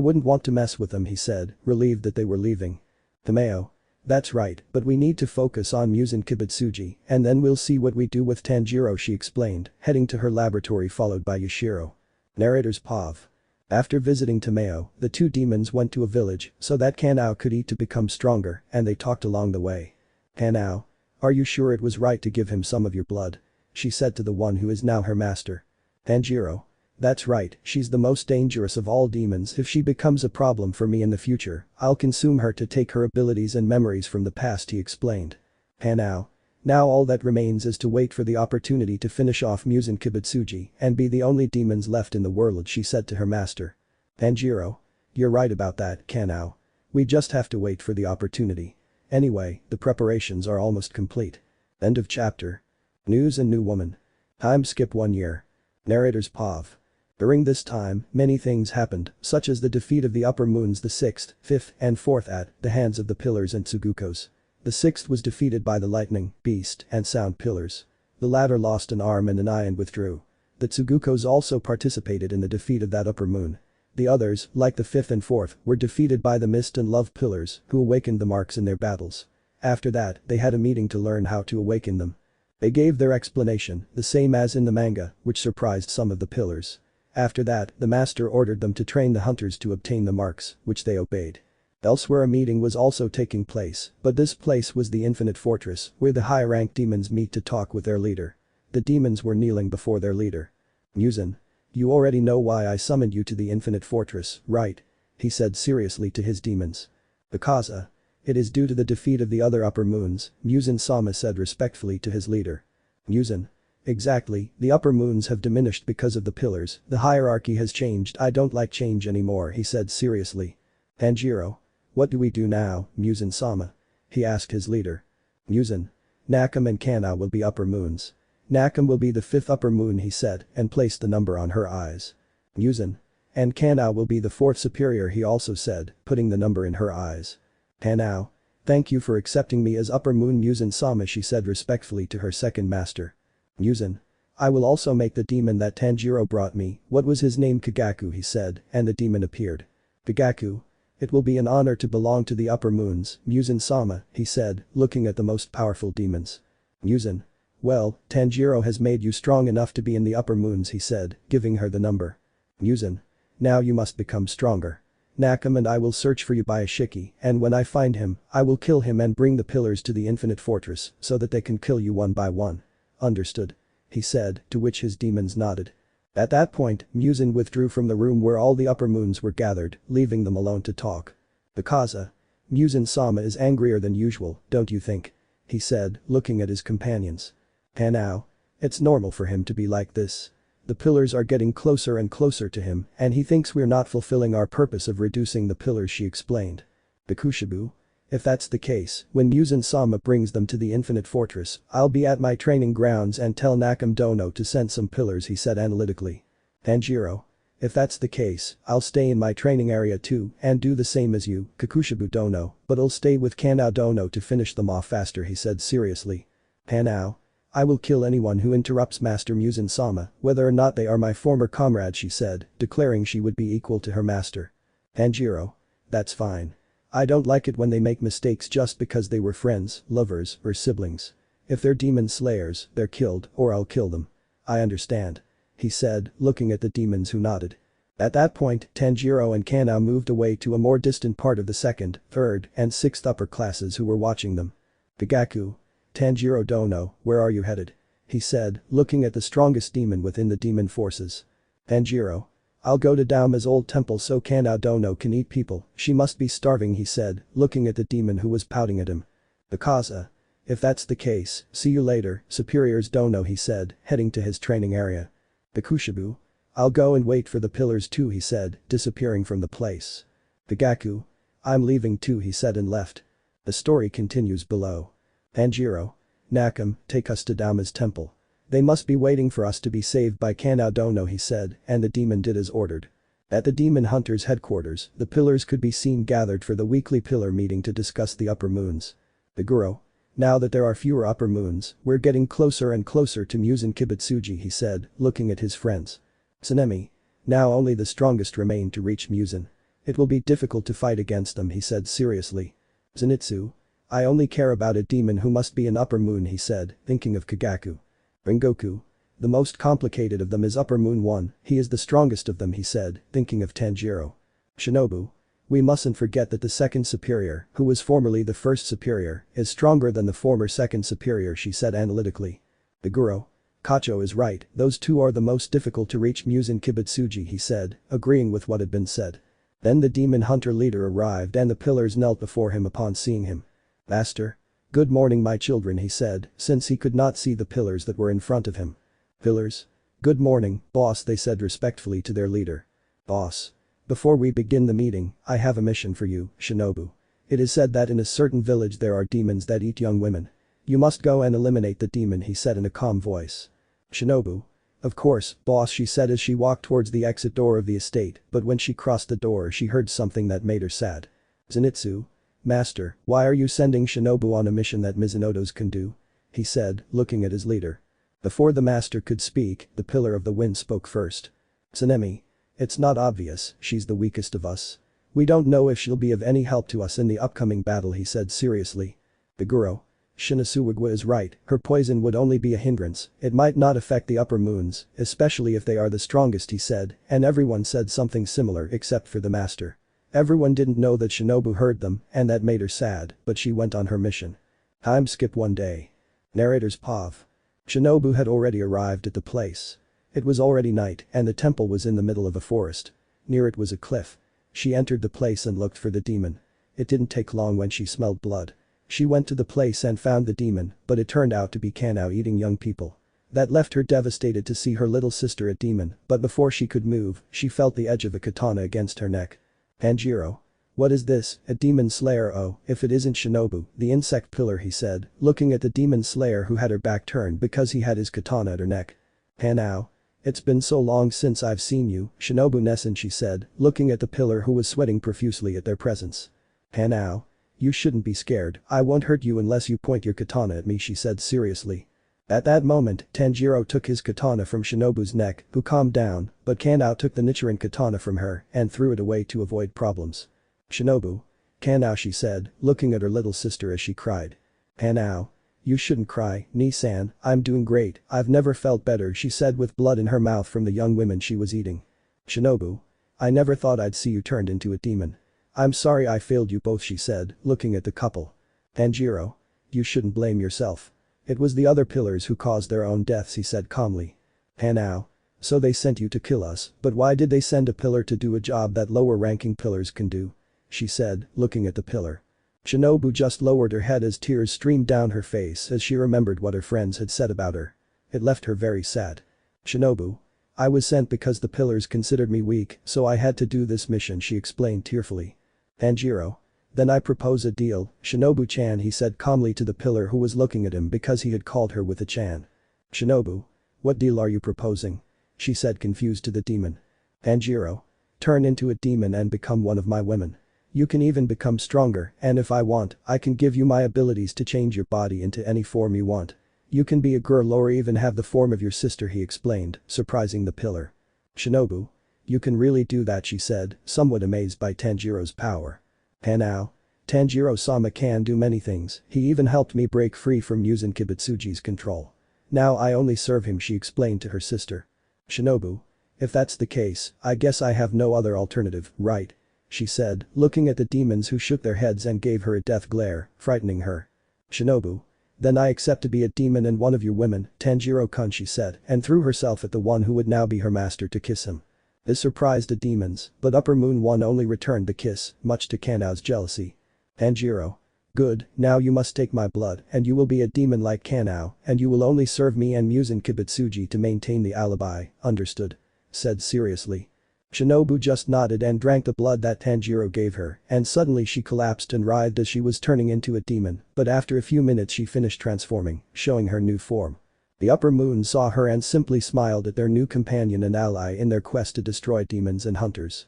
wouldn't want to mess with them, he said, relieved that they were leaving. Tameo. That's right, but we need to focus on Muzan Kibutsuji, and then we'll see what we do with Tanjiro, she explained, heading to her laboratory followed by Hashira. Narrator's POV. After visiting Tameo, the two demons went to a village so that Kanao could eat to become stronger, and they talked along the way. Kanao. Are you sure it was right to give him some of your blood? She said to the one who is now her master. Tanjiro. That's right, she's the most dangerous of all demons. If she becomes a problem for me in the future, I'll consume her to take her abilities and memories from the past, he explained. Kanao. Now all that remains is to wait for the opportunity to finish off Muzan Kibutsuji and be the only demons left in the world, she said to her master. Tanjiro. You're right about that, Kanao. We just have to wait for the opportunity. Anyway, the preparations are almost complete. End of chapter. News and new woman. Time skip 1 year. Narrator's POV. During this time, many things happened, such as the defeat of the upper moons, the 6th, 5th, and 4th at the hands of the pillars and Tsugukos. The 6th was defeated by the lightning, beast, and sound pillars. The latter lost an arm and an eye and withdrew. The Tsugukos also participated in the defeat of that upper moon. The others, like the 5th and 4th, were defeated by the mist and love pillars, who awakened the marks in their battles. After that, they had a meeting to learn how to awaken them. They gave their explanation, the same as in the manga, which surprised some of the pillars. After that, the master ordered them to train the hunters to obtain the marks, which they obeyed. Elsewhere a meeting was also taking place, but this place was the Infinite Fortress, where the high-ranked demons meet to talk with their leader. The demons were kneeling before their leader. Muzan. You already know why I summoned you to the Infinite Fortress, right? He said seriously to his demons. Akaza. It is due to the defeat of the other upper moons, Muzan-sama said respectfully to his leader. Muzan. Exactly, the upper moons have diminished because of the pillars, the hierarchy has changed. I don't like change anymore, he said seriously. Tanjiro. What do we do now, Muzan-sama? He asked his leader. Muzan. Nakam and Kanao will be upper moons. Nakam will be the 5th upper moon, he said, and placed the number on her eyes. Muzan. And Kanao will be the 4th superior, he also said, putting the number in her eyes. Kanao. Thank you for accepting me as upper moon, Muzan-sama, she said respectfully to her second master. Muzan. I will also make the demon that Tanjiro brought me. What was his name? Kagaku, he said, and the demon appeared. Kagaku. It will be an honor to belong to the upper moons, Muzan-sama, he said, looking at the most powerful demons. Muzan. Well, Tanjiro has made you strong enough to be in the upper moons, he said, giving her the number. Muzan. Now you must become stronger. Nakam and I will search for you by Ishiki, and when I find him, I will kill him and bring the pillars to the Infinite Fortress so that they can kill you one by one. Understood? He said, to which his demons nodded. At that point, Muzan withdrew from the room where all the upper moons were gathered, leaving them alone to talk. Akaza. Muzan-sama is angrier than usual, don't you think? He said, looking at his companions. Kanao. It's normal for him to be like this. The pillars are getting closer and closer to him, and he thinks we're not fulfilling our purpose of reducing the pillars, she explained. Bikushibu. If that's the case, when Muzan-sama brings them to the Infinite Fortress, I'll be at my training grounds and tell Nakam Dono to send some pillars, he said analytically. Tanjiro. If that's the case, I'll stay in my training area too and do the same as you, Kakushibu Dono, but I'll stay with Kanao Dono to finish them off faster, he said seriously. Kanao. I will kill anyone who interrupts Master Muzan-sama, whether or not they are my former comrade, she said, declaring she would be equal to her master. Tanjiro. That's fine. I don't like it when they make mistakes just because they were friends, lovers, or siblings. If they're demon slayers, they're killed, or I'll kill them. I understand. He said, looking at the demons who nodded. At that point, Tanjiro and Kanao moved away to a more distant part of the 2nd, 3rd, and 6th upper classes who were watching them. Bigaku. Tanjiro Dono, where are you headed? He said, looking at the strongest demon within the demon forces. Tanjiro. I'll go to Dauma's old temple so Kanao Dono can eat people, she must be starving, he said, looking at the demon who was pouting at him. Bakaza. If that's the case, see you later, superiors Dono, he said, heading to his training area. Bikushibu. I'll go and wait for the pillars too, he said, disappearing from the place. Bigaku. I'm leaving too, he said and left. The story continues below. Tanjiro. Nakam, take us to Dauma's temple. They must be waiting for us to be saved by Kanao Dono, he said, and the demon did as ordered. At the demon hunter's headquarters, the pillars could be seen gathered for the weekly pillar meeting to discuss the upper moons. The Guru. Now that there are fewer upper moons, we're getting closer and closer to Muzan Kibutsuji, he said, looking at his friends. Tsunemi. Now only the strongest remain to reach Muzan. It will be difficult to fight against them, he said seriously. Zenitsu. I only care about a demon who must be an upper moon, he said, thinking of Kagaku. Rengoku. The most complicated of them is Upper Moon 1, he is the strongest of them, he said, thinking of Tanjiro. Shinobu. We mustn't forget that the 2nd superior, who was formerly the 1st superior, is stronger than the former 2nd superior, she said analytically. The Guru. Kacho is right, those two are the most difficult to reach Muzan Kibutsuji, he said, agreeing with what had been said. Then the demon hunter leader arrived and the pillars knelt before him upon seeing him. Master. Good morning my children, he said, since he could not see the pillars that were in front of him. Pillars. Good morning, boss, they said respectfully to their leader. Boss. Before we begin the meeting, I have a mission for you, Shinobu. It is said that in a certain village there are demons that eat young women. You must go and eliminate the demon, he said in a calm voice. Shinobu. Of course, boss, she said as she walked towards the exit door of the estate, but when she crossed the door she heard something that made her sad. Zenitsu. Master, why are you sending Shinobu on a mission that Mizunoto's can do? He said, looking at his leader. Before the master could speak, the pillar of the wind spoke first. Tsunemi. It's not obvious, she's the weakest of us. We don't know if she'll be of any help to us in the upcoming battle, he said seriously. The Guru. Shinasuwagwa is right, her poison would only be a hindrance, it might not affect the upper moons, especially if they are the strongest, he said, and everyone said something similar except for the master. Everyone didn't know that Shinobu heard them, and that made her sad, but she went on her mission. Time skip one day. Narrator's POV. Shinobu had already arrived at the place. It was already night, and the temple was in the middle of a forest. Near it was a cliff. She entered the place and looked for the demon. It didn't take long when she smelled blood. She went to the place and found the demon, but it turned out to be Kanao eating young people. That left her devastated to see her little sister a demon, but before she could move, she felt the edge of a katana against her neck. Tanjiro. What is this, a demon slayer? Oh, if it isn't Shinobu, the insect pillar, he said, looking at the demon slayer who had her back turned because he had his katana at her neck. Kanao. It's been so long since I've seen you, Shinobu Nessen, she said, looking at the pillar who was sweating profusely at their presence. Kanao. You shouldn't be scared, I won't hurt you unless you point your katana at me, she said seriously. At that moment, Tanjiro took his katana from Shinobu's neck, who calmed down, but Kanao took the Nichiren katana from her and threw it away to avoid problems. Shinobu. Kanao, she said, looking at her little sister as she cried. Kanao. You shouldn't cry, Ni-san, I'm doing great, I've never felt better, she said with blood in her mouth from the young women she was eating. Shinobu. I never thought I'd see you turned into a demon. I'm sorry I failed you both, she said, looking at the couple. Tanjiro. You shouldn't blame yourself. It was the other pillars who caused their own deaths, he said calmly. Kanao. So they sent you to kill us, but why did they send a pillar to do a job that lower-ranking pillars can do? She said, looking at the pillar. Shinobu just lowered her head as tears streamed down her face as she remembered what her friends had said about her. It left her very sad. Shinobu. I was sent because the pillars considered me weak, so I had to do this mission, she explained tearfully. Tanjiro. Then I propose a deal, Shinobu-chan, he said calmly to the pillar who was looking at him because he had called her with a chan. Shinobu. What deal are you proposing? She said confused to the demon. Tanjiro. Turn into a demon and become one of my women. You can even become stronger, and if I want, I can give you my abilities to change your body into any form you want. You can be a girl or even have the form of your sister, he explained, surprising the pillar. Shinobu. You can really do that, she said, somewhat amazed by Tanjiro's power. Now. Tanjiro-sama can do many things, he even helped me break free from Muzan Kibutsuji's control. Now I only serve him, she explained to her sister. Shinobu. If that's the case, I guess I have no other alternative, right? She said, looking at the demons who shook their heads and gave her a death glare, frightening her. Shinobu. Then I accept to be a demon and one of your women, Tanjiro-kun, she said, and threw herself at the one who would now be her master to kiss him. This surprised the demons, but Upper Moon One only returned the kiss, much to Kanao's jealousy. Tanjiro. Good, now you must take my blood and you will be a demon like Kanao and you will only serve me and Muzan Kibutsuji to maintain the alibi, understood? Said seriously. Shinobu just nodded and drank the blood that Tanjiro gave her, and suddenly she collapsed and writhed as she was turning into a demon, but after a few minutes she finished transforming, showing her new form. The Upper Moon saw her and simply smiled at their new companion and ally in their quest to destroy demons and hunters.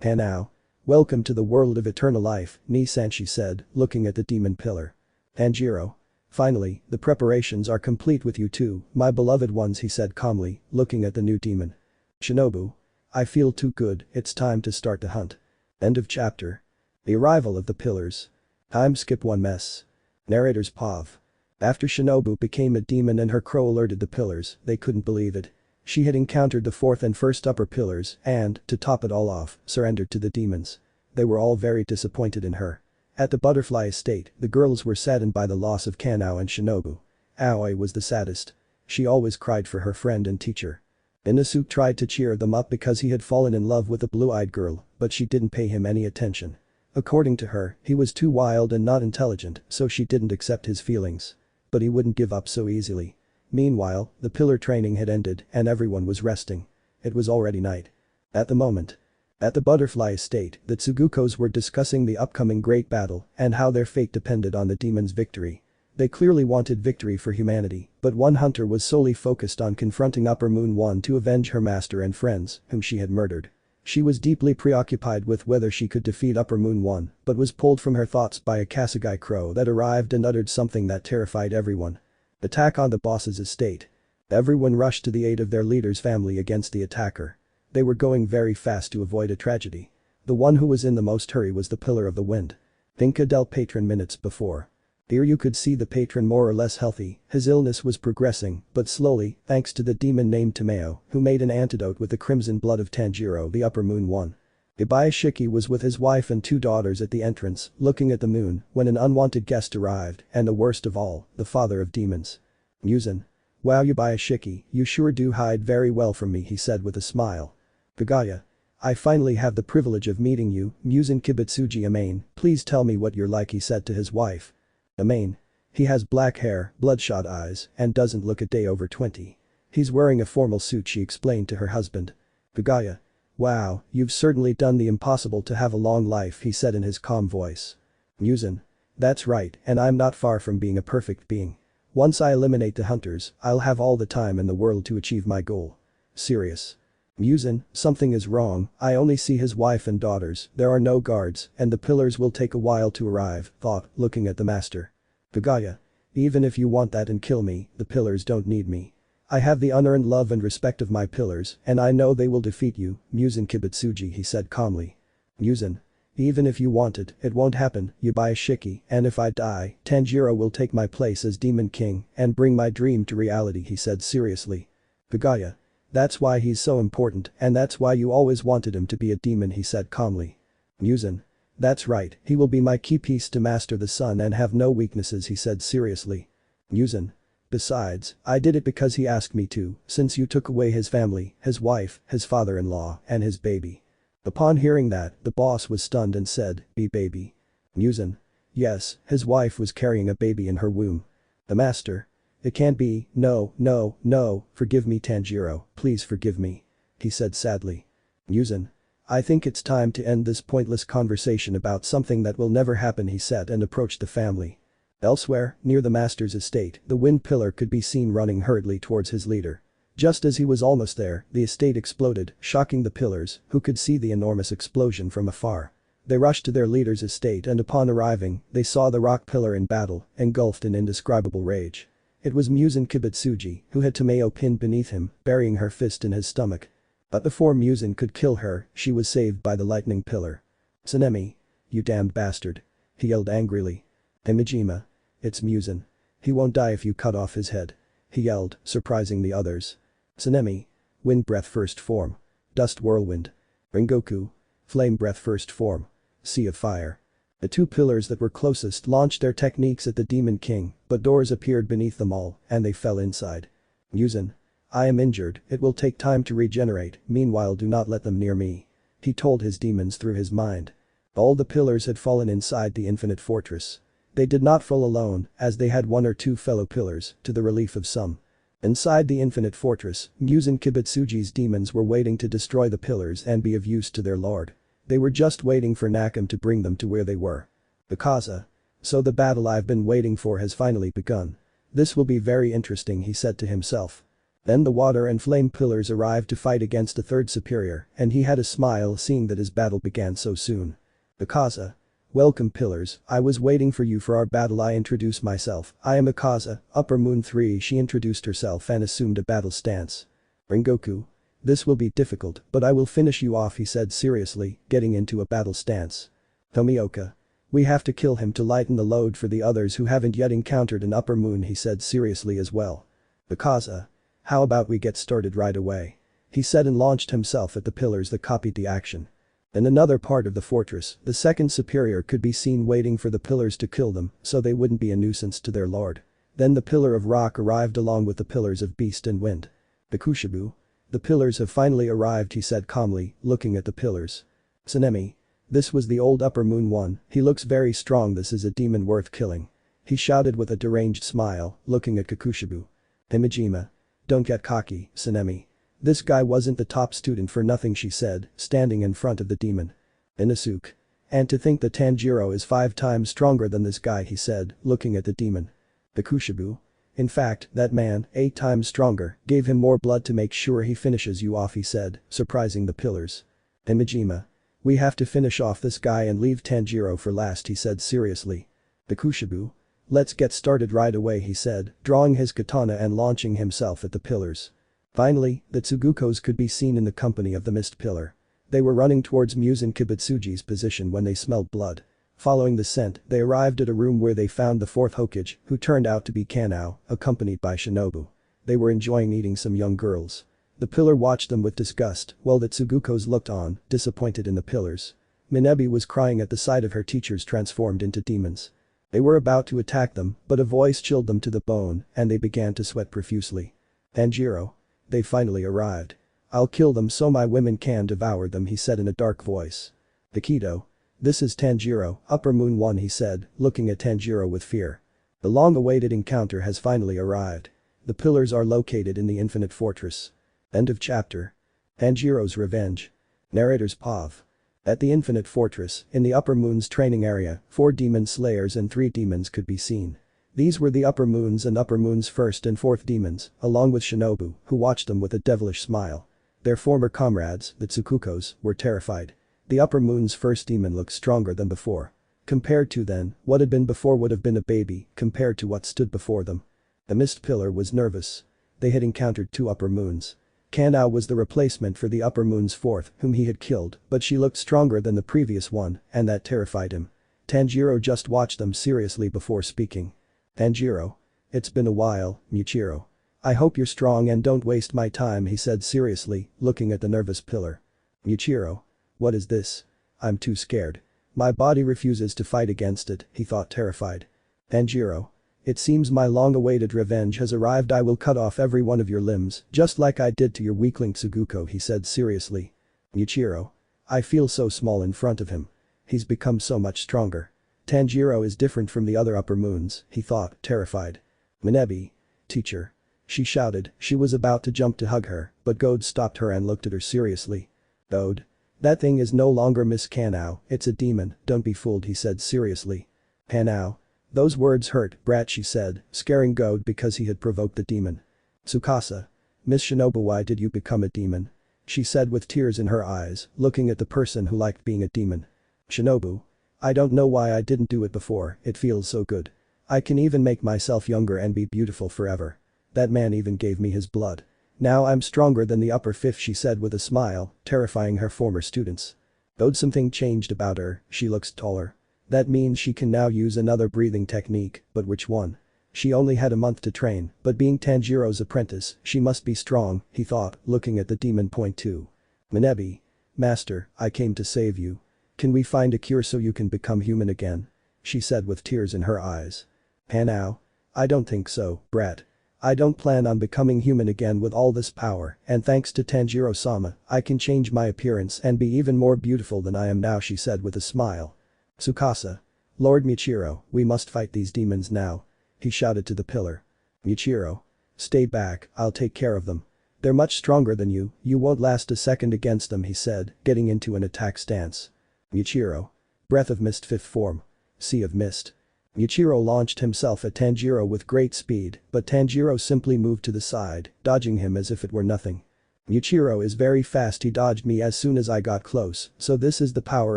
Kanao. Welcome to the world of eternal life, Nisan, she said, looking at the demon pillar. Tanjiro. Finally, the preparations are complete with you two, my beloved ones, he said calmly, looking at the new demon. Shinobu. I feel too good, it's time to start the hunt. End of chapter. The arrival of the pillars. Time skip 1 mess. Narrator's POV. After Shinobu became a demon and her crow alerted the pillars, they couldn't believe it. She had encountered the fourth and first upper pillars and, to top it all off, surrendered to the demons. They were all very disappointed in her. At the butterfly estate, the girls were saddened by the loss of Kanao and Shinobu. Aoi was the saddest. She always cried for her friend and teacher. Inosuke tried to cheer them up because he had fallen in love with a blue-eyed girl, but she didn't pay him any attention. According to her, he was too wild and not intelligent, so she didn't accept his feelings. But he wouldn't give up so easily. Meanwhile, the pillar training had ended and everyone was resting. It was already night. At the moment. At the butterfly estate, the Tsugukos were discussing the upcoming great battle and how their fate depended on the demons' victory. They clearly wanted victory for humanity, but one hunter was solely focused on confronting Upper Moon One to avenge her master and friends, whom she had murdered. She was deeply preoccupied with whether she could defeat Upper Moon One, but was pulled from her thoughts by a Kasugai crow that arrived and uttered something that terrified everyone. Attack on the boss's estate. Everyone rushed to the aid of their leader's family against the attacker. They were going very fast to avoid a tragedy. The one who was in the most hurry was the Pillar of the Wind. Pinka del Patron minutes before. Here you could see the patron more or less healthy, his illness was progressing, but slowly, thanks to the demon named Tomeo, who made an antidote with the crimson blood of Tanjiro the Upper Moon One. Ibayashiki was with his wife and 2 daughters at the entrance, looking at the moon, when an unwanted guest arrived, and the worst of all, the father of demons. Muzan. Wow, Ibayashiki, you sure do hide very well from me, he said with a smile. Kagaya. I finally have the privilege of meeting you, Muzan Kibutsuji Amane, please tell me what you're like, he said to his wife. Amane. He has black hair, bloodshot eyes, and doesn't look a day over 20. He's wearing a formal suit, she explained to her husband. Kagaya. Wow, you've certainly done the impossible to have a long life, he said in his calm voice. Muzan. That's right, and I'm not far from being a perfect being. Once I eliminate the hunters, I'll have all the time in the world to achieve my goal. Serious. Muzan, something is wrong, I only see his wife and daughters, there are no guards, and the pillars will take a while to arrive, thought, looking at the master. Kagaya. Even if you want that and kill me, the pillars don't need me. I have the unearned love and respect of my pillars, and I know they will defeat you, Muzan Kibutsuji, he said calmly. Muzan. Even if you want it, it won't happen, Ibayashiki, and if I die, Tanjiro will take my place as Demon King and bring my dream to reality, he said seriously. Kagaya. That's why he's so important, and that's why you always wanted him to be a demon, he said calmly. Muzan. That's right, he will be my key piece to master the sun and have no weaknesses, he said seriously. Muzan. Besides, I did it because he asked me to, since you took away his family, his wife, his father-in-law, and his baby. Upon hearing that, the boss was stunned and said, "Be baby." Muzan. Yes, his wife was carrying a baby in her womb. The master. It can't be, no, no, no, forgive me Tanjiro, please forgive me. He said sadly. Muzan. I think it's time to end this pointless conversation about something that will never happen, he said and approached the family. Elsewhere, near the master's estate, the wind pillar could be seen running hurriedly towards his leader. Just as he was almost there, the estate exploded, shocking the pillars, who could see the enormous explosion from afar. They rushed to their leader's estate and upon arriving, they saw the rock pillar in battle, engulfed in indescribable rage. It was Muzan Kibutsuji, who had Tomeo pinned beneath him, burying her fist in his stomach. But before Muzan could kill her, she was saved by the lightning pillar. "Tsunemi. You damned bastard," he yelled angrily. "Imijima. It's Muzan. He won't die if you cut off his head," he yelled, surprising the others. "Tsunemi. Wind breath first form. Dust whirlwind. Rengoku. Flame breath first form. Sea of fire." The two pillars that were closest launched their techniques at the Demon King, but doors appeared beneath them all, and they fell inside. "Muzan. I am injured, it will take time to regenerate, meanwhile do not let them near me," he told his demons through his mind. All the pillars had fallen inside the infinite fortress. They did not fall alone, as they had one or two fellow pillars, to the relief of some. Inside the infinite fortress, Muzan Kibutsuji's demons were waiting to destroy the pillars and be of use to their lord. They were just waiting for Nakam to bring them to where they were. "Bakaza. So the battle I've been waiting for has finally begun. This will be very interesting," he said to himself. Then the water and flame pillars arrived to fight against a third superior, and he had a smile seeing that his battle began so soon. "Bakaza. Welcome pillars, I was waiting for you for our battle. I introduce myself, I am Akaza, Upper Moon 3. She introduced herself and assumed a battle stance. "Rengoku. This will be difficult, but I will finish you off," he said seriously, getting into a battle stance. "Tomioka. We have to kill him to lighten the load for the others who haven't yet encountered an Upper Moon," he said seriously as well. "Bakaza. How about we get started right away?" he said and launched himself at the pillars that copied the action. In another part of the fortress, the second superior could be seen waiting for the pillars to kill them so they wouldn't be a nuisance to their lord. Then the pillar of rock arrived along with the pillars of beast and wind. "Bikushibu. The pillars have finally arrived," he said calmly, looking at the pillars. "Tsunemi. This was the old Upper Moon one, he looks very strong, this is a demon worth killing," he shouted with a deranged smile, looking at Kakushibu. "Imijima. Don't get cocky, Tsunemi. This guy wasn't the top student for nothing," she said, standing in front of the demon. "Inosuke. And to think that Tanjiro is 5 times stronger than this guy," he said, looking at the demon. "Bikushibu. In fact, that man, 8 times stronger, gave him more blood to make sure he finishes you off," he said, surprising the pillars. "Imijima. We have to finish off this guy and leave Tanjiro for last," he said seriously. "Bikushibu. Let's get started right away," he said, drawing his katana and launching himself at the pillars. Finally, the Tsugukos could be seen in the company of the mist pillar. They were running towards Muzan Kibutsuji's position when they smelled blood. Following the scent, they arrived at a room where they found the fourth Hokage, who turned out to be Kanao, accompanied by Shinobu. They were enjoying eating some young girls. The pillar watched them with disgust, while the Tsugukos looked on, disappointed in the pillars. Minebi was crying at the sight of her teachers transformed into demons. They were about to attack them, but a voice chilled them to the bone, and they began to sweat profusely. "Tanjiro. They finally arrived. I'll kill them so my women can devour them," he said in a dark voice. "Akito. This is Tanjiro, Upper Moon 1," he said, looking at Tanjiro with fear. "The long-awaited encounter has finally arrived. The pillars are located in the infinite fortress." End of chapter. Tanjiro's Revenge. Narrator's Pav. At the infinite fortress, in the Upper Moon's training area, 4 demon slayers and 3 demons could be seen. These were the Upper Moon's and Upper Moon's first and fourth demons, along with Shinobu, who watched them with a devilish smile. Their former comrades, the Tsukukos, were terrified. The Upper Moon's first demon looked stronger than before. Compared to then, what had been before would have been a baby, compared to what stood before them. The mist pillar was nervous. They had encountered 2 Upper Moons. Kanao was the replacement for the Upper Moon's fourth, whom he had killed, but she looked stronger than the previous one, and that terrified him. Tanjiro just watched them seriously before speaking. "Tanjiro. It's been a while, Muichiro. I hope you're strong and don't waste my time," he said seriously, looking at the nervous pillar. "Muichiro. What is this? I'm too scared. My body refuses to fight against it," he thought terrified. "Tanjiro. It seems my long-awaited revenge has arrived. I will cut off every one of your limbs, just like I did to your weakling Tsuguko," he said seriously. "Muichiro. I feel so small in front of him. He's become so much stronger. Tanjiro is different from the other Upper Moons," he thought, terrified. "Minebi. Teacher." She shouted, she was about to jump to hug her, but Gode stopped her and looked at her seriously. "Gode. That thing is no longer Miss Kanao, it's a demon, don't be fooled," he said seriously. "Kanao. Those words hurt, brat," she said, scaring Gode because he had provoked the demon. "Tsukasa. Miss Shinobu, why did you become a demon?" she said with tears in her eyes, looking at the person who liked being a demon. "Shinobu. I don't know why I didn't do it before, it feels so good. I can even make myself younger and be beautiful forever. That man even gave me his blood. Now I'm stronger than the upper fifth, she said with a smile, terrifying her former students. Though something changed about her, she looks taller. That means she can now use another breathing technique, but which one? She only had a month to train, but being Tanjiro's apprentice, she must be strong, he thought, looking at the demon. Point 2. Minebi. Master, I came to save you. Can we find a cure so you can become human again? She said with tears in her eyes. Hanao? I don't think so, brat. I don't plan on becoming human again with all this power, and thanks to Tanjiro-sama, I can change my appearance and be even more beautiful than I am now, she said with a smile. Tsukasa. Lord Michiro, we must fight these demons now. He shouted to the pillar. Michiro. Stay back, I'll take care of them. They're much stronger than you won't last a second against them, he said, getting into an attack stance. Michiro. Breath of Mist 5th form. Sea of Mist. Michiro launched himself at Tanjiro with great speed, but Tanjiro simply moved to the side, dodging him as if it were nothing. Michiro is very fast, he dodged me as soon as I got close, so this is the power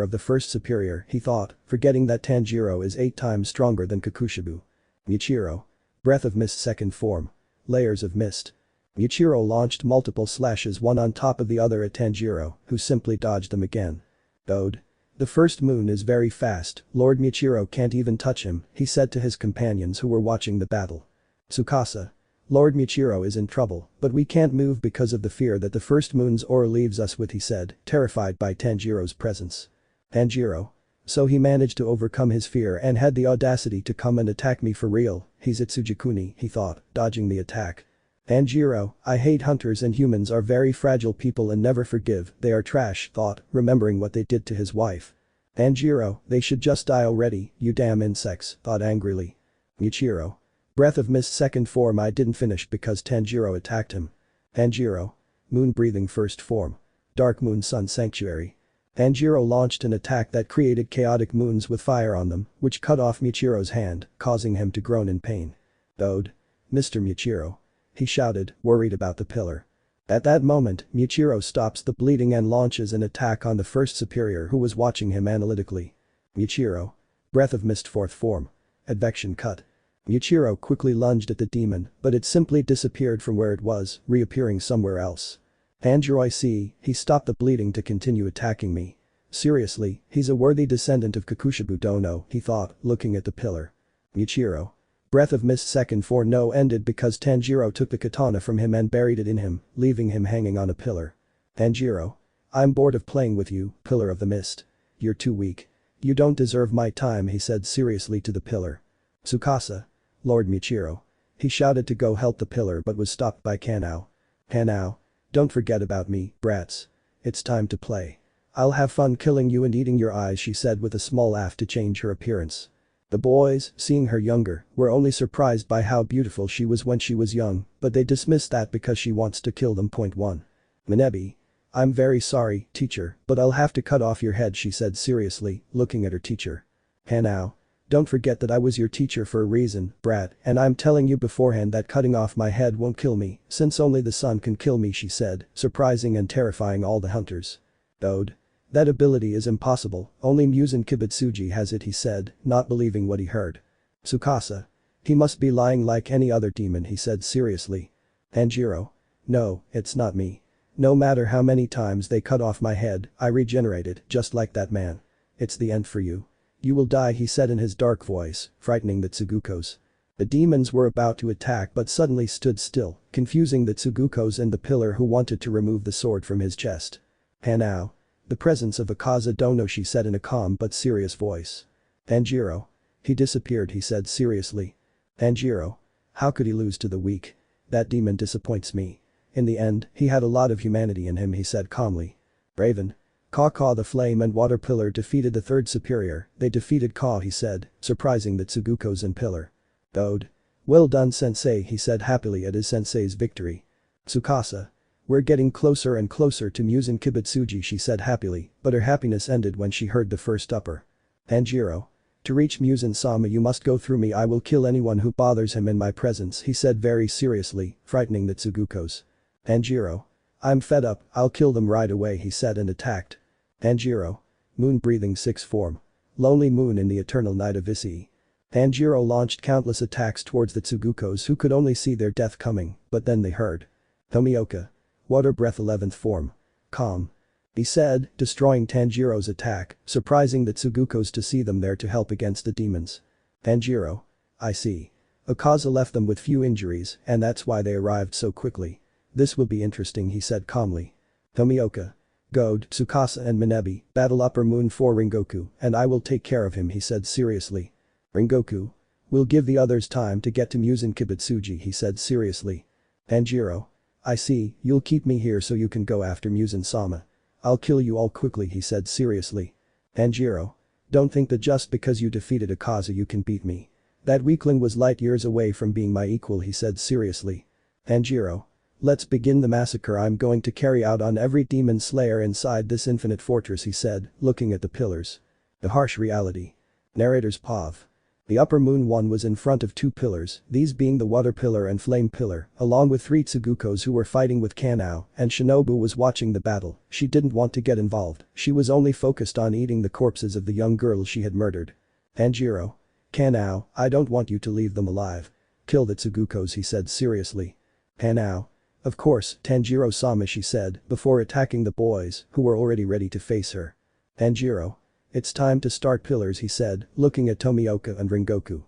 of the first superior, he thought, forgetting that Tanjiro is 8 times stronger than Kakushibu. Michiro. Breath of Mist 2nd form. Layers of Mist. Michiro launched multiple slashes one on top of the other at Tanjiro, who simply dodged them again. Ode. The first moon is very fast, Lord Michiro can't even touch him, he said to his companions who were watching the battle. Tsukasa. Lord Michiro is in trouble, but we can't move because of the fear that the first moon's aura leaves us with, he said, terrified by Tanjiro's presence. Tanjiro. So he managed to overcome his fear and had the audacity to come and attack me for real, he's Itsujikuni, he thought, dodging the attack. Tanjiro, I hate hunters and humans are very fragile people and never forgive, they are trash, thought, remembering what they did to his wife. Tanjiro, they should just die already, you damn insects, thought angrily. Michiro. Breath of Mist 2nd form. I didn't finish because Tanjiro attacked him. Tanjiro. Moon breathing 1st form. Dark Moon Sun Sanctuary. Tanjiro launched an attack that created chaotic moons with fire on them, which cut off Michiro's hand, causing him to groan in pain. Ode. Mr. Michiro. He shouted, worried about the pillar. At that moment, Michiro stops the bleeding and launches an attack on the first superior who was watching him analytically. Michiro. Breath of Mist 4th form. Advection cut. Michiro quickly lunged at the demon, but it simply disappeared from where it was, reappearing somewhere else. Tanjiro, I see, he stopped the bleeding to continue attacking me. Seriously, he's a worthy descendant of Kakushibu Dono, he thought, looking at the pillar. Michiro. Breath of Mist 2nd form. No ended because Tanjiro took the katana from him and buried it in him, leaving him hanging on a pillar. Tanjiro. I'm bored of playing with you, Pillar of the Mist. You're too weak. You don't deserve my time, he said seriously to the pillar. Tsukasa. Lord Michiro. He shouted to go help the pillar but was stopped by Kanao. Kanao. Don't forget about me, brats. It's time to play. I'll have fun killing you and eating your eyes, she said with a small laugh to change her appearance. The boys, seeing her younger, were only surprised by how beautiful she was when she was young, but they dismissed that because she wants to kill them. Point 1. Minebi. I'm very sorry, teacher, but I'll have to cut off your head, she said seriously, looking at her teacher. Hanao. Don't forget that I was your teacher for a reason, brat, and I'm telling you beforehand that cutting off my head won't kill me, since only the sun can kill me, she said, surprising and terrifying all the hunters. Ode. That ability is impossible, only Muzan Kibutsuji has it, he said, not believing what he heard. Tsukasa. He must be lying like any other demon, he said seriously. Tanjiro. No, it's not me. No matter how many times they cut off my head, I regenerated, just like that man. It's the end for you. You will die, he said in his dark voice, frightening the Tsugukos. The demons were about to attack but suddenly stood still, confusing the Tsugukos and the pillar who wanted to remove the sword from his chest. Hanao. The presence of Akaza Dono, she said in a calm but serious voice. Tanjiro. He disappeared, he said seriously. Tanjiro. How could he lose to the weak? That demon disappoints me. In the end, he had a lot of humanity in him, he said calmly. Raven. Ka the flame and water pillar defeated the third superior, they defeated Ka, he said, surprising the Tsugukos and pillar. Ode. Well done sensei, he said happily at his sensei's victory. Tsukasa. We're getting closer and closer to Muzan Kibutsuji, she said happily, but her happiness ended when she heard the first upper. Tanjiro. To reach Muzan-sama you must go through me, I will kill anyone who bothers him in my presence, he said very seriously, frightening the Tsugukos. Tanjiro. I'm fed up, I'll kill them right away, he said and attacked. Tanjiro. Moon breathing 6th form. Lonely moon in the eternal night of Issei. Tanjiro launched countless attacks towards the Tsugukos who could only see their death coming, but then they heard. Tomioka. Water breath 11th form. Calm. He said, destroying Tanjiro's attack, surprising the Tsugukos to see them there to help against the demons. Tanjiro. I see. Akaza left them with few injuries, and that's why they arrived so quickly. This will be interesting, he said calmly. Tomioka. Goad, Tsukasa and Minebi, battle Upper Moon for Ringoku, and I will take care of him, he said seriously. Ringoku. We'll give the others time to get to Muzan Kibutsuji, he said seriously. Tanjiro. I see, you'll keep me here so you can go after Muzan-sama. I'll kill you all quickly, he said seriously. Tanjiro. Don't think that just because you defeated Akaza you can beat me. That weakling was light years away from being my equal, he said seriously. Tanjiro. Let's begin the massacre I'm going to carry out on every demon slayer inside this infinite fortress, he said, looking at the pillars. The harsh reality. Narrator's POV. The Upper Moon one was in front of two pillars, these being the Water Pillar and Flame Pillar, along with three Tsugukos who were fighting with Kanao, and Shinobu was watching the battle. She didn't want to get involved, she was only focused on eating the corpses of the young girls she had murdered. Tanjiro. Kanao, I don't want you to leave them alive. Kill the Tsugukos, he said seriously. Kanao. Of course, Tanjiro-sama, she said, before attacking the boys, who were already ready to face her. Tanjiro. It's time to start pillars, he said, looking at Tomioka and Ringoku.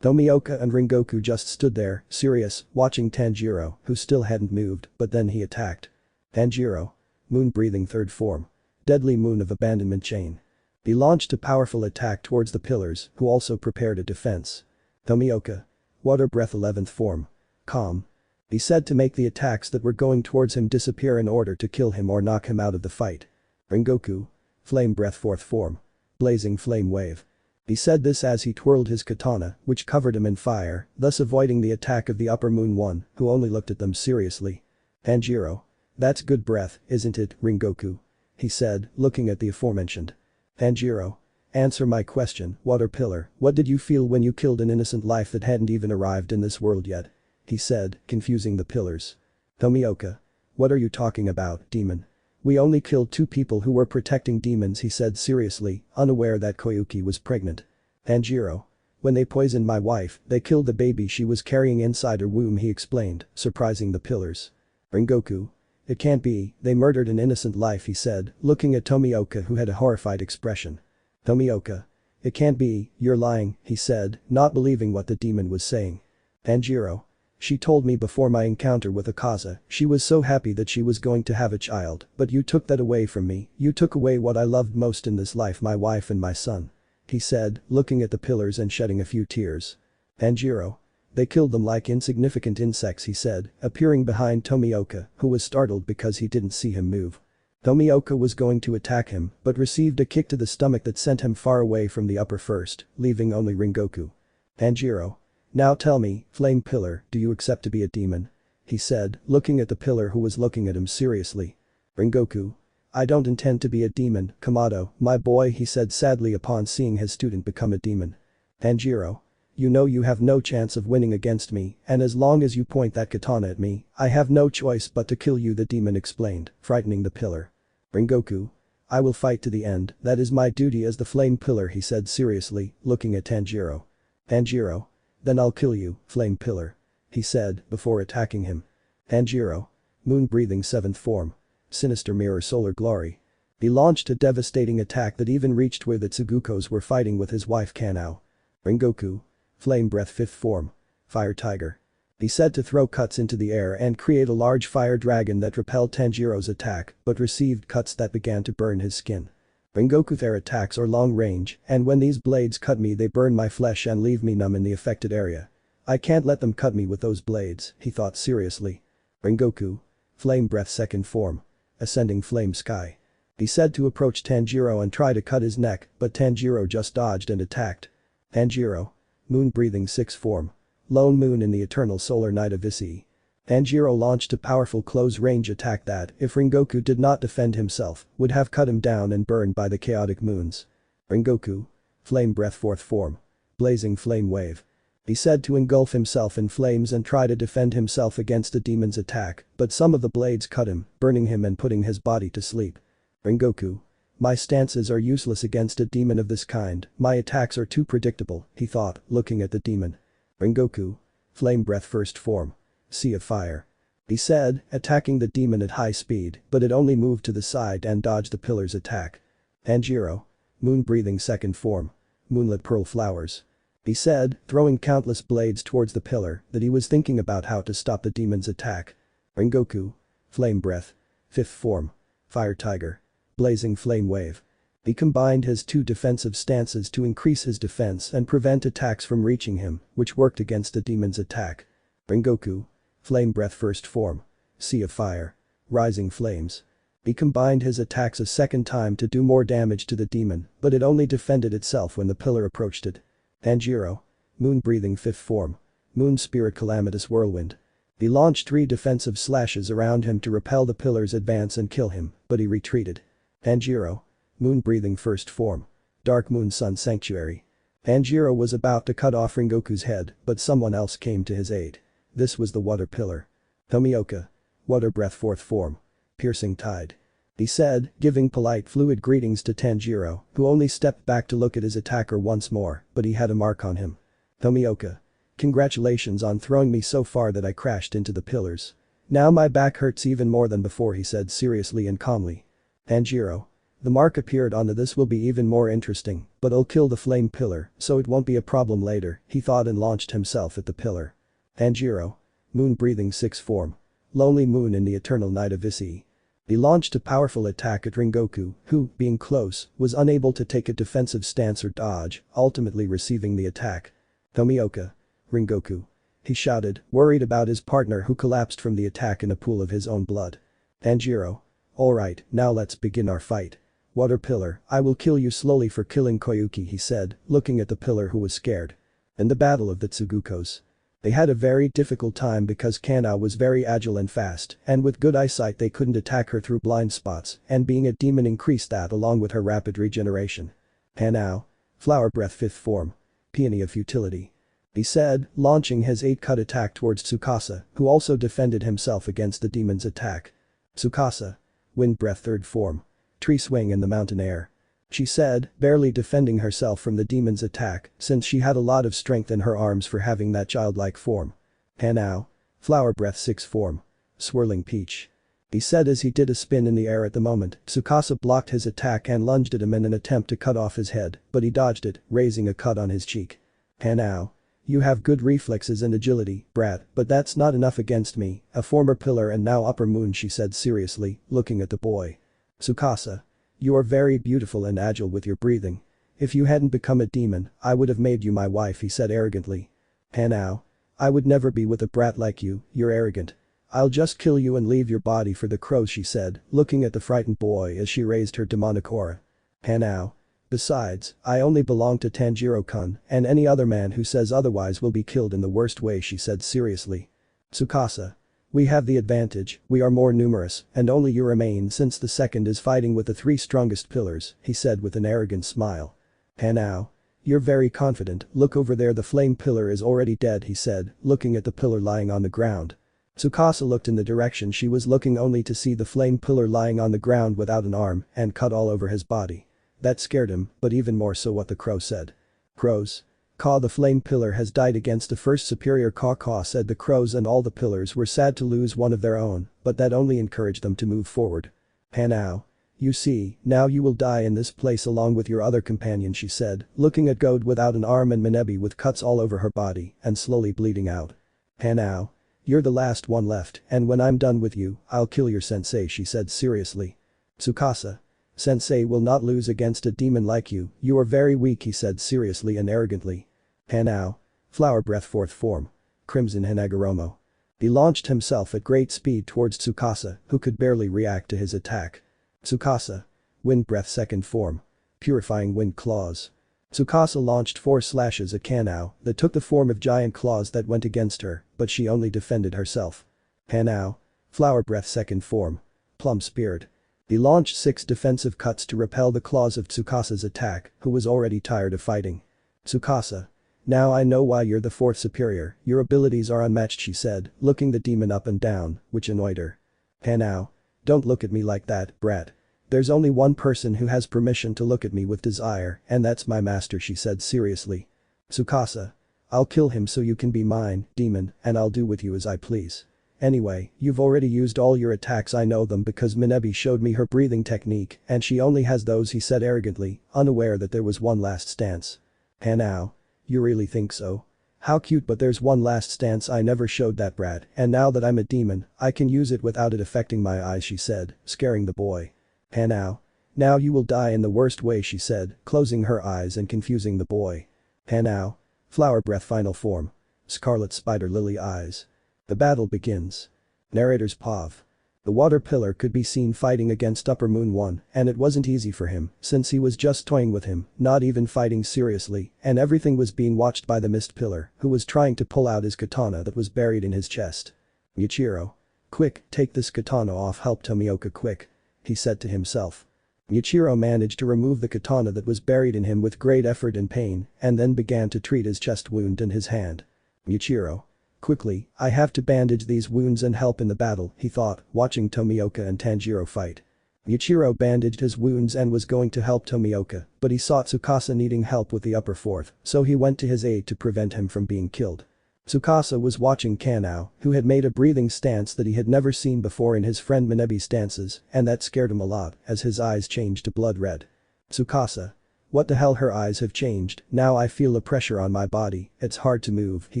Tomioka and Ringoku just stood there, serious, watching Tanjiro, who still hadn't moved, but then he attacked. Tanjiro. Moon breathing 3rd form. Deadly moon of abandonment chain. He launched a powerful attack towards the pillars, who also prepared a defense. Tomioka. Water breath 11th form. Calm. He said to make the attacks that were going towards him disappear in order to kill him or knock him out of the fight. Ringoku. Flame breath 4th form. Blazing flame wave. He said this as he twirled his katana, which covered him in fire, thus avoiding the attack of the Upper Moon one, who only looked at them seriously. Tanjiro. That's good breath, isn't it, Ringoku? He said, looking at the aforementioned. Tanjiro. Answer my question, Water Pillar, what did you feel when you killed an innocent life that hadn't even arrived in this world yet? He said, confusing the pillars. Tomioka. What are you talking about, demon? We only killed 2 people who were protecting demons, he said seriously, unaware that Koyuki was pregnant. Tanjiro. When they poisoned my wife, they killed the baby she was carrying inside her womb, he explained, surprising the pillars. Ringoku. It can't be, they murdered an innocent life, he said, looking at Tomioka who had a horrified expression. Tomioka. It can't be, you're lying, he said, not believing what the demon was saying. Tanjiro. She told me before my encounter with Akaza, she was so happy that she was going to have a child, but you took that away from me, you took away what I loved most in this life, my wife and my son. He said, looking at the pillars and shedding a few tears. Tanjiro. They killed them like insignificant insects, he said, appearing behind Tomioka, who was startled because he didn't see him move. Tomioka was going to attack him, but received a kick to the stomach that sent him far away from the upper first, leaving only Ringoku. Tanjiro. Now tell me, Flame Pillar, do you accept to be a demon? He said, looking at the pillar who was looking at him seriously. Ringoku. I don't intend to be a demon, Kamado, my boy, he said sadly upon seeing his student become a demon. Tanjiro. You know you have no chance of winning against me, and as long as you point that katana at me, I have no choice but to kill you, the demon explained, frightening the pillar. Ringoku. I will fight to the end, that is my duty as the Flame Pillar, he said seriously, looking at Tanjiro. Tanjiro. Then I'll kill you, Flame Pillar. He said, before attacking him. Tanjiro. Moon breathing 7th form. Sinister mirror solar glory. He launched a devastating attack that even reached where the Tsugukos were fighting with his wife Kanao. Ringoku. Flame breath 5th form. Fire tiger. He said to throw cuts into the air and create a large fire dragon that repelled Tanjiro's attack, but received cuts that began to burn his skin. Ringoku. Their attacks are long range, and when these blades cut me they burn my flesh and leave me numb in the affected area. I can't let them cut me with those blades, he thought seriously. Ringoku. Flame breath 2nd form. Ascending flame sky. He said to approach Tanjiro and try to cut his neck, but Tanjiro just dodged and attacked. Tanjiro. Moon breathing 6th form. Lone moon in the eternal solar night of Issei. Tanjiro launched a powerful close-range attack that, if Ringoku did not defend himself, would have cut him down and burned by the chaotic moons. Ringoku. Flame breath 4th form. Blazing flame wave. He said to engulf himself in flames and try to defend himself against the demon's attack, but some of the blades cut him, burning him and putting his body to sleep. Ringoku. My stances are useless against a demon of this kind, my attacks are too predictable, he thought, looking at the demon. Rengoku. Flame breath first form. Sea of fire. He said, attacking the demon at high speed, but it only moved to the side and dodged the pillar's attack. Tanjiro. Moon breathing second form. Moonlit pearl flowers. He said, throwing countless blades towards the pillar, that he was thinking about how to stop the demon's attack. Rengoku. Flame breath. Fifth form. Fire tiger. Blazing flame wave. He combined his two defensive stances to increase his defense and prevent attacks from reaching him, which worked against the demon's attack. Rengoku. Flame breath first form. Sea of fire. Rising flames. He combined his attacks a second time to do more damage to the demon, but it only defended itself when the pillar approached it. Tanjiro. Moon breathing fifth form. Moon spirit calamitous whirlwind. He launched 3 defensive slashes around him to repel the pillar's advance and kill him, but he retreated. Tanjiro. Moon breathing first form. Dark moon sun sanctuary. Tanjiro was about to cut off Rengoku's head, but someone else came to his aid. This was the water pillar. Tomioka. Water breath fourth form. Piercing tide. He said, giving polite fluid greetings to Tanjiro, who only stepped back to look at his attacker once more, but he had a mark on him. Tomioka. Congratulations on throwing me so far that I crashed into the pillars. Now my back hurts even more than before, he said seriously and calmly. Tanjiro. The mark appeared on this will be even more interesting, but I'll kill the flame pillar, so it won't be a problem later, he thought and launched himself at the pillar. Tanjiro. Moon breathing sixth form. Lonely moon in the eternal night of Issei. He launched a powerful attack at Rengoku, who, being close, was unable to take a defensive stance or dodge, ultimately receiving the attack. Tomioka. Rengoku. He shouted, worried about his partner who collapsed from the attack in a pool of his own blood. Tanjiro. Alright, now let's begin our fight. Water pillar, I will kill you slowly for killing Koyuki, he said, looking at the pillar who was scared. In the battle of the Tsugukos. They had a very difficult time because Kanao was very agile and fast, and with good eyesight they couldn't attack her through blind spots, and being a demon increased that along with her rapid regeneration. Kanao. Flower breath fifth form. Peony of futility. He said, launching his 8-cut attack towards Tsukasa, who also defended himself against the demon's attack. Tsukasa. Wind breath third form. Tree swing in the mountain air. She said, barely defending herself from the demon's attack since she had a lot of strength in her arms for having that childlike form. Kanao. Flower breath sixth form. Swirling peach. He said as he did a spin in the air at the moment, Tsukasa blocked his attack and lunged at him in an attempt to cut off his head, but he dodged it, raising a cut on his cheek. Kanao. You have good reflexes and agility, brat, but that's not enough against me, a former pillar and now upper moon, she said seriously, looking at the boy. Tsukasa. You are very beautiful and agile with your breathing. If you hadn't become a demon, I would have made you my wife, he said arrogantly. Kanao. I would never be with a brat like you, you're arrogant. I'll just kill you and leave your body for the crows, she said, looking at the frightened boy as she raised her demonic aura. Kanao. Besides, I only belong to Tanjiro-kun, and any other man who says otherwise will be killed in the worst way, she said seriously. Tsukasa. We have the advantage, we are more numerous, and only you remain since the second is fighting with the 3 strongest pillars, he said with an arrogant smile. Kanao. You're very confident, look over there, the flame pillar is already dead, he said, looking at the pillar lying on the ground. Tsukasa looked in the direction she was looking only to see the flame pillar lying on the ground without an arm and cut all over his body. That scared him, but even more so what the crow said. Crows. Caw, the flame pillar has died against the first superior. Caw caw, said the crows, and all the pillars were sad to lose one of their own, but that only encouraged them to move forward. Kanao. You see, now you will die in this place along with your other companion, she said, looking at Goad without an arm and Minebi with cuts all over her body and slowly bleeding out. Kanao. You're the last one left, and when I'm done with you, I'll kill your sensei, she said seriously. Tsukasa. Sensei will not lose against a demon like you, you are very weak, he said seriously and arrogantly. Kanao. Flower breath fourth form. Crimson Hinagoromo. He launched himself at great speed towards Tsukasa, who could barely react to his attack. Tsukasa. Wind breath second form. Purifying wind claws. Tsukasa launched 4 slashes at Kanao that took the form of giant claws that went against her, but she only defended herself. Kanao. Flower breath second form. Plum spirit. He launched 6 defensive cuts to repel the claws of Tsukasa's attack, who was already tired of fighting. Tsukasa. Now I know why you're the 4th superior, your abilities are unmatched, she said, looking the demon up and down, which annoyed her. Kanao. Don't look at me like that, brat. There's only one person who has permission to look at me with desire, and that's my master, she said seriously. Tsukasa. I'll kill him so you can be mine, demon, and I'll do with you as I please. Anyway, you've already used all your attacks, I know them because Minebi showed me her breathing technique and she only has those, he said arrogantly, unaware that there was one last stance. Hanao. You really think so? How cute, but there's one last stance, I never showed that brat, and now that I'm a demon, I can use it without it affecting my eyes, she said, scaring the boy. Hanao. Now you will die in the worst way, she said, closing her eyes and confusing the boy. Hanao. Flower breath final form. Scarlet spider lily eyes. The battle begins. Narrator's POV. The water pillar could be seen fighting against Upper Moon 1, and it wasn't easy for him, since he was just toying with him, not even fighting seriously, and everything was being watched by the mist pillar, who was trying to pull out his katana that was buried in his chest. Michiro. Quick, take this katana off, help Tomioka quick. He said to himself. Michiro managed to remove the katana that was buried in him with great effort and pain, and then began to treat his chest wound in his hand. Michiro. Quickly, I have to bandage these wounds and help in the battle, he thought, watching Tomioka and Tanjiro fight. Michiro bandaged his wounds and was going to help Tomioka, but he saw Tsukasa needing help with the upper fourth, so he went to his aid to prevent him from being killed. Tsukasa was watching Kanao, who had made a breathing stance that he had never seen before in his friend Minebi's stances, and that scared him a lot as his eyes changed to blood red. Tsukasa. What the hell, her eyes have changed, now I feel a pressure on my body, it's hard to move, he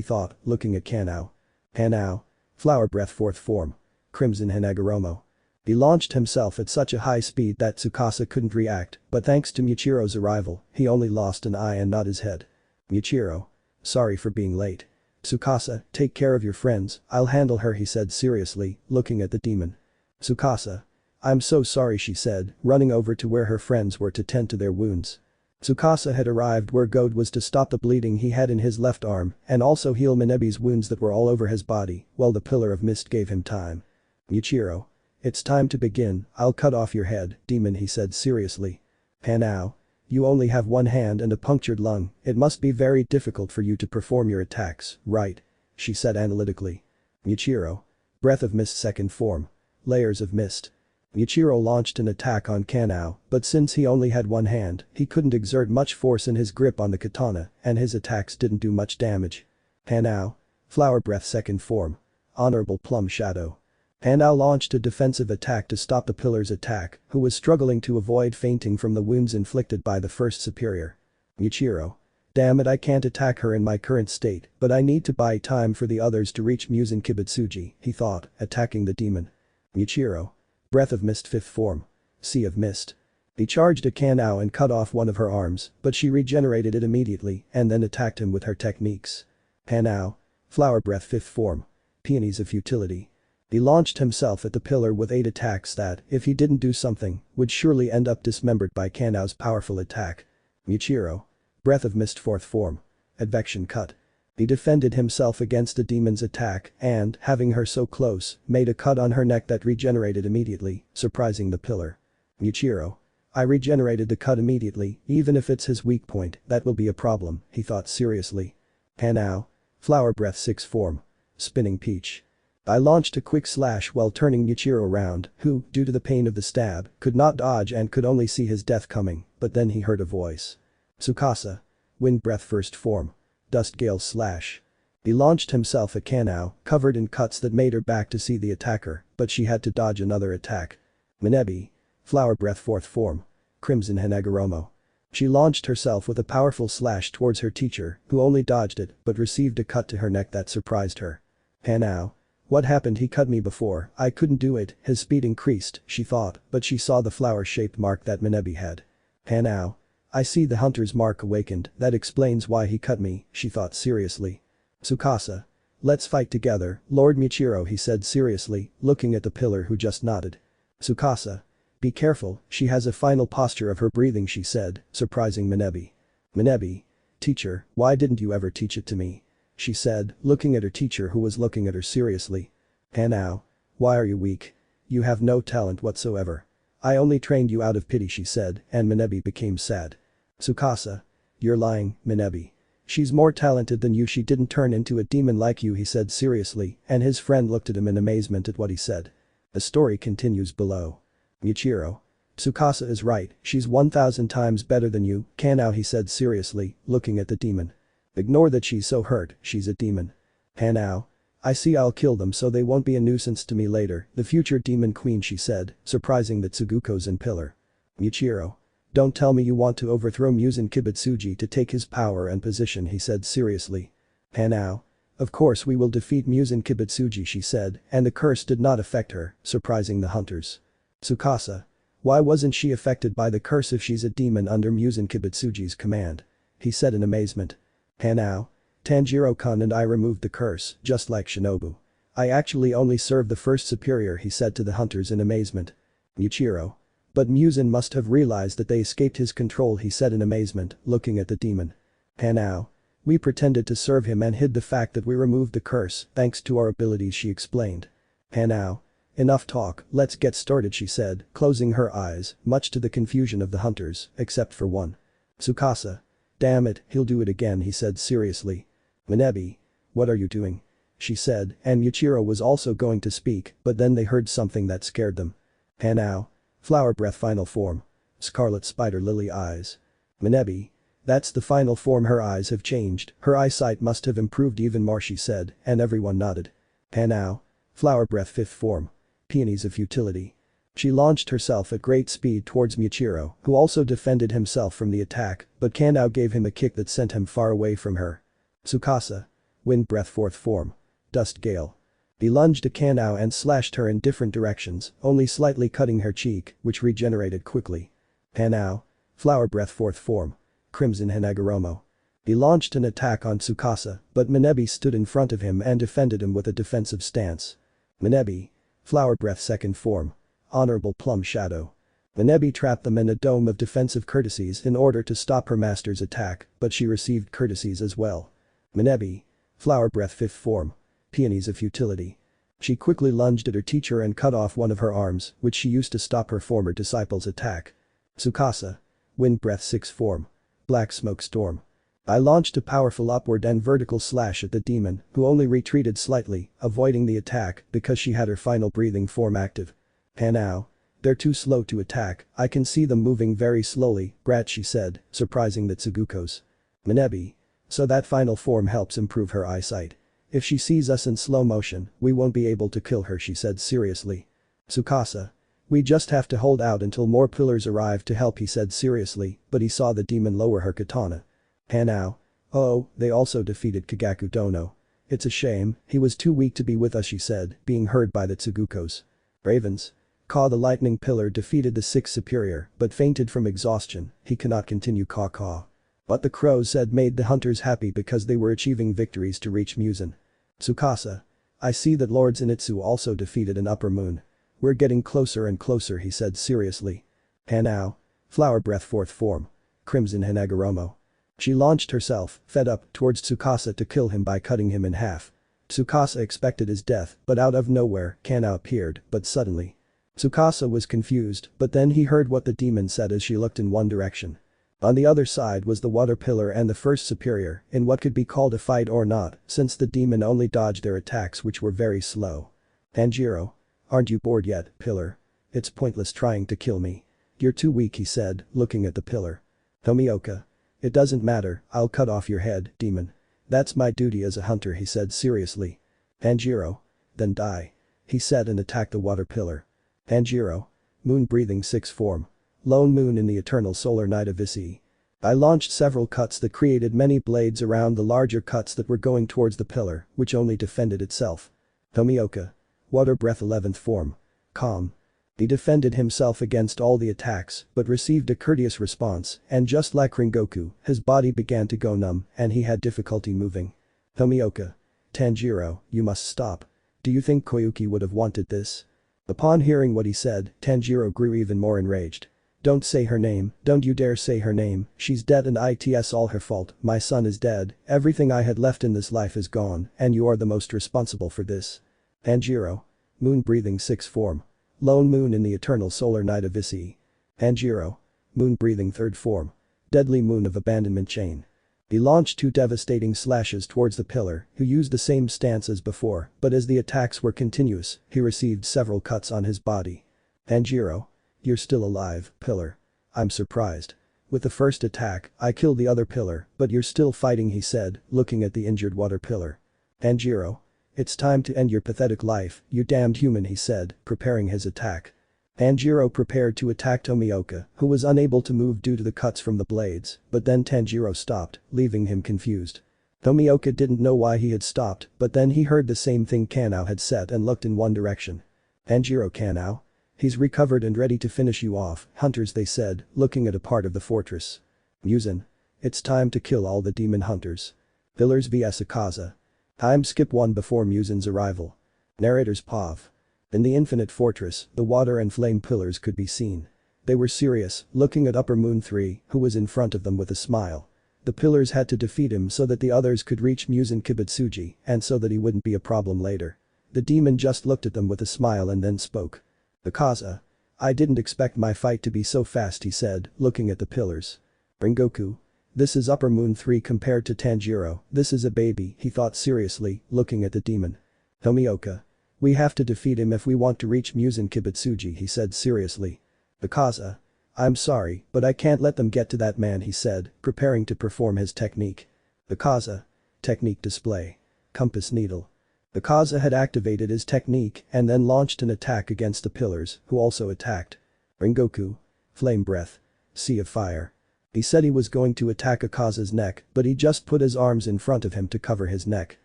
thought, looking at Kanao. Hanao. Flower breath fourth form. Crimson Hanagoromo. He launched himself at such a high speed that Tsukasa couldn't react, but thanks to Michiro's arrival, he only lost an eye and not his head. Michiro. Sorry for being late. Tsukasa, take care of your friends, I'll handle her, he said seriously, looking at the demon. Tsukasa. I'm so sorry, she said, running over to where her friends were to tend to their wounds. Tsukasa had arrived where God was to stop the bleeding he had in his left arm and also heal Minebi's wounds that were all over his body, while the pillar of mist gave him time. Michiro. It's time to begin, I'll cut off your head, demon, he said seriously. Hanao. You only have one hand and a punctured lung, it must be very difficult for you to perform your attacks, right? She said analytically. Michiro. Breath of mist second form. Layers of mist. Michiro launched an attack on Kanao, but since he only had one hand, he couldn't exert much force in his grip on the katana, and his attacks didn't do much damage. Hanao. Flower breath second form. Honorable plum shadow. Hanao launched a defensive attack to stop the pillar's attack, who was struggling to avoid fainting from the wounds inflicted by the first superior. Michiro. Damn it, I can't attack her in my current state, but I need to buy time for the others to reach Muzan Kibutsuji, he thought, attacking the demon. Michiro. Breath of mist fifth form. Sea of mist. He charged at Kanao and cut off one of her arms, but she regenerated it immediately and then attacked him with her techniques. Hanao. Flower breath fifth form. Peonies of futility. He launched himself at the pillar with 8 attacks that, if he didn't do something, would surely end up dismembered by Kanao's powerful attack. Michiro. Breath of mist fourth form. Advection cut. He defended himself against the demon's attack and, having her so close, made a cut on her neck that regenerated immediately, surprising the pillar. Michiro. I regenerated the cut immediately, even if it's his weak point, that will be a problem, he thought seriously. Hanao. Flower breath sixth form. Spinning peach. I launched a quick slash while turning Michiro around, who, due to the pain of the stab, could not dodge and could only see his death coming, but then he heard a voice. Tsukasa. Wind breath first form. Dust gale slash. He launched himself at Kanao, covered in cuts that made her back to see the attacker, but she had to dodge another attack. Minebi. Flower breath fourth form. Crimson Hanagoromo. She launched herself with a powerful slash towards her teacher, who only dodged it but received a cut to her neck that surprised her. Hanao. What happened, he cut me before, I couldn't do it, his speed increased, she thought, but she saw the flower-shaped mark that Minebi had. Hanao. I see the hunter's mark awakened, that explains why he cut me, she thought seriously. Tsukasa. Let's fight together, Lord Michiro, he said seriously, looking at the pillar who just nodded. Tsukasa. Be careful, she has a final posture of her breathing, she said, surprising Minebi. Minebi. Teacher, why didn't you ever teach it to me? She said, looking at her teacher who was looking at her seriously. Hanao. Why are you weak? You have no talent whatsoever. I only trained you out of pity, she said, and Minebi became sad. Tsukasa. You're lying, Minebi. She's more talented than you, she didn't turn into a demon like you, he said seriously, and his friend looked at him in amazement at what he said. The story continues below. Michiro. Tsukasa is right, she's 1000 times better than you, Kanao, he said seriously, looking at the demon. Ignore that she's so hurt, she's a demon. Kanao. I see, I'll kill them so they won't be a nuisance to me later, the future demon queen, she said, surprising the Tsuguko's in pillar. Michiro. Don't tell me you want to overthrow Muzan Kibutsuji to take his power and position, he said seriously. Kanao. Of course we will defeat Muzan Kibutsuji, she said, and the curse did not affect her, surprising the hunters. Tsukasa. Why wasn't she affected by the curse if she's a demon under Muzan Kibutsuji's command? He said in amazement. Kanao. Tanjiro-kun and I removed the curse, just like Shinobu. I actually only served the first superior, he said to the hunters in amazement. Michiro. But Muzan must have realized that they escaped his control, he said in amazement, looking at the demon. Kanao. We pretended to serve him and hid the fact that we removed the curse, thanks to our abilities, she explained. Kanao. Enough talk, let's get started, she said, closing her eyes, much to the confusion of the hunters, except for one. Tsukasa. Damn it, he'll do it again, he said seriously. Minebi. What are you doing? She said, and Michiro was also going to speak, but then they heard something that scared them. Kanao. Flower breath final form. Scarlet spider lily eyes. Minebi. That's the final form, her eyes have changed, her eyesight must have improved even more, she said, and everyone nodded. Kanao. Flower breath fifth form. Peonies of futility. She launched herself at great speed towards Michiro, who also defended himself from the attack, but Kanao gave him a kick that sent him far away from her. Tsukasa. Wind breath fourth form. Dust gale. He lunged at Kanao and slashed her in different directions, only slightly cutting her cheek, which regenerated quickly. Kanao. Flower breath fourth form. Crimson Hanagoromo. He launched an attack on Tsukasa, but Minebi stood in front of him and defended him with a defensive stance. Minebi. Flower breath second form. Honorable plum shadow. Minebi trapped them in a dome of defensive courtesies in order to stop her master's attack, but she received courtesies as well. Minebi. Flower breath fifth form. Peonies of futility. She quickly lunged at her teacher and cut off one of her arms, which she used to stop her former disciple's attack. Tsukasa. Wind breath sixth form. Black smoke storm. I launched a powerful upward and vertical slash at the demon, who only retreated slightly, avoiding the attack because she had her final breathing form active. Kanao. They're too slow to attack, I can see them moving very slowly, brat, she said, surprising the Tsugukos. Minebi. So that final form helps improve her eyesight. If she sees us in slow motion, we won't be able to kill her, she said seriously. Tsukasa. We just have to hold out until more pillars arrive to help, he said seriously, but he saw the demon lower her katana. Kanao. Oh, they also defeated Kagaku Dono. It's a shame, he was too weak to be with us, she said, being heard by the Tsugukos. Ravens. Ka the lightning pillar defeated the sixth superior, but fainted from exhaustion, he cannot continue Ka. What the crows said made the hunters happy because they were achieving victories to reach Muzan. Tsukasa. I see that Lord Zenitsu also defeated an upper moon. We're getting closer and closer, he said seriously. Kanao. Flower breath fourth form. Crimson Hanagoromo. She launched herself, fed up, towards Tsukasa to kill him by cutting him in half. Tsukasa expected his death, but out of nowhere, Kanao appeared, but suddenly. Tsukasa was confused, but then he heard what the demon said as she looked in one direction. On the other side was the water pillar and the first superior, in what could be called a fight or not, since the demon only dodged their attacks, which were very slow. Tanjiro. Aren't you bored yet, pillar? It's pointless trying to kill me. You're too weak, he said, looking at the pillar. Tomioka. It doesn't matter, I'll cut off your head, demon. That's my duty as a hunter, he said seriously. Tanjiro. Then die. He said and attacked the water pillar. Tanjiro. Moon breathing sixth form. Lone moon in the eternal solar night of Issei. I launched several cuts that created many blades around the larger cuts that were going towards the pillar, which only defended itself. Tomioka. Water breath 11th form. Calm. He defended himself against all the attacks, but received a courteous response, and just like Rengoku, his body began to go numb, and he had difficulty moving. Tomioka. Tanjiro, you must stop. Do you think Koyuki would have wanted this? Upon hearing what he said, Tanjiro grew even more enraged. Don't say her name, don't you dare say her name, she's dead and it's all her fault, my son is dead, everything I had left in this life is gone, and you are the most responsible for this. Tanjiro. Moon breathing sixth form. Lone moon in the eternal solar night of Issei. Tanjiro. Moon breathing third form. Deadly moon of abandonment chain. He launched two devastating slashes towards the pillar, who used the same stance as before, but as the attacks were continuous, he received several cuts on his body. Tanjiro. You're still alive, pillar. I'm surprised. With the first attack, I killed the other pillar, but you're still fighting, he said, looking at the injured water pillar. Tanjiro. It's time to end your pathetic life, you damned human, he said, preparing his attack. Tanjiro prepared to attack Tomioka, who was unable to move due to the cuts from the blades, but then Tanjiro stopped, leaving him confused. Tomioka didn't know why he had stopped, but then he heard the same thing Kanao had said and looked in one direction. Tanjiro, Kanao? He's recovered and ready to finish you off, hunters, they said, looking at a part of the fortress. Muzan. It's time to kill all the demon hunters. Pillars vs Akaza. Time skip 1 before Muzan's arrival. Narrator's POV. In the infinite fortress, the water and flame pillars could be seen. They were serious, looking at Upper Moon 3, who was in front of them with a smile. The pillars had to defeat him so that the others could reach Muzan Kibutsuji, and so that he wouldn't be a problem later. The demon just looked at them with a smile and then spoke. Akaza. I didn't expect my fight to be so fast, he said, looking at the pillars. Rengoku. This is Upper Moon 3 compared to Tanjiro, this is a baby, he thought seriously, looking at the demon. Tomioka. We have to defeat him if we want to reach Muzan Kibutsuji, he said seriously. Akaza. I'm sorry, but I can't let them get to that man, he said, preparing to perform his technique. Akaza. Technique display. Compass needle. Akaza had activated his technique and then launched an attack against the pillars, who also attacked. Rengoku. Flame breath. Sea of fire. He said he was going to attack Akaza's neck, but he just put his arms in front of him to cover his neck.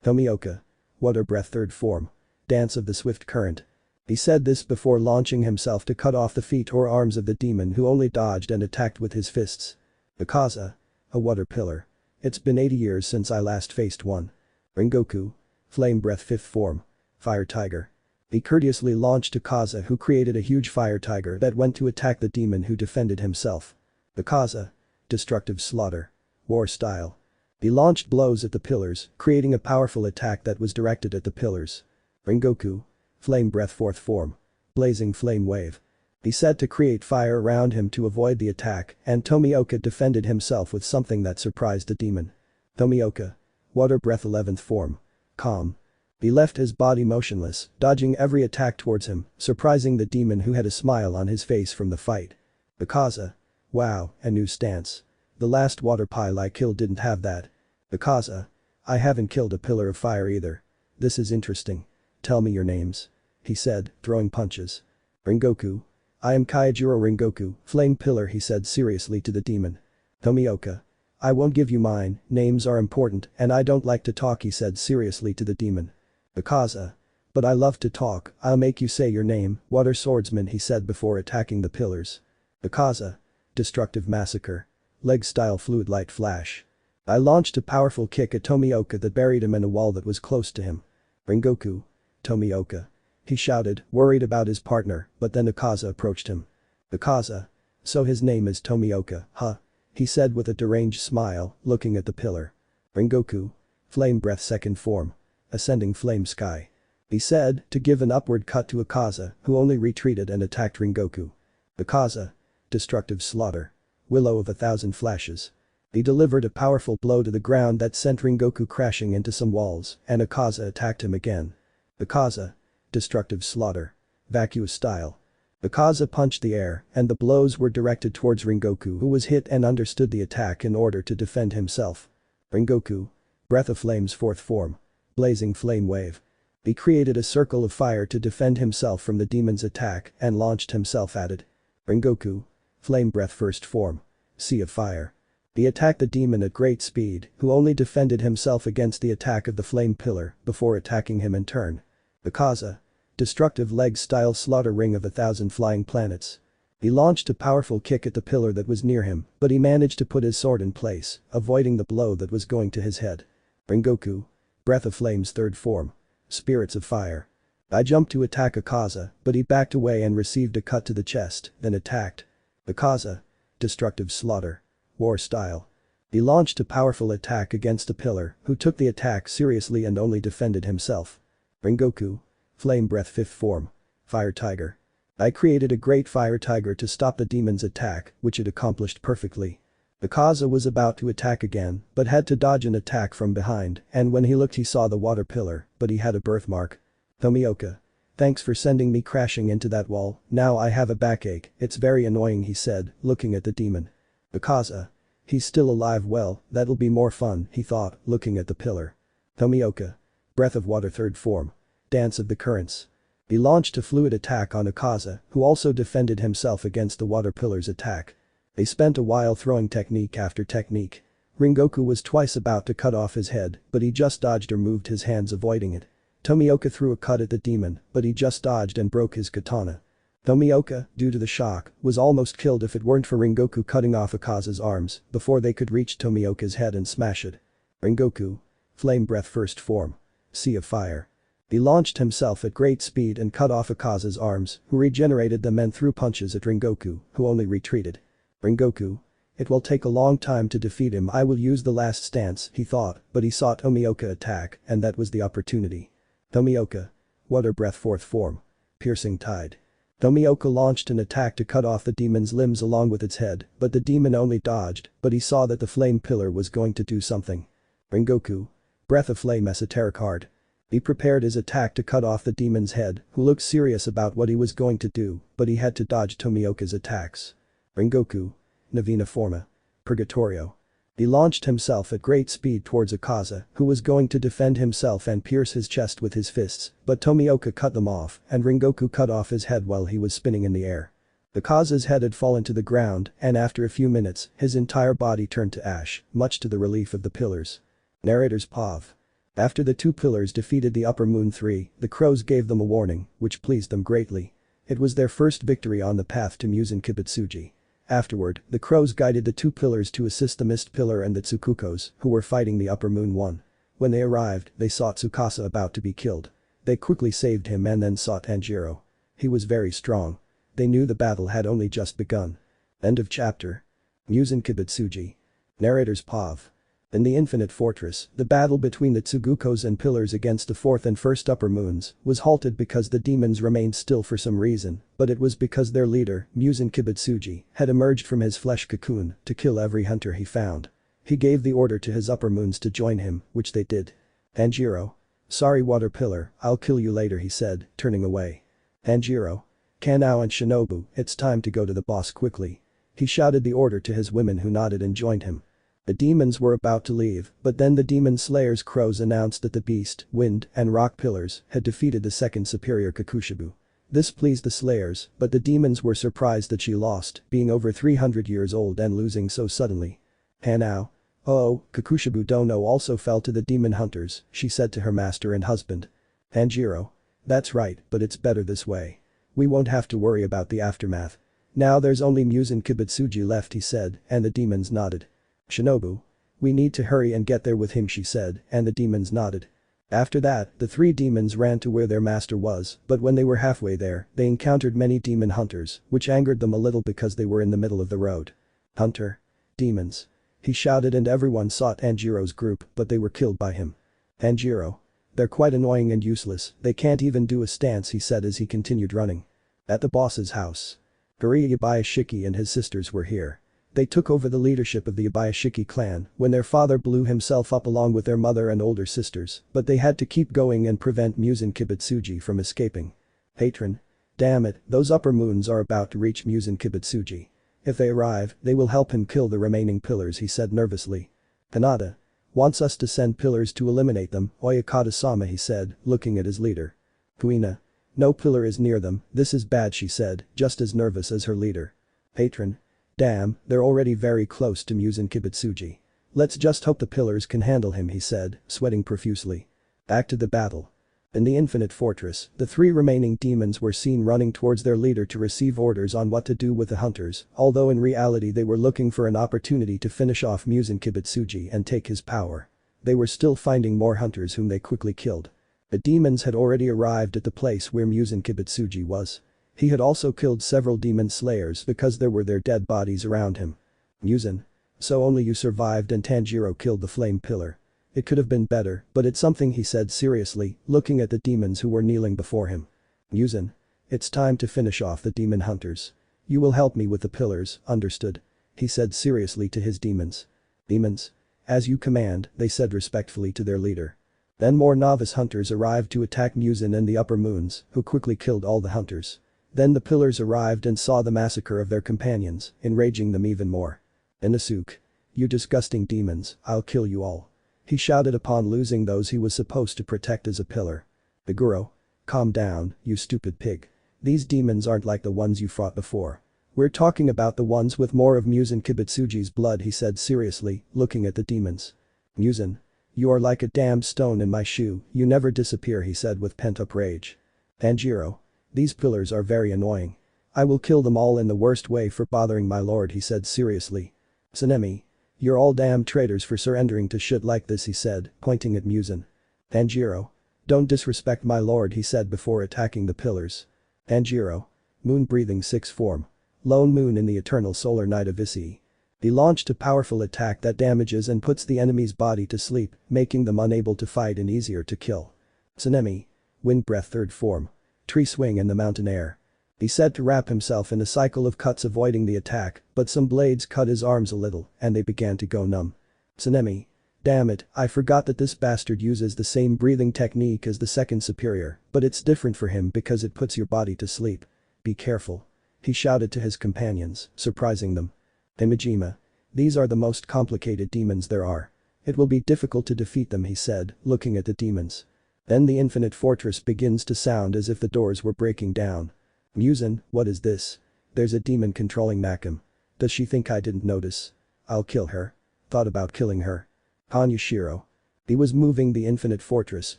Tomioka. Water breath, third form. Dance of the swift current. He said this before launching himself to cut off the feet or arms of the demon, who only dodged and attacked with his fists. Akaza. A water pillar. It's been 80 years since I last faced one. Rengoku. Flame breath, fifth form. Fire tiger. He courteously launched Akaza, who created a huge fire tiger that went to attack the demon, who defended himself. Akaza. Destructive slaughter. War style. He launched blows at the pillars, creating a powerful attack that was directed at the pillars. Rengoku. Flame breath, fourth form. Blazing flame wave. He said to create fire around him to avoid the attack, and Tomioka defended himself with something that surprised the demon. Tomioka. Water breath, 11th form. Calm. He left his body motionless, dodging every attack towards him, surprising the demon, who had a smile on his face from the fight. Akaza. Wow, a new stance. The last water pile I killed didn't have that. Akaza. I haven't killed a pillar of fire either. This is interesting. Tell me your names. He said, throwing punches. Rengoku. I am Kaijiro Rengoku, flame pillar, he said seriously to the demon. Tomioka. I won't give you mine, names are important and I don't like to talk, he said seriously to the demon. Akaza. But I love to talk, I'll make you say your name, water swordsman, he said before attacking the pillars. Akaza. Destructive massacre. Leg style fluid light flash. I launched a powerful kick at Tomioka that buried him in a wall that was close to him. Rengoku. Tomioka. He shouted, worried about his partner, but then Akaza approached him. Akaza. So his name is Tomioka, huh? He said with a deranged smile, looking at the pillar. Rengoku. Flame breath, second form. Ascending flame sky. He said, to give an upward cut to Akaza, who only retreated and attacked Rengoku. Akaza. Destructive slaughter. Willow of 1,000 flashes. He delivered a powerful blow to the ground that sent Rengoku crashing into some walls, and Akaza attacked him again. Akaza. Destructive slaughter. Vacuous style. Akaza punched the air, and the blows were directed towards Rengoku, who was hit and understood the attack in order to defend himself. Rengoku. Breath of flames, fourth form. Blazing flame wave. He created a circle of fire to defend himself from the demon's attack and launched himself at it. Rengoku. Flame breath, first form. Sea of fire. He attacked the demon at great speed, who only defended himself against the attack of the flame pillar before attacking him in turn. Akaza. Destructive leg style slaughter, ring of 1,000 flying planets. He launched a powerful kick at the pillar that was near him, but he managed to put his sword in place, avoiding the blow that was going to his head. Rengoku. Breath of flames, third form. Spirits of fire. I jumped to attack Akaza, but he backed away and received a cut to the chest, then attacked. Akaza. Destructive slaughter. War style. He launched a powerful attack against the pillar, who took the attack seriously and only defended himself. Rengoku. Flame breath, fifth form. Fire tiger. I created a great fire tiger to stop the demon's attack, which it accomplished perfectly. Akaza was about to attack again, but had to dodge an attack from behind, and when he looked he saw the water pillar, but he had a birthmark. Tomioka. Thanks for sending me crashing into that wall, now I have a backache, it's very annoying he said, looking at the demon. Akaza. He's still alive well, that'll be more fun, he thought, looking at the pillar. Tomioka. Breath of water third form. Dance of the currents. He launched a fluid attack on Akaza, who also defended himself against the water pillar's attack. They spent a while throwing technique after technique. Rengoku was twice about to cut off his head, but he just dodged or moved his hands avoiding it. Tomioka threw a cut at the demon, but he just dodged and broke his katana. Tomioka, due to the shock, was almost killed if it weren't for Rengoku cutting off Akaza's arms before they could reach Tomioka's head and smash it. Rengoku. Flame breath first form. Sea of fire. He launched himself at great speed and cut off Akaza's arms, who regenerated them and threw punches at Rengoku, who only retreated. Rengoku. It will take a long time to defeat him, I will use the last stance, he thought, but he saw Tomioka attack, and that was the opportunity. Tomioka. Water breath fourth form. Piercing tide. Tomioka launched an attack to cut off the demon's limbs along with its head, but the demon only dodged, but he saw that the flame pillar was going to do something. Rengoku. Breath of flame esoteric heart. He prepared his attack to cut off the demon's head, who looked serious about what he was going to do, but he had to dodge Tomioka's attacks. Rengoku. Navina forma. Purgatorio. He launched himself at great speed towards Akaza, who was going to defend himself and pierce his chest with his fists, but Tomioka cut them off, and Rengoku cut off his head while he was spinning in the air. Akaza's head had fallen to the ground, and after a few minutes, his entire body turned to ash, much to the relief of the pillars. Narrator's POV. After the two pillars defeated the Upper Moon 3, the crows gave them a warning, which pleased them greatly. It was their first victory on the path to Muzan Kibutsuji. Afterward, the crows guided the two pillars to assist the Mist Pillar and the Tsukukos, who were fighting the Upper Moon 1. When they arrived, they saw Tsukasa about to be killed. They quickly saved him and then saw Tanjiro. He was very strong. They knew the battle had only just begun. End of chapter. Muzan Kibutsuji. Narrator's POV. In the Infinite Fortress, the battle between the Tsugukos and Pillars against the 4th and 1st Upper Moons was halted because the demons remained still for some reason, but it was because their leader, Muzan Kibutsuji, had emerged from his flesh cocoon to kill every hunter he found. He gave the order to his Upper Moons to join him, which they did. Tanjiro. Sorry Water Pillar, I'll kill you later he said, turning away. Tanjiro. Kanao and Shinobu, it's time to go to the boss quickly. He shouted the order to his women who nodded and joined him. The demons were about to leave, but then the demon slayer's crows announced that the beast, wind, and rock pillars had defeated the second superior Kakushibu. This pleased the slayers, but the demons were surprised that she lost, being over 300 years old and losing so suddenly. Hanao. Oh, Kakushibu Dono also fell to the demon hunters, she said to her master and husband. Tanjiro. That's right, but it's better this way. We won't have to worry about the aftermath. Now there's only Muzan Kibutsuji left he said, and the demons nodded. Shinobu. We need to hurry and get there with him she said, and the demons nodded. After that, the three demons ran to where their master was, but when they were halfway there, they encountered many demon hunters, which angered them a little because they were in the middle of the road. Hunter. Demons. He shouted and everyone sought Tanjiro's group, but they were killed by him. Tanjiro. They're quite annoying and useless, they can't even do a stance he said as he continued running. At the boss's house. Gari Yabayashiki and his sisters were here. They took over the leadership of the Yabayashiki clan when their father blew himself up along with their mother and older sisters, but they had to keep going and prevent Muzan Kibutsuji from escaping. Patron. Damn it, those Upper Moons are about to reach Muzan Kibutsuji. If they arrive, they will help him kill the remaining pillars he said nervously. Kanada. Wants us to send pillars to eliminate them, Oyakata-sama he said, looking at his leader. Kuina. No pillar is near them, this is bad she said, just as nervous as her leader. Patron. Damn, they're already very close to Muzan Kibutsuji. Let's just hope the pillars can handle him he said, sweating profusely. Back to the battle. In the Infinite Fortress, the three remaining demons were seen running towards their leader to receive orders on what to do with the hunters, although in reality they were looking for an opportunity to finish off Muzan Kibutsuji and take his power. They were still finding more hunters whom they quickly killed. The demons had already arrived at the place where Muzan Kibutsuji was. He had also killed several demon slayers because there were their dead bodies around him. Muzan. So only you survived and Tanjiro killed the flame pillar. It could have been better, but it's something he said seriously, looking at the demons who were kneeling before him. Muzan. It's time to finish off the demon hunters. You will help me with the pillars, understood? He said seriously to his demons. Demons. As you command, they said respectfully to their leader. Then more novice hunters arrived to attack Muzan and the upper moons, who quickly killed all the hunters. Then the pillars arrived and saw the massacre of their companions, enraging them even more. Inosuke. You disgusting demons, I'll kill you all. He shouted upon losing those he was supposed to protect as a pillar. Meguro. Calm down, you stupid pig. These demons aren't like the ones you fought before. We're talking about the ones with more of Muzan Kibutsuji's blood, he said seriously, looking at the demons. Muzan. You are like a damned stone in my shoe, you never disappear, he said with pent-up rage. Tanjiro. These pillars are very annoying. I will kill them all in the worst way for bothering my lord, he said seriously. Tsunemi. You're all damn traitors for surrendering to shit like this, he said, pointing at Muzan. Tanjiro. Don't disrespect my lord, he said before attacking the pillars. Tanjiro. Moon breathing 6 form. Lone moon in the eternal solar night of Issei. He launched a powerful attack that damages and puts the enemy's body to sleep, making them unable to fight and easier to kill. Tsunemi. Wind breath 3rd form. Tree swing in the mountain air. He said to wrap himself in a cycle of cuts avoiding the attack, but some blades cut his arms a little and they began to go numb. Tsunemi. Damn it, I forgot that this bastard uses the same breathing technique as the second superior, but it's different for him because it puts your body to sleep. Be careful. He shouted to his companions, surprising them. Imajima. These are the most complicated demons there are. It will be difficult to defeat them, he said, looking at the demons. Then the infinite fortress begins to sound as if the doors were breaking down. Muzan, what is this? There's a demon controlling Nakim. Does she think I didn't notice? I'll kill her. Thought about killing her. Hanyashiro. He was moving the infinite fortress,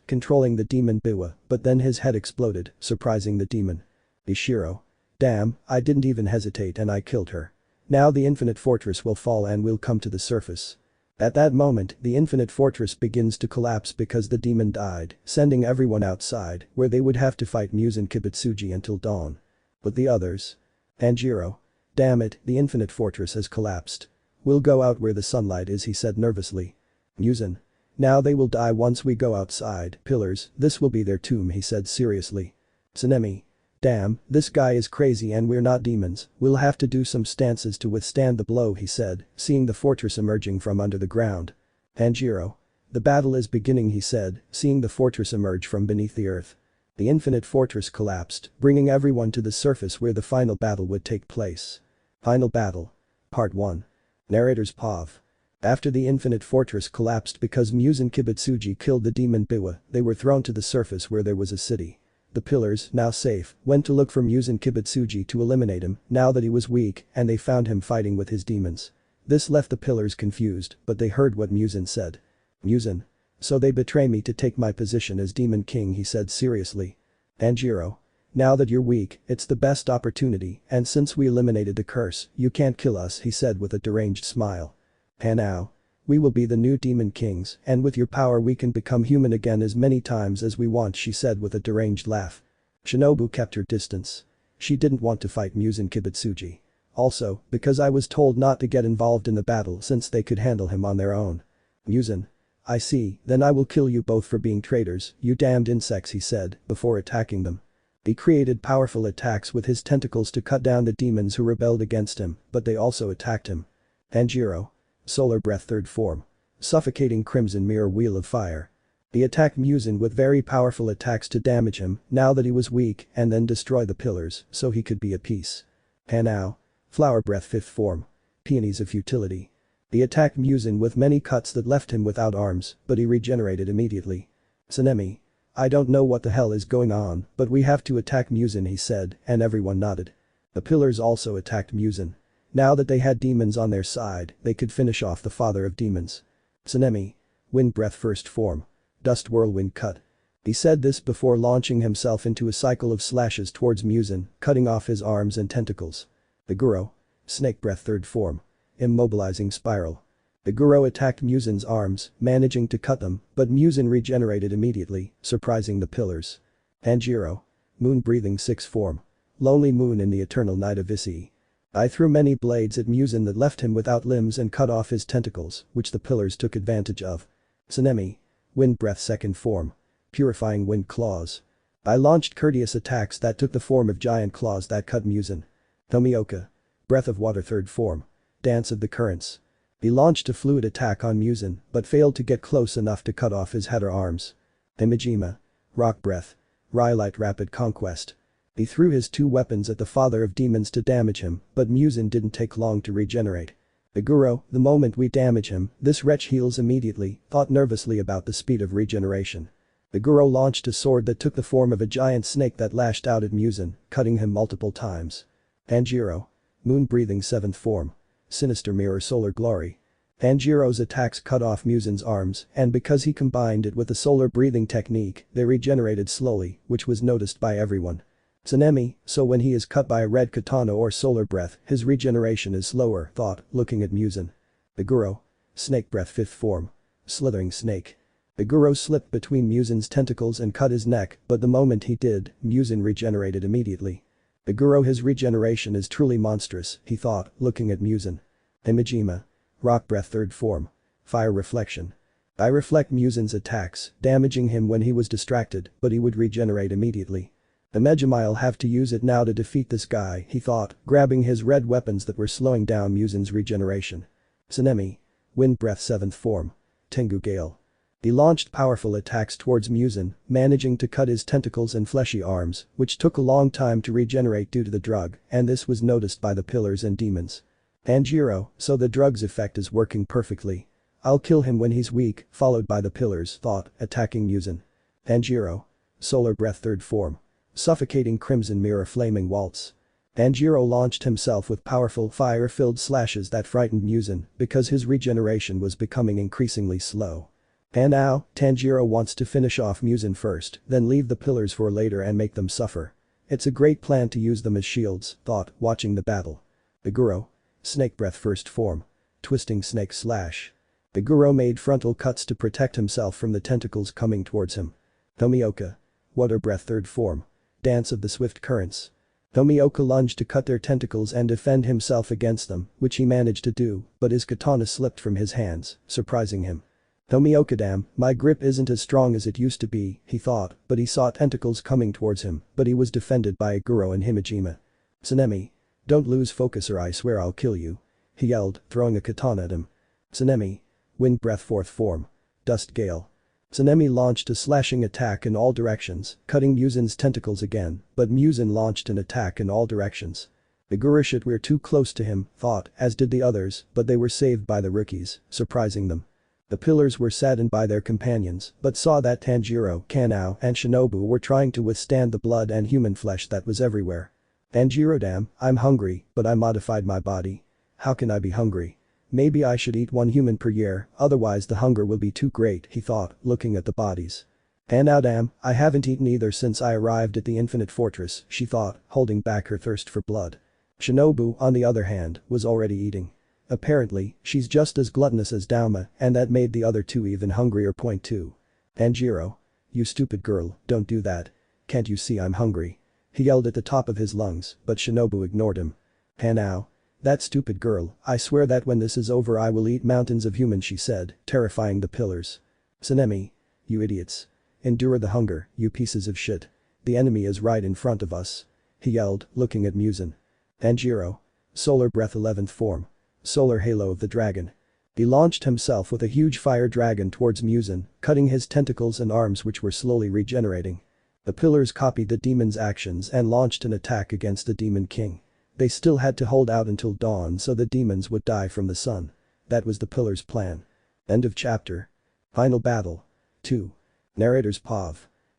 controlling the demon Biwa, but then his head exploded, surprising the demon. Ishiro. Damn, I didn't even hesitate and I killed her. Now the infinite fortress will fall and we'll come to the surface. At that moment, the infinite fortress begins to collapse because the demon died, sending everyone outside, where they would have to fight Muzan Kibutsuji until dawn. But the others? Tanjiro. Damn it, the infinite fortress has collapsed. We'll go out where the sunlight is, he said nervously. Muzan. Now they will die once we go outside, pillars, this will be their tomb, he said seriously. Tsunemi. Damn, this guy is crazy and we're not demons, we'll have to do some stances to withstand the blow, he said, seeing the fortress emerging from under the ground. Tanjiro. The battle is beginning, he said, seeing the fortress emerge from beneath the earth. The infinite fortress collapsed, bringing everyone to the surface where the final battle would take place. Final battle. Part 1. Narrator's POV. After the infinite fortress collapsed because Muzan Kibutsuji killed the demon Biwa, they were thrown to the surface where there was a city. The pillars, now safe, went to look for Muzan Kibutsuji to eliminate him, now that he was weak, and they found him fighting with his demons. This left the pillars confused, but they heard what Muzan said. Muzan. So they betray me to take my position as Demon King, he said seriously. Tanjiro. Now that you're weak, it's the best opportunity, and since we eliminated the curse, you can't kill us, he said with a deranged smile. Hanao. We will be the new Demon Kings, and with your power we can become human again as many times as we want, she said with a deranged laugh. Shinobu kept her distance. She didn't want to fight Muzan Kibutsuji. Also, because I was told not to get involved in the battle since they could handle him on their own. Muzan. I see, then I will kill you both for being traitors, you damned insects, he said, before attacking them. He created powerful attacks with his tentacles to cut down the demons who rebelled against him, but they also attacked him. Tanjiro. Solar breath 3rd form. Suffocating crimson mirror wheel of fire. He attacked Muzan with very powerful attacks to damage him, now that he was weak, and then destroy the pillars, so he could be at peace. Hanao. Flower breath 5th form. Peonies of futility. He attacked Muzan with many cuts that left him without arms, but he regenerated immediately. Tsunemi. I don't know what the hell is going on, but we have to attack Muzan, he said, and everyone nodded. The pillars also attacked Muzan. Now that they had demons on their side, they could finish off the father of demons. Tsunemi. Wind breath 1st form. Dust whirlwind cut. He said this before launching himself into a cycle of slashes towards Muzan, cutting off his arms and tentacles. Meguro. Snake breath 3rd form. Immobilizing spiral. Meguro attacked Muzan's arms, managing to cut them, but Muzan regenerated immediately, surprising the pillars. Tanjiro. Moon breathing 6th form. Lonely moon in the eternal night of Issei. I threw many blades at Muzan that left him without limbs and cut off his tentacles, which the pillars took advantage of. Tsunemi. Wind breath 2nd form. Purifying wind claws. I launched courteous attacks that took the form of giant claws that cut Muzan. Tomioka. Breath of water 3rd form. Dance of the currents. He launched a fluid attack on Muzan, but failed to get close enough to cut off his head or arms. Imajima. Rock breath. Rhyolite rapid conquest. He threw his two weapons at the father of demons to damage him, but Muzan didn't take long to regenerate. Iguro, the moment we damage him, this wretch heals immediately, thought nervously about the speed of regeneration. Iguro launched a sword that took the form of a giant snake that lashed out at Muzan, cutting him multiple times. Tanjiro. Moon-breathing 7th form. Sinister mirror solar glory. Tanjiro's attacks cut off Muzan's arms, and because he combined it with the solar breathing technique, they regenerated slowly, which was noticed by everyone. Tsunemi, so when he is cut by a red katana or solar breath, his regeneration is slower, thought, looking at Muzan. Iguro. Snake breath 5th form. Slithering snake. Iguro slipped between Muzan's tentacles and cut his neck, but the moment he did, Muzan regenerated immediately. Iguro, his regeneration is truly monstrous, he thought, looking at Muzan. Imajima. Rock breath 3rd form. Fire reflection. I reflect Muzan's attacks, damaging him when he was distracted, but he would regenerate immediately. I'll have to use it now to defeat this guy, he thought, grabbing his red weapons that were slowing down Muzan's regeneration. Tsunemi. Wind breath 7th form. Tengu gale. He launched powerful attacks towards Muzan, managing to cut his tentacles and fleshy arms, which took a long time to regenerate due to the drug, and this was noticed by the pillars and demons. Tanjiro, so the drug's effect is working perfectly. I'll kill him when he's weak, followed by the pillars, thought, attacking Muzan. Tanjiro. Solar breath 3rd form. Suffocating crimson mirror flaming waltz. Tanjiro launched himself with powerful fire-filled slashes that frightened Muzan because his regeneration was becoming increasingly slow. And now, Tanjiro wants to finish off Muzan first, then leave the pillars for later and make them suffer. It's a great plan to use them as shields, thought, watching the battle. Iguro. Snake breath 1st form. Twisting snake slash. Iguro made frontal cuts to protect himself from the tentacles coming towards him. Tomioka. Water breath 3rd form. Dance of the swift currents. Tomioka lunged to cut their tentacles and defend himself against them, which he managed to do, but his katana slipped from his hands, surprising him. Tomioka, damn, my grip isn't as strong as it used to be, he thought, but he saw tentacles coming towards him, but he was defended by Iguro and Himejima. Tsunemi. Don't lose focus or I swear I'll kill you. He yelled, throwing a katana at him. Tsunemi. Wind breath 4th form. Dust gale. Tsunemi launched a slashing attack in all directions, cutting Muzan's tentacles again, but Muzan launched an attack in all directions. Iguro, shit, we're too close to him, thought, as did the others, but they were saved by the rookies, surprising them. The pillars were saddened by their companions, but saw that Tanjiro, Kanao, and Shinobu were trying to withstand the blood and human flesh that was everywhere. Tanjiro, damn, I'm hungry, but I modified my body. How can I be hungry? Maybe I should eat 1 human per year, otherwise the hunger will be too great, he thought, looking at the bodies. And now damn, I haven't eaten either since I arrived at the Infinite Fortress, she thought, holding back her thirst for blood. Shinobu, on the other hand, was already eating. Apparently, she's just as gluttonous as Dauma, and that made the other two even hungrier. Point 2. Tanjiro. You stupid girl, don't do that. Can't you see I'm hungry? He yelled at the top of his lungs, but Shinobu ignored him. Kanao. That stupid girl, I swear that when this is over I will eat mountains of humans, she said, terrifying the pillars. Tsunemi. You idiots. Endure the hunger, you pieces of shit. The enemy is right in front of us. He yelled, looking at Muzan. Tanjiro. Solar breath 11th form. Solar halo of the dragon. He launched himself with a huge fire dragon towards Muzan, cutting his tentacles and arms which were slowly regenerating. The pillars copied the demon's actions and launched an attack against the Demon King. They still had to hold out until dawn so the demons would die from the sun. That was the pillars' plan. End of chapter. Final battle. 2. Narrator's POV.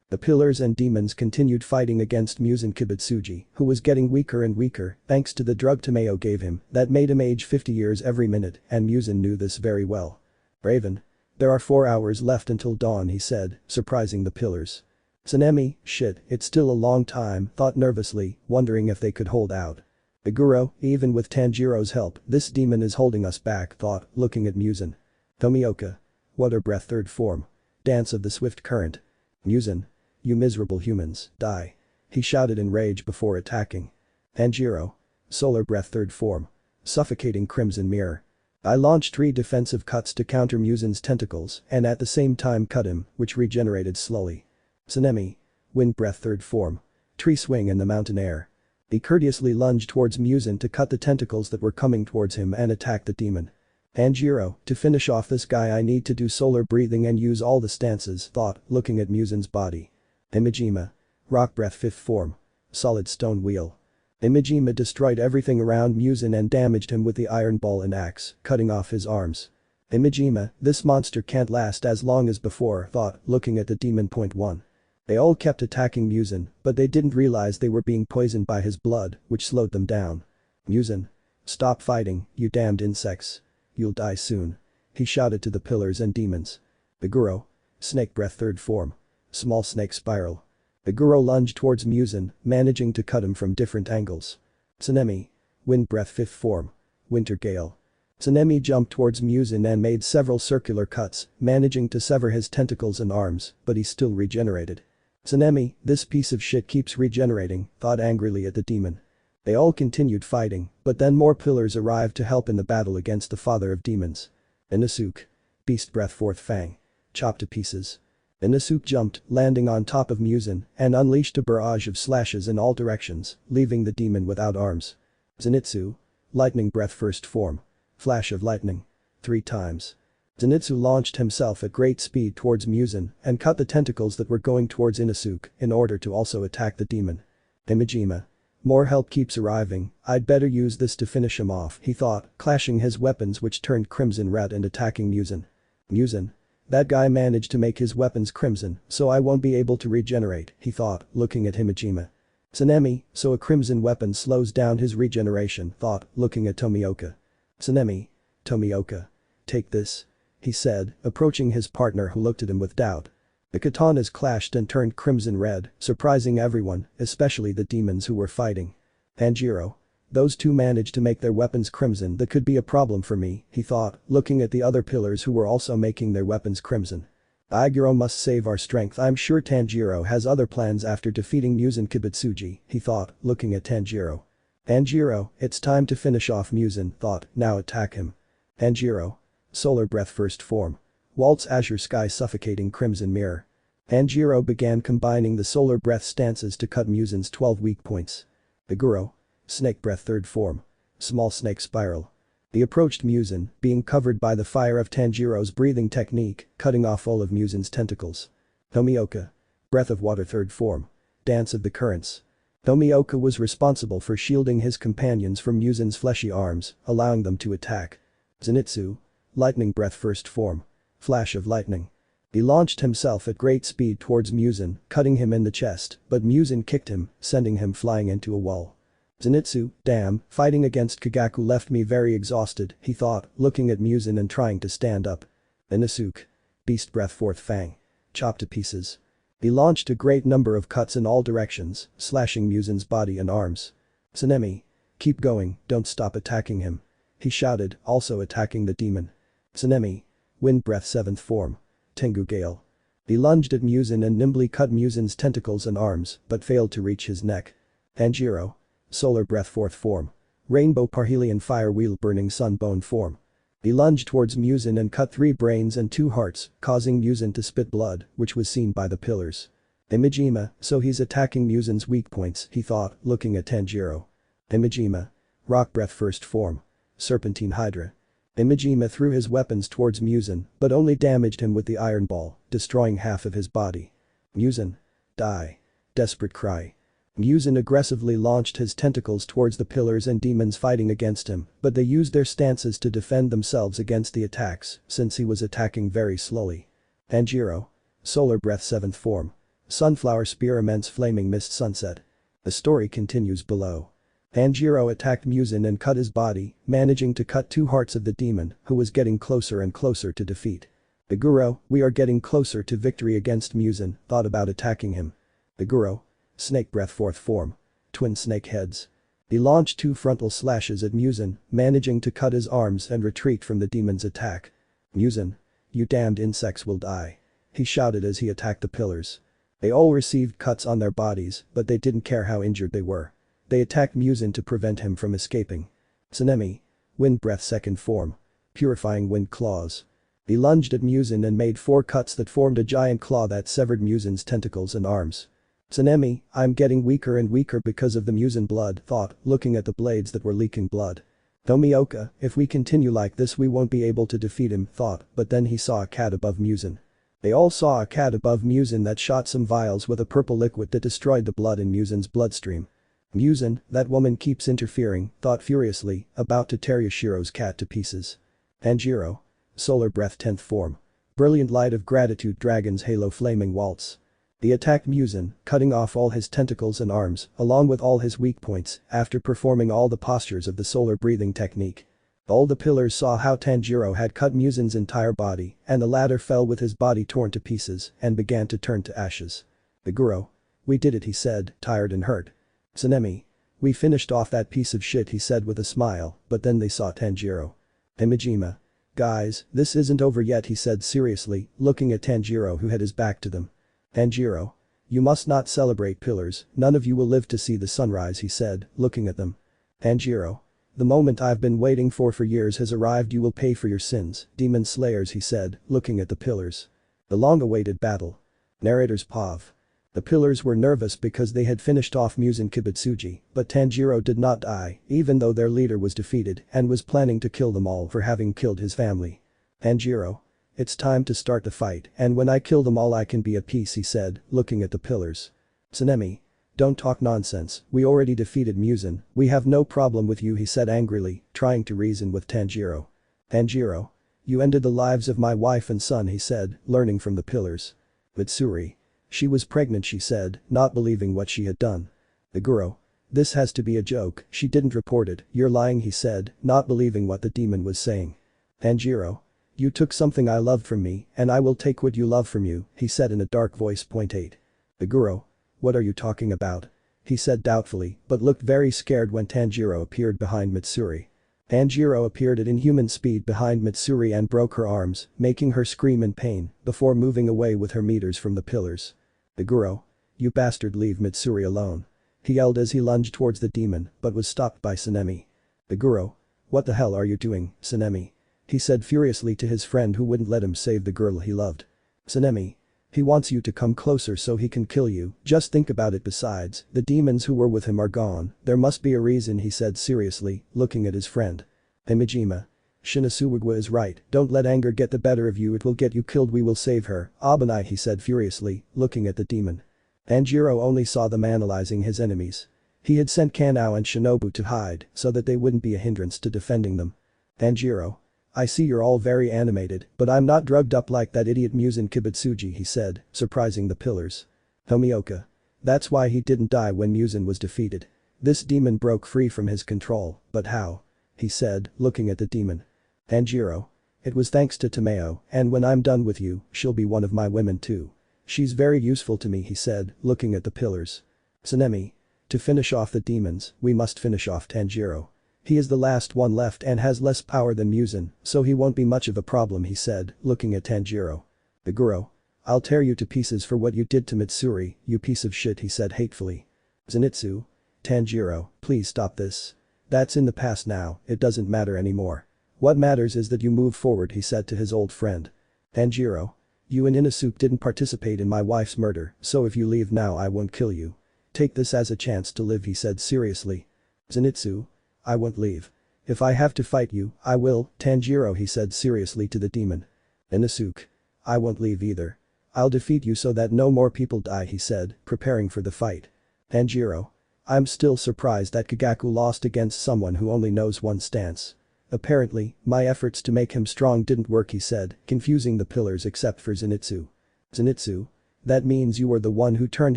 The pillars and demons continued fighting against Muzan Kibutsuji, who was getting weaker and weaker thanks to the drug Tomeo gave him that made him age 50 years every minute, and Muzan knew this very well. Raven. There are 4 hours left until dawn, he said, surprising the pillars. Tsunemi, shit, it's still a long time, thought nervously, wondering if they could hold out. Iguro, even with Tanjiro's help, this demon is holding us back, thought, looking at Muzan. Tomioka. Water breath 3rd form. Dance of the swift current. Muzan. You miserable humans, die. He shouted in rage before attacking. Tanjiro. Solar breath 3rd form. Suffocating crimson mirror. I launched 3 defensive cuts to counter Muzan's tentacles and at the same time cut him, which regenerated slowly. Tsunemi. Wind breath 3rd form. Tree swing in the mountain air. He courteously lunged towards Muzan to cut the tentacles that were coming towards him and attack the demon. Tanjiro, to finish off this guy I need to do solar breathing and use all the stances, thought, looking at Muzan's body. Imajima. Rock breath 5th form. Solid stone wheel. Imajima destroyed everything around Muzan and damaged him with the iron ball and axe, cutting off his arms. Imajima, this monster can't last as long as before, thought, looking at the demon. Point 1. They all kept attacking Muzan, but they didn't realize they were being poisoned by his blood, which slowed them down. Muzan. Stop fighting, you damned insects. You'll die soon. He shouted to the pillars and demons. Biguro. Snake breath 3rd form. Small snake spiral. Biguro lunged towards Muzan, managing to cut him from different angles. Tsunemi. Wind breath 5th form. Winter gale. Tsunemi jumped towards Muzan and made several circular cuts, managing to sever his tentacles and arms, but he still regenerated. Tsunemi, this piece of shit keeps regenerating, thought angrily at the demon. They all continued fighting, but then more pillars arrived to help in the battle against the father of demons. Inosuke. Beast breath 4th fang. Chopped to pieces. Inosuke jumped, landing on top of Muzan, and unleashed a barrage of slashes in all directions, leaving the demon without arms. Zenitsu. Lightning breath 1st form. Flash of lightning. 3 times. Zenitsu launched himself at great speed towards Muzan and cut the tentacles that were going towards Inosuke in order to also attack the demon. Imajima. More help keeps arriving, I'd better use this to finish him off, he thought, clashing his weapons which turned crimson red and attacking Muzan. Muzan. That guy managed to make his weapons crimson, so I won't be able to regenerate, he thought, looking at Himajima. Tsunemi, so a crimson weapon slows down his regeneration, thought, looking at Tomioka. Tsunemi. Tomioka. Take this. He said, approaching his partner who looked at him with doubt. The katanas clashed and turned crimson red, surprising everyone, especially the demons who were fighting. Tanjiro. Those two managed to make their weapons crimson. That could be a problem for me, he thought, looking at the other pillars who were also making their weapons crimson. Aiguro must save our strength. I'm sure Tanjiro has other plans after defeating Muzan Kibutsuji, he thought, looking at Tanjiro. Tanjiro, it's time to finish off Muzan, thought, now attack him. Tanjiro. Solar breath 1st form. Waltz azure sky suffocating crimson mirror. Tanjiro began combining the solar breath stances to cut Muzan's 12 weak points. Biguro. Snake breath 3rd form. Small snake spiral. He approached Muzan, being covered by the fire of Tanjiro's breathing technique, cutting off all of Muzan's tentacles. Tomioka. Breath of water 3rd form. Dance of the currents. Tomioka was responsible for shielding his companions from Muzan's fleshy arms, allowing them to attack. Zenitsu. Lightning breath 1st form. Flash of lightning. He launched himself at great speed towards Muzan, cutting him in the chest, but Muzan kicked him, sending him flying into a wall. Zenitsu, damn, fighting against Kagaku left me very exhausted, he thought, looking at Muzan and trying to stand up. Inosuke. Beast breath 4th fang. Chopped to pieces. He launched a great number of cuts in all directions, slashing Muzan's body and arms. Tsunemi. Keep going, don't stop attacking him. He shouted, also attacking the demon. Tsunemi. Wind breath 7th form. Tengu gale. He lunged at Muzan and nimbly cut Muzan's tentacles and arms, but failed to reach his neck. Tanjiro. Solar breath 4th form. Rainbow parhelion fire wheel burning sun bone form. He lunged towards Muzan and cut 3 brains and 2 hearts, causing Muzan to spit blood, which was seen by the pillars. Imajima, so he's attacking Muzan's weak points, he thought, looking at Tanjiro. Imajima. Rock breath 1st form. Serpentine hydra. Imajima threw his weapons towards Muzan, but only damaged him with the iron ball, destroying half of his body. Muzan. Die. Desperate cry. Muzan aggressively launched his tentacles towards the pillars and demons fighting against him, but they used their stances to defend themselves against the attacks, since he was attacking very slowly. Tanjiro. Solar breath 7th form. Sunflower spear immense flaming mist sunset. The story continues below. Tanjiro attacked Muzan and cut his body, managing to cut 2 hearts of the demon, who was getting closer and closer to defeat. Biguro, we are getting closer to victory against Muzan, thought about attacking him. Biguro. Snake breath 4th form. Twin snake heads. He launched 2 frontal slashes at Muzan, managing to cut his arms and retreat from the demon's attack. Muzan. You damned insects will die. He shouted as he attacked the pillars. They all received cuts on their bodies, but they didn't care how injured they were. They attacked Muzan to prevent him from escaping. Tsunemi. Wind breath 2nd form. Purifying wind claws. He lunged at Muzan and made 4 cuts that formed a giant claw that severed Muzan's tentacles and arms. Tsunemi, I'm getting weaker and weaker because of the Muzan blood, thought, looking at the blades that were leaking blood. Tomioka, if we continue like this we won't be able to defeat him, thought, but then he saw a cat above Muzan. They all saw a cat above Muzan that shot some vials with a purple liquid that destroyed the blood in Muzan's bloodstream. Muzan, that woman keeps interfering, thought furiously, about to tear Yashiro's cat to pieces. Tanjiro. Solar breath 10th form. Brilliant light of gratitude dragon's halo flaming waltz. He attacked Muzan, cutting off all his tentacles and arms, along with all his weak points, after performing all the postures of the solar breathing technique. All the pillars saw how Tanjiro had cut Muzan's entire body, and the latter fell with his body torn to pieces and began to turn to ashes. The Guru. We did it, he said, tired and hurt. Tsunemi. We finished off that piece of shit, he said with a smile, but then they saw Tanjiro. Imajima. Guys, this isn't over yet, he said seriously, looking at Tanjiro who had his back to them. Tanjiro. You must not celebrate pillars, none of you will live to see the sunrise, he said, looking at them. Tanjiro. The moment I've been waiting for years has arrived, you will pay for your sins, demon slayers, he said, looking at the pillars. The long-awaited battle. Narrator's POV. The pillars were nervous because they had finished off Muzan Kibutsuji, but Tanjiro did not die, even though their leader was defeated and was planning to kill them all for having killed his family. Tanjiro. It's time to start the fight, and when I kill them all I can be at peace, he said, looking at the pillars. Tsunemi. Don't talk nonsense, we already defeated Muzan, we have no problem with you, he said angrily, trying to reason with Tanjiro. Tanjiro. You ended the lives of my wife and son, he said, learning from the pillars. Mitsuri. She was pregnant, she said, not believing what she had done. The Guru. This has to be a joke, she didn't report it, you're lying, he said, not believing what the demon was saying. Tanjiro. You took something I loved from me, and I will take what you love from you, he said in a dark voice. Point 8. The Guru. What are you talking about? He said doubtfully, but looked very scared when Tanjiro appeared behind Mitsuri. Tanjiro appeared at inhuman speed behind Mitsuri and broke her arms, making her scream in pain, before moving away with her meters from the pillars. The Guru. You bastard, leave Mitsuri alone. He yelled as he lunged towards the demon, but was stopped by Tsunemi. The Guru. What the hell are you doing, Tsunemi? He said furiously to his friend who wouldn't let him save the girl he loved. Tsunemi. He wants you to come closer so he can kill you, just think about it. Besides, the demons who were with him are gone, there must be a reason, he said seriously, looking at his friend. Imajima. Shinosuwagwa is right, don't let anger get the better of you, it will get you killed, we will save her, Abanai, he said furiously, looking at the demon. Tanjiro only saw them analyzing his enemies. He had sent Kanao and Shinobu to hide, so that they wouldn't be a hindrance to defending them. Tanjiro. I see you're all very animated, but I'm not drugged up like that idiot Muzan Kibutsuji, he said, surprising the pillars. Tomioka. That's why he didn't die when Muzan was defeated. This demon broke free from his control, but how? He said, looking at the demon. Tanjiro. It was thanks to Tomeo, and when I'm done with you, she'll be one of my women too. She's very useful to me, he said, looking at the pillars. Tsunemi. To finish off the demons, we must finish off Tanjiro. He is the last one left and has less power than Muzan, so he won't be much of a problem, he said, looking at Tanjiro. The Guru. I'll tear you to pieces for what you did to Mitsuri, you piece of shit, he said hatefully. Zenitsu. Tanjiro, please stop this. That's in the past now, it doesn't matter anymore. What matters is that you move forward, he said to his old friend. Tanjiro. You and Inosuke didn't participate in my wife's murder, so if you leave now I won't kill you. Take this as a chance to live, he said seriously. Zenitsu. I won't leave. If I have to fight you, I will, Tanjiro, he said seriously to the demon. Inosuke. I won't leave either. I'll defeat you so that no more people die, he said, preparing for the fight. Tanjiro. I'm still surprised that Kagaku lost against someone who only knows one stance. Apparently, my efforts to make him strong didn't work, he said, confusing the pillars except for Zenitsu. Zenitsu. That means you were the one who turned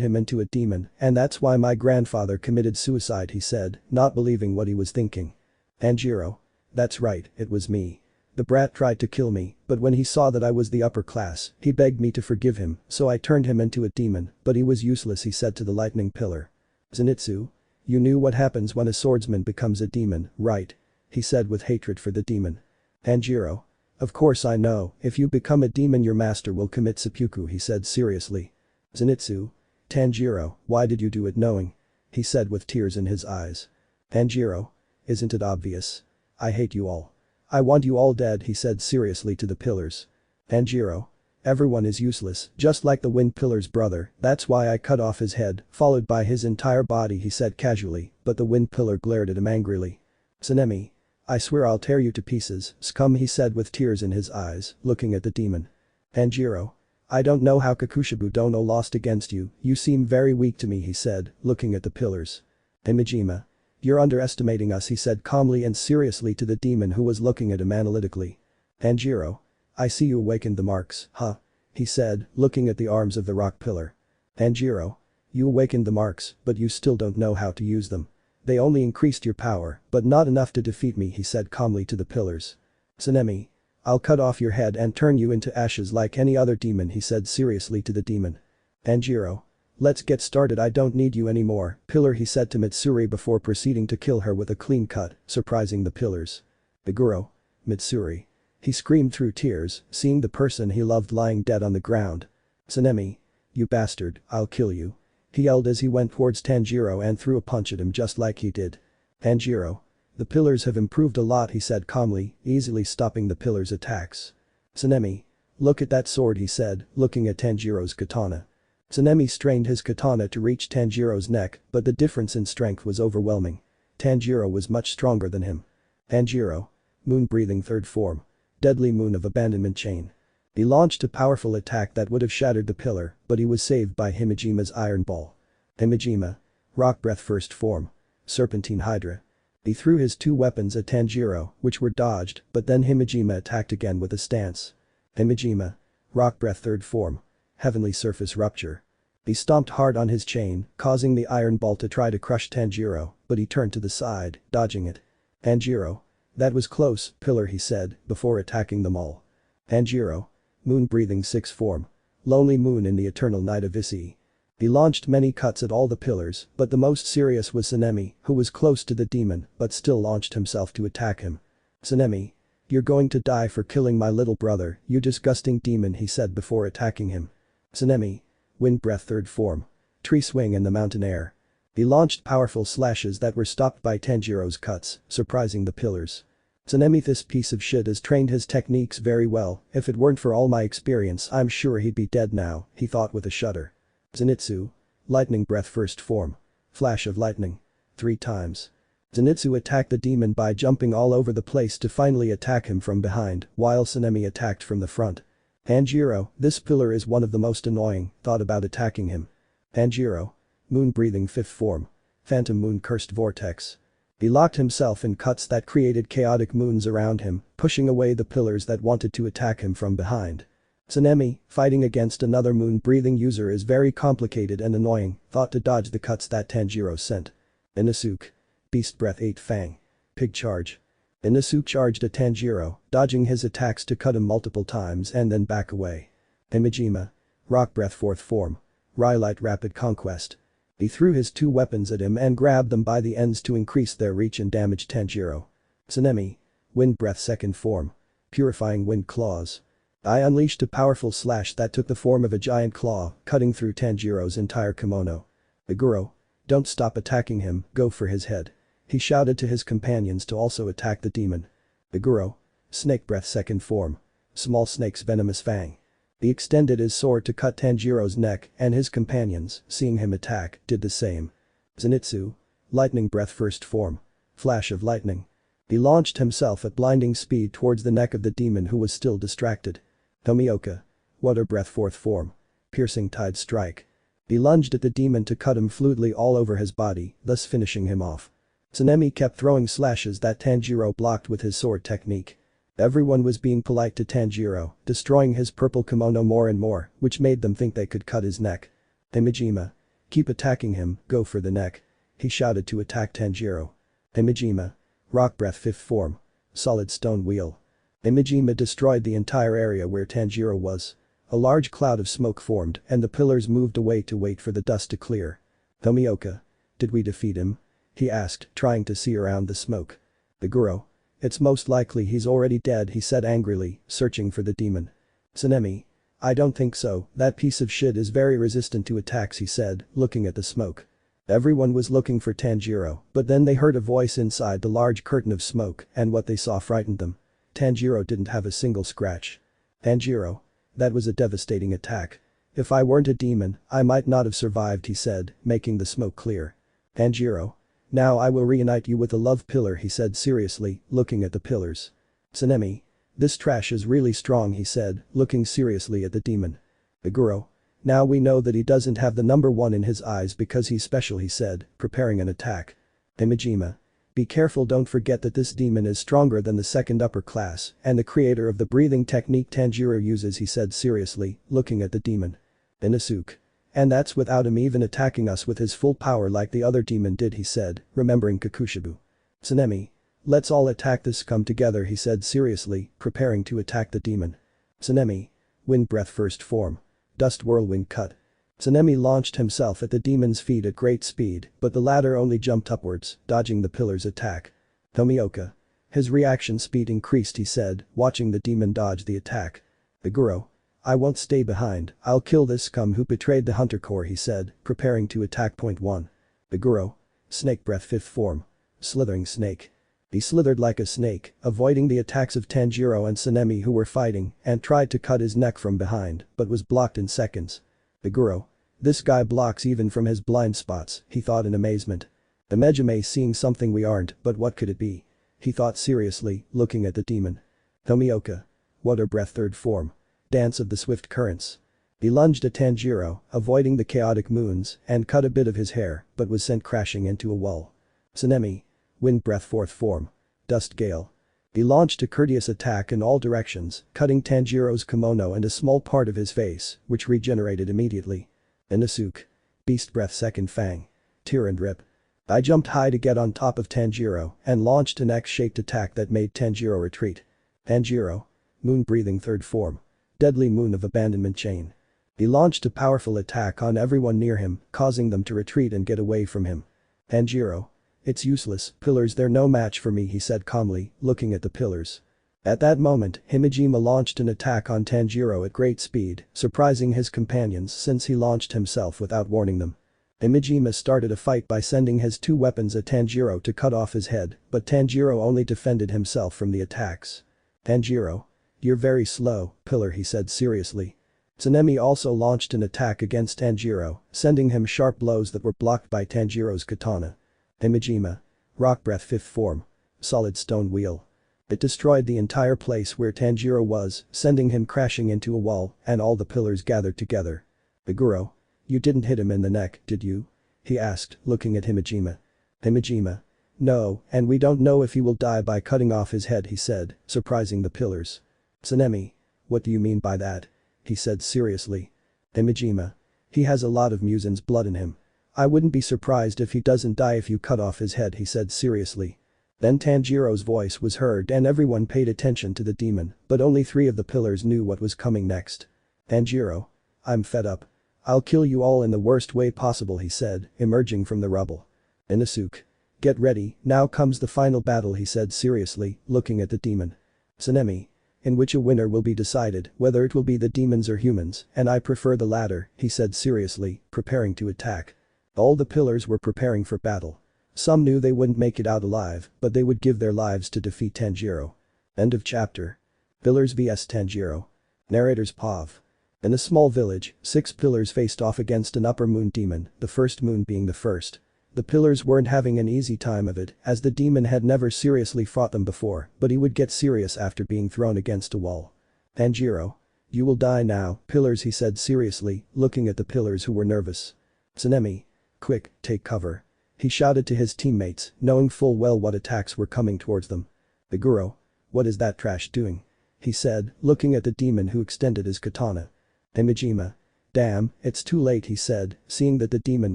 him into a demon, and that's why my grandfather committed suicide, he said, not believing what he was thinking. Tanjiro. That's right, it was me. The brat tried to kill me, but when he saw that I was the upper class, he begged me to forgive him, so I turned him into a demon, but he was useless, he said to the lightning pillar. Zenitsu. You knew what happens when a swordsman becomes a demon, right? He said with hatred for the demon. Tanjiro. Of course I know, if you become a demon your master will commit seppuku, he said seriously. Zenitsu. Tanjiro, why did you do it knowing? He said with tears in his eyes. Tanjiro. Isn't it obvious? I hate you all. I want you all dead, he said seriously to the pillars. Tanjiro. Everyone is useless, just like the wind pillar's brother, that's why I cut off his head, followed by his entire body, he said casually, but the wind pillar glared at him angrily. Tsunemi. I swear I'll tear you to pieces, scum, he said with tears in his eyes, looking at the demon. Tanjiro. I don't know how Kakushibu Dono lost against you, you seem very weak to me, he said, looking at the pillars. Imajima. You're underestimating us, he said calmly and seriously to the demon who was looking at him analytically. Tanjiro. I see you awakened the marks, huh? He said, looking at the arms of the rock pillar. Tanjiro. You awakened the marks, but you still don't know how to use them. They only increased your power, but not enough to defeat me, he said calmly to the pillars. Tsunemi. I'll cut off your head and turn you into ashes like any other demon, he said seriously to the demon. Tanjiro. Let's get started, I don't need you anymore, pillar, he said to Mitsuri before proceeding to kill her with a clean cut, surprising the pillars. Biguro. Mitsuri. He screamed through tears, seeing the person he loved lying dead on the ground. Tsunemi. You bastard, I'll kill you. He yelled as he went towards Tanjiro and threw a punch at him just like he did. Tanjiro. The pillars have improved a lot, he said calmly, easily stopping the pillars' attacks. Tsunemi. Look at that sword, he said, looking at Tanjiro's katana. Tsunemi strained his katana to reach Tanjiro's neck, but the difference in strength was overwhelming. Tanjiro was much stronger than him. Tanjiro. Moon breathing third form. Deadly moon of abandonment chain. He launched a powerful attack that would have shattered the pillar, but he was saved by Himejima's iron ball. Himejima. Rock breath first form. Serpentine hydra. He threw his two weapons at Tanjiro, which were dodged, but then Himejima attacked again with a stance. Himejima. Rock breath third form. Heavenly surface rupture. He stomped hard on his chain, causing the iron ball to try to crush Tanjiro, but he turned to the side, dodging it. Tanjiro. That was close, pillar, he said, before attacking them all. Tanjiro. Moon breathing sixth form. Lonely moon in the eternal night of Issei. He launched many cuts at all the pillars, but the most serious was Tsunemi, who was close to the demon but still launched himself to attack him. Tsunemi. You're going to die for killing my little brother, you disgusting demon, he said before attacking him. Tsunemi. Wind breath third form. Tree swing in the mountain air. He launched powerful slashes that were stopped by Tanjiro's cuts, surprising the pillars. Tsunemi, this piece of shit has trained his techniques very well, if it weren't for all my experience I'm sure he'd be dead now, he thought with a shudder. Zenitsu. Lightning breath first form. Flash of lightning. 3 times. Zenitsu attacked the demon by jumping all over the place to finally attack him from behind, while Tsunemi attacked from the front. Tanjiro, this pillar is one of the most annoying, thought about attacking him. Tanjiro. Moon breathing fifth form. Phantom moon cursed vortex. He locked himself in cuts that created chaotic moons around him, pushing away the pillars that wanted to attack him from behind. Tsunemi, fighting against another moon-breathing user is very complicated and annoying, thought to dodge the cuts that Tanjiro sent. Inosuke. Beast breath 8 fang. Pig charge. Inosuke charged at Tanjiro, dodging his attacks to cut him multiple times and then back away. Himejima. Rock breath fourth form. Rhyolite rapid conquest. He threw his two weapons at him and grabbed them by the ends to increase their reach and damage Tanjiro. Tsunemi. Wind breath second form. Purifying wind claws. I unleashed a powerful slash that took the form of a giant claw, cutting through Tanjiro's entire kimono. Iguro. Don't stop attacking him, go for his head. He shouted to his companions to also attack the demon. Iguro. Snake breath second form. Small snake's venomous fang. He extended his sword to cut Tanjiro's neck and his companions, seeing him attack, did the same. Zenitsu. Lightning breath first form. Flash of lightning. He launched himself at blinding speed towards the neck of the demon who was still distracted. Tomioka. Water breath fourth form. Piercing tide strike. He lunged at the demon to cut him fluidly all over his body, thus finishing him off. Tsunemi kept throwing slashes that Tanjiro blocked with his sword technique. Everyone was being polite to Tanjiro, destroying his purple kimono more and more, which made them think they could cut his neck. Himejima. Keep attacking him, go for the neck. He shouted to attack Tanjiro. Himejima. Rock breath fifth form. Solid stone wheel. Himejima destroyed the entire area where Tanjiro was. A large cloud of smoke formed and the pillars moved away to wait for the dust to clear. Tomioka. Did we defeat him? He asked, trying to see around the smoke. Iguro. It's most likely he's already dead, he said angrily, searching for the demon. Tsunemi. I don't think so, that piece of shit is very resistant to attacks, he said, looking at the smoke. Everyone was looking for Tanjiro, but then they heard a voice inside the large curtain of smoke and what they saw frightened them. Tanjiro didn't have a single scratch. Tanjiro. That was a devastating attack. If I weren't a demon, I might not have survived, he said, making the smoke clear. Tanjiro. Now I will reunite you with the love pillar, he said seriously, looking at the pillars. Tsunemi. This trash is really strong, he said, looking seriously at the demon. Aguro. Now we know that he doesn't have the number 1 in his eyes because he's special, he said, preparing an attack. Imajima. Be careful, don't forget that this demon is stronger than the second upper class and the creator of the breathing technique Tanjiro uses, he said seriously, looking at the demon. Inosuke. And that's without him even attacking us with his full power like the other demon did, he said, remembering Kakushibu. Tsunemi. Let's all attack this scum together, he said seriously, preparing to attack the demon. Tsunemi. Wind breath first form. Dust whirlwind cut. Tsunemi launched himself at the demon's feet at great speed, but the latter only jumped upwards, dodging the pillar's attack. Tomioka. His reaction speed increased, he said, watching the demon dodge the attack. Aguro. I won't stay behind, I'll kill this scum who betrayed the Hunter Corps, he said, preparing to attack. Point 1. Aguro. Snake breath 5th form. Slithering snake. He slithered like a snake, avoiding the attacks of Tanjiro and Tsunemi who were fighting, and tried to cut his neck from behind, but was blocked in seconds. Aguro. This guy blocks even from his blind spots, he thought in amazement. Imejime seeing something we aren't, but what could it be? He thought seriously, looking at the demon. Tomioka. Water breath 3rd form. Dance of the swift currents. He lunged at Tanjiro, avoiding the chaotic moons, and cut a bit of his hair, but was sent crashing into a wall. Tsunemi. Wind breath 4th form. Dust gale. He launched a courteous attack in all directions, cutting Tanjiro's kimono and a small part of his face, which regenerated immediately. Inosuke. Beast breath 2nd fang. Tear and rip. I jumped high to get on top of Tanjiro and launched an X-shaped attack that made Tanjiro retreat. Tanjiro. Moon breathing 3rd form. Deadly moon of abandonment chain. He launched a powerful attack on everyone near him, causing them to retreat and get away from him. Tanjiro. It's useless, pillars, they're no match for me, he said calmly, looking at the pillars. At that moment, Himejima launched an attack on Tanjiro at great speed, surprising his companions since he launched himself without warning them. Himejima started a fight by sending his 2 weapons at Tanjiro to cut off his head, but Tanjiro only defended himself from the attacks. Tanjiro. You're very slow, pillar, he said seriously. Tsunemi also launched an attack against Tanjiro, sending him sharp blows that were blocked by Tanjiro's katana. Himejima. Rock breath 5th form. Solid stone wheel. It destroyed the entire place where Tanjiro was, sending him crashing into a wall, and all the pillars gathered together. Aguro. You didn't hit him in the neck, did you? He asked, looking at Himejima. Himejima. No, and we don't know if he will die by cutting off his head, he said, surprising the pillars. Tsunemi. What do you mean by that? He said seriously. Himejima. He has a lot of Muzan's blood in him. I wouldn't be surprised if he doesn't die if you cut off his head, he said seriously. Then Tanjiro's voice was heard and everyone paid attention to the demon, but only 3 of the pillars knew what was coming next. Tanjiro. I'm fed up. I'll kill you all in the worst way possible, he said, emerging from the rubble. Inosuke. Get ready, now comes the final battle, he said seriously, looking at the demon. Tsunemi. In which a winner will be decided, whether it will be the demons or humans, and I prefer the latter, he said seriously, preparing to attack. All the pillars were preparing for battle. Some knew they wouldn't make it out alive, but they would give their lives to defeat Tanjiro. End of chapter. Pillars vs Tanjiro. Narrator's POV. In a small village, 6 pillars faced off against an upper moon demon, the first moon being the first. The pillars weren't having an easy time of it, as the demon had never seriously fought them before, but he would get serious after being thrown against a wall. Tanjiro. You will die now, pillars, he said seriously, looking at the pillars who were nervous. Tsunemi. Quick, take cover. He shouted to his teammates, knowing full well what attacks were coming towards them. Aguro. What is that trash doing? He said, looking at the demon who extended his katana. Himejima. Damn, it's too late, he said, seeing that the demon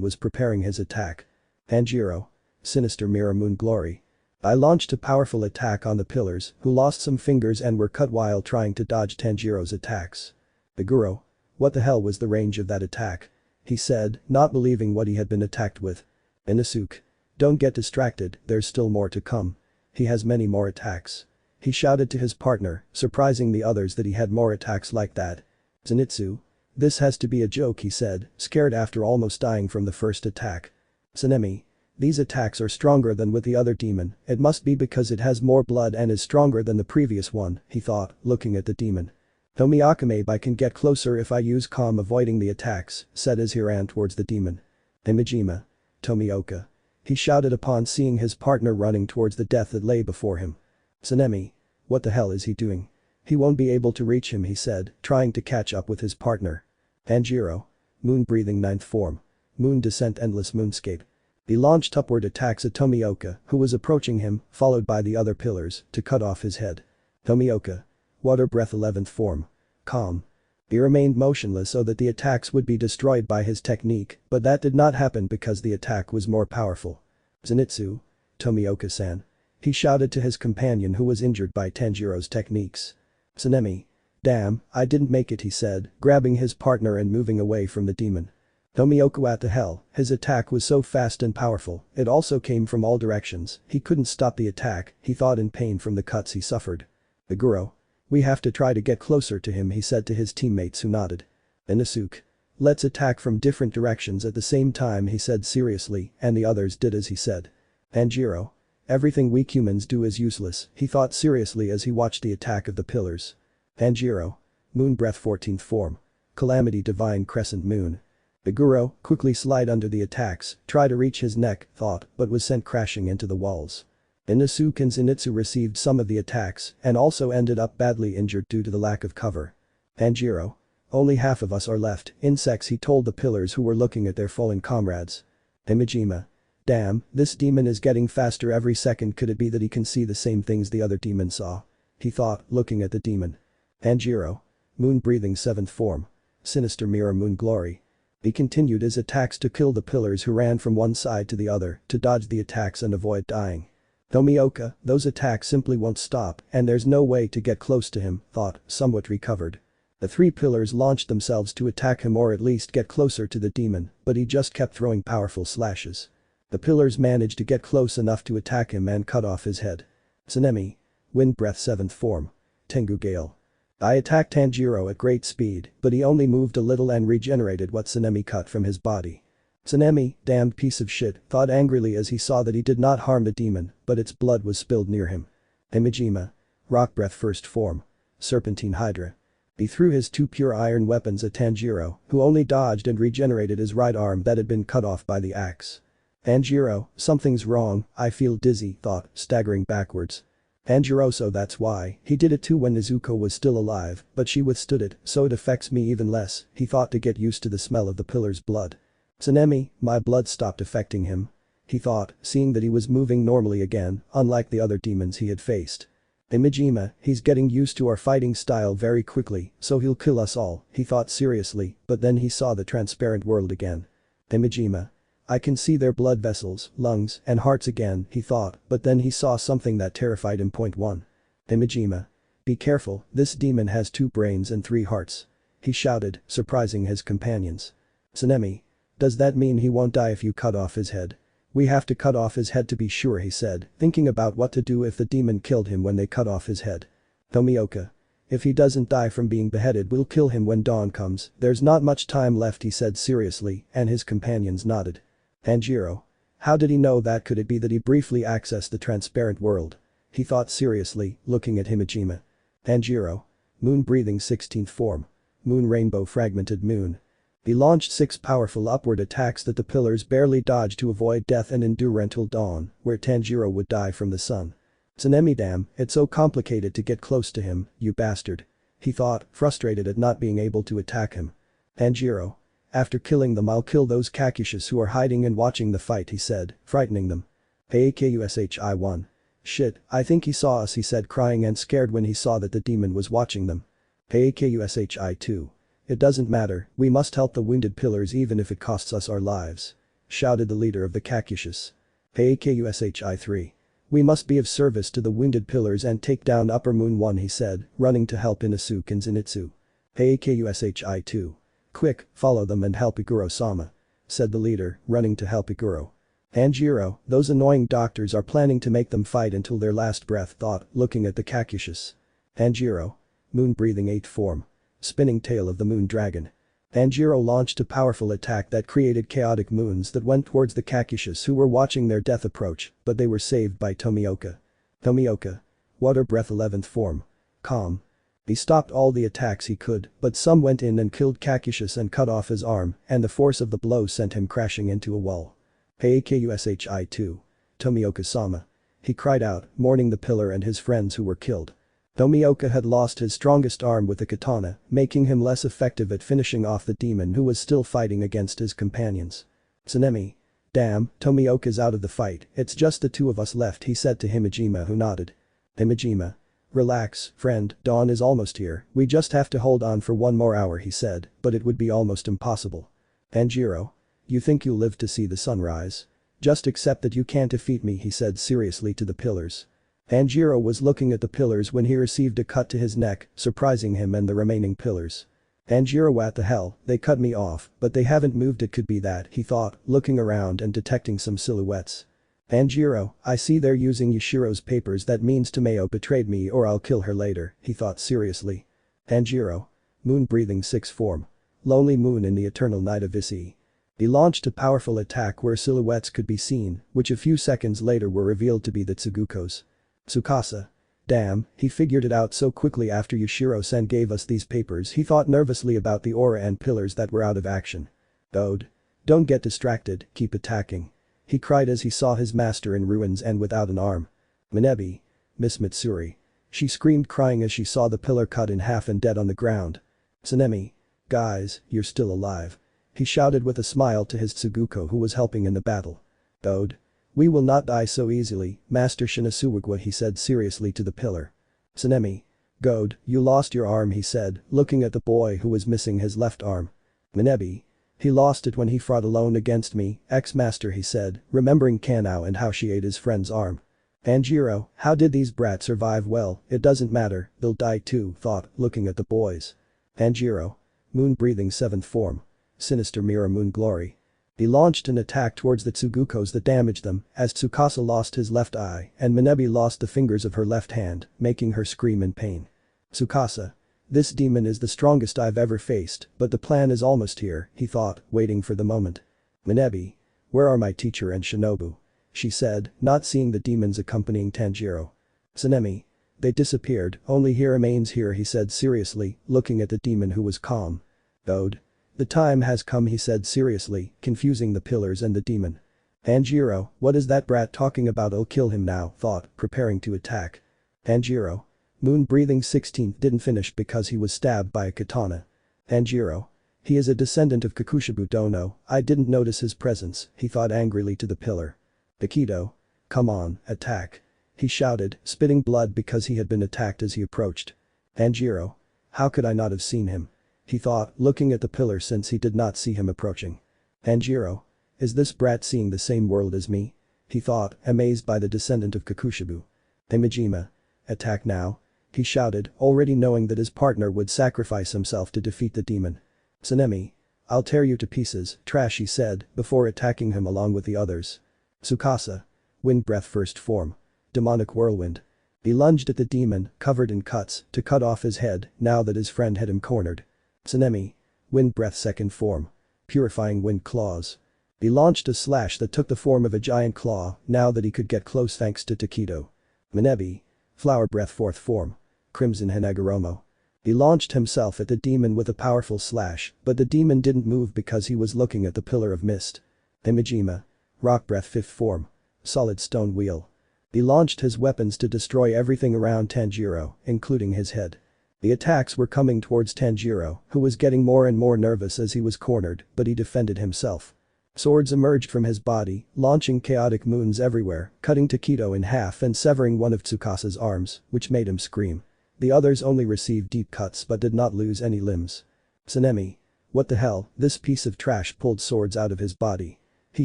was preparing his attack. Tanjiro. Sinister Mirror Moon Glory. I launched a powerful attack on the pillars, who lost some fingers and were cut while trying to dodge Tanjiro's attacks. Aguro. What the hell was the range of that attack? He said, not believing what he had been attacked with. Inosuke. Don't get distracted, there's still more to come. He has many more attacks. He shouted to his partner, surprising the others that he had more attacks like that. Zenitsu. This has to be a joke, he said, scared after almost dying from the first attack. Tsunemi. These attacks are stronger than with the other demon, it must be because it has more blood and is stronger than the previous one, he thought, looking at the demon. Tomioka. I can get closer if I use calm, avoiding the attacks, said as he ran towards the demon. Himejima. Tomioka. he shouted upon seeing his partner running towards the death that lay before him. Tsunemi. What the hell is he doing? He won't be able to reach him, he said, trying to catch up with his partner. Tanjiro. Moon breathing ninth form. Moon descent endless moonscape. He launched upward attacks at Tomioka, who was approaching him, followed by the other pillars, to cut off his head. Tomioka. Water breath 11th form. Calm. He remained motionless so that the attacks would be destroyed by his technique, but that did not happen because the attack was more powerful. Zenitsu. Tomioka-san. He shouted to his companion who was injured by Tanjiro's techniques. Tsunemi. Damn, I didn't make it, he said, grabbing his partner and moving away from the demon. Tomioka, what the hell, his attack was so fast and powerful, it also came from all directions, he couldn't stop the attack, he thought in pain from the cuts he suffered. Iguro. We have to try to get closer to him, he said to his teammates who nodded. Inosuke. Let's attack from different directions at the same time, he said seriously, and the others did as he said. Tanjiro. Everything we humans do is useless, he thought seriously as he watched the attack of the pillars. Tanjiro. Moon breath 14th form. Calamity divine crescent moon. Iguro, quickly slide under the attacks, try to reach his neck, thought, but was sent crashing into the walls. Inosuke and Zenitsu received some of the attacks and also ended up badly injured due to the lack of cover. Tanjiro. Only half of us are left, insects, he told the pillars who were looking at their fallen comrades. Imajima. Damn, this demon is getting faster every second, could it be that he can see the same things the other demon saw? He thought, looking at the demon. Tanjiro. Moon breathing 7th form. Sinister mirror moon glory. He continued his attacks to kill the pillars who ran from one side to the other to dodge the attacks and avoid dying. Tomioka, those attacks simply won't stop and there's no way to get close to him, thought, somewhat recovered. The three pillars launched themselves to attack him or at least get closer to the demon, but he just kept throwing powerful slashes. The pillars managed to get close enough to attack him and cut off his head. Tsunemi. Wind breath 7th form. Tengu gale. I attacked Tanjiro at great speed, but he only moved a little and regenerated what Tsunemi cut from his body. Tsunemi, damned piece of shit, thought angrily as he saw that he did not harm the demon, but its blood was spilled near him. Imajima. Rock breath 1st form. Serpentine hydra. He threw his two pure iron weapons at Tanjiro, who only dodged and regenerated his right arm that had been cut off by the axe. Tanjiro, something's wrong, I feel dizzy, thought, staggering backwards. Tanjiro, so that's why, he did it too when Nezuko was still alive, but she withstood it, so it affects me even less, he thought to get used to the smell of the pillar's blood. Tsunemi, my blood stopped affecting him. He thought, seeing that he was moving normally again, unlike the other demons he had faced. Imajima, he's getting used to our fighting style very quickly, so he'll kill us all, he thought seriously, but then he saw the transparent world again. Imajima. I can see their blood vessels, lungs, and hearts again, he thought, but then he saw something that terrified him. 1. Imajima. Be careful, this demon has 2 brains and 3 hearts. He shouted, surprising his companions. Tsunemi. Does that mean he won't die if you cut off his head? We have to cut off his head to be sure, he said, thinking about what to do if the demon killed him when they cut off his head. Tomioka. If he doesn't die from being beheaded, we'll kill him when dawn comes, there's not much time left, he said seriously, and his companions nodded. Tanjiro. How did he know that? Could it be that he briefly accessed the transparent world? He thought seriously, looking at Himajima. Tanjiro. Moon breathing 16th form. Moon rainbow fragmented moon. He launched 6 powerful upward attacks that the pillars barely dodged to avoid death and endure until dawn, where Tanjiro would die from the sun. Tsunemi, damn, it's so complicated to get close to him, you bastard. He thought, frustrated at not being able to attack him. Tanjiro. After killing them, I'll kill those Kakushis who are hiding and watching the fight, he said, frightening them. Akushi1. Shit, I think he saw us, he said, crying and scared when he saw that the demon was watching them. Akushi2. It doesn't matter, we must help the wounded pillars even if it costs us our lives. Shouted the leader of the Kakushis. Akushi3. We must be of service to the wounded pillars and take down Upper Moon 1, he said, running to help Inosuke and Zenitsu. Akushi2. Quick, follow them and help Iguro-sama. Said the leader, running to help Iguro. Tanjiro, those annoying doctors are planning to make them fight until their last breath, thought, looking at the Kakushis. Tanjiro. Moon breathing 8th form. Spinning tail of the moon dragon. Tanjiro launched a powerful attack that created chaotic moons that went towards the Kakushis who were watching their death approach, but they were saved by Tomioka. Tomioka. Water breath 11th form. Calm. He stopped all the attacks he could, but some went in and killed Kakushis and cut off his arm, and the force of the blow sent him crashing into a wall. Hey Kushi2. Tomioka-sama. He cried out, mourning the pillar and his friends who were killed. Tomioka had lost his strongest arm with the katana, making him less effective at finishing off the demon who was still fighting against his companions. Tsunemi. Damn, Tomioka's out of the fight, it's just the two of us left, he said to Himejima, who nodded. Himejima. Relax, friend, dawn is almost here, we just have to hold on for one more hour, he said, but it would be almost impossible. Tanjiro. You think you'll live to see the sunrise? Just accept that you can't defeat me, he said seriously to the pillars. Tanjiro was looking at the pillars when he received a cut to his neck, surprising him and the remaining pillars. Tanjiro, what the hell, they cut me off, but they haven't moved, it could be that, he thought, looking around and detecting some silhouettes. Tanjiro, I see they're using Yashiro's papers, that means Tomeo betrayed me or I'll kill her later, he thought seriously. Tanjiro. Moon breathing 6 form. Lonely moon in the eternal night of Issei. He launched a powerful attack where silhouettes could be seen, which a few seconds later were revealed to be the Tsugukos. Tsukasa. Damn, he figured it out so quickly after Yashiro-sen gave us these papers, he thought nervously about the aura and pillars that were out of action. Ode. Don't get distracted, keep attacking. He cried as he saw his master in ruins and without an arm. Minebi. Miss Mitsuri. She screamed, crying as she saw the pillar cut in half and dead on the ground. Tsunemi. Guys, you're still alive. He shouted with a smile to his Tsuguko who was helping in the battle. Ode. We will not die so easily, Master Shinasuwagwa, he said seriously to the pillar. Tsunemi. Goad, you lost your arm, he said, looking at the boy who was missing his left arm. Minebi. He lost it when he fought alone against me, ex-master, he said, remembering Kanao and how she ate his friend's arm. Tanjiro, how did these brats survive? Well, it doesn't matter, they'll die too, thought, looking at the boys. Tanjiro. Moon breathing 7th form. Sinister mirror moon glory. He launched an attack towards the Tsugukos that damaged them, as Tsukasa lost his left eye and Minebi lost the fingers of her left hand, making her scream in pain. Tsukasa. This demon is the strongest I've ever faced, but the plan is almost here, he thought, waiting for the moment. Minebi. Where are my teacher and Shinobu? She said, not seeing the demons accompanying Tanjiro. Tsunemi. They disappeared, only he remains here, he said seriously, looking at the demon who was calm. Ode. The time has come, he said seriously, confusing the pillars and the demon. Tanjiro, what is that brat talking about? I'll kill him now, thought, preparing to attack. Tanjiro. Moon breathing 16th didn't finish because he was stabbed by a katana. Tanjiro. He is a descendant of Kakushibu Dono, I didn't notice his presence, he thought angrily to the pillar. Aikido. Come on, attack. He shouted, spitting blood because he had been attacked as he approached. Tanjiro. How could I not have seen him? He thought, looking at the pillar since he did not see him approaching. Tanjiro. Is this brat seeing the same world as me? He thought, amazed by the descendant of Kakushibu. Himejima. Attack now. He shouted, already knowing that his partner would sacrifice himself to defeat the demon. Tsunemi. I'll tear you to pieces, trash, he said, before attacking him along with the others. Tsukasa. Wind breath 1st form. Demonic whirlwind. He lunged at the demon, covered in cuts, to cut off his head, now that his friend had him cornered. Tsunemi. Wind breath 2nd form. Purifying wind claws. He launched a slash that took the form of a giant claw, now that he could get close thanks to Takedo. Minebi. Flower breath 4th form. Crimson Hinagoromo. He launched himself at the demon with a powerful slash, but the demon didn't move because he was looking at the pillar of mist. Himejima. Rock breath 5th form. Solid stone wheel. He launched his weapons to destroy everything around Tanjiro, including his head. The attacks were coming towards Tanjiro, who was getting more and more nervous as he was cornered, but he defended himself. Swords emerged from his body, launching chaotic moons everywhere, cutting Takedo in half and severing one of Tsukasa's arms, which made him scream. The others only received deep cuts but did not lose any limbs. Tsunemi. What the hell, this piece of trash pulled swords out of his body. He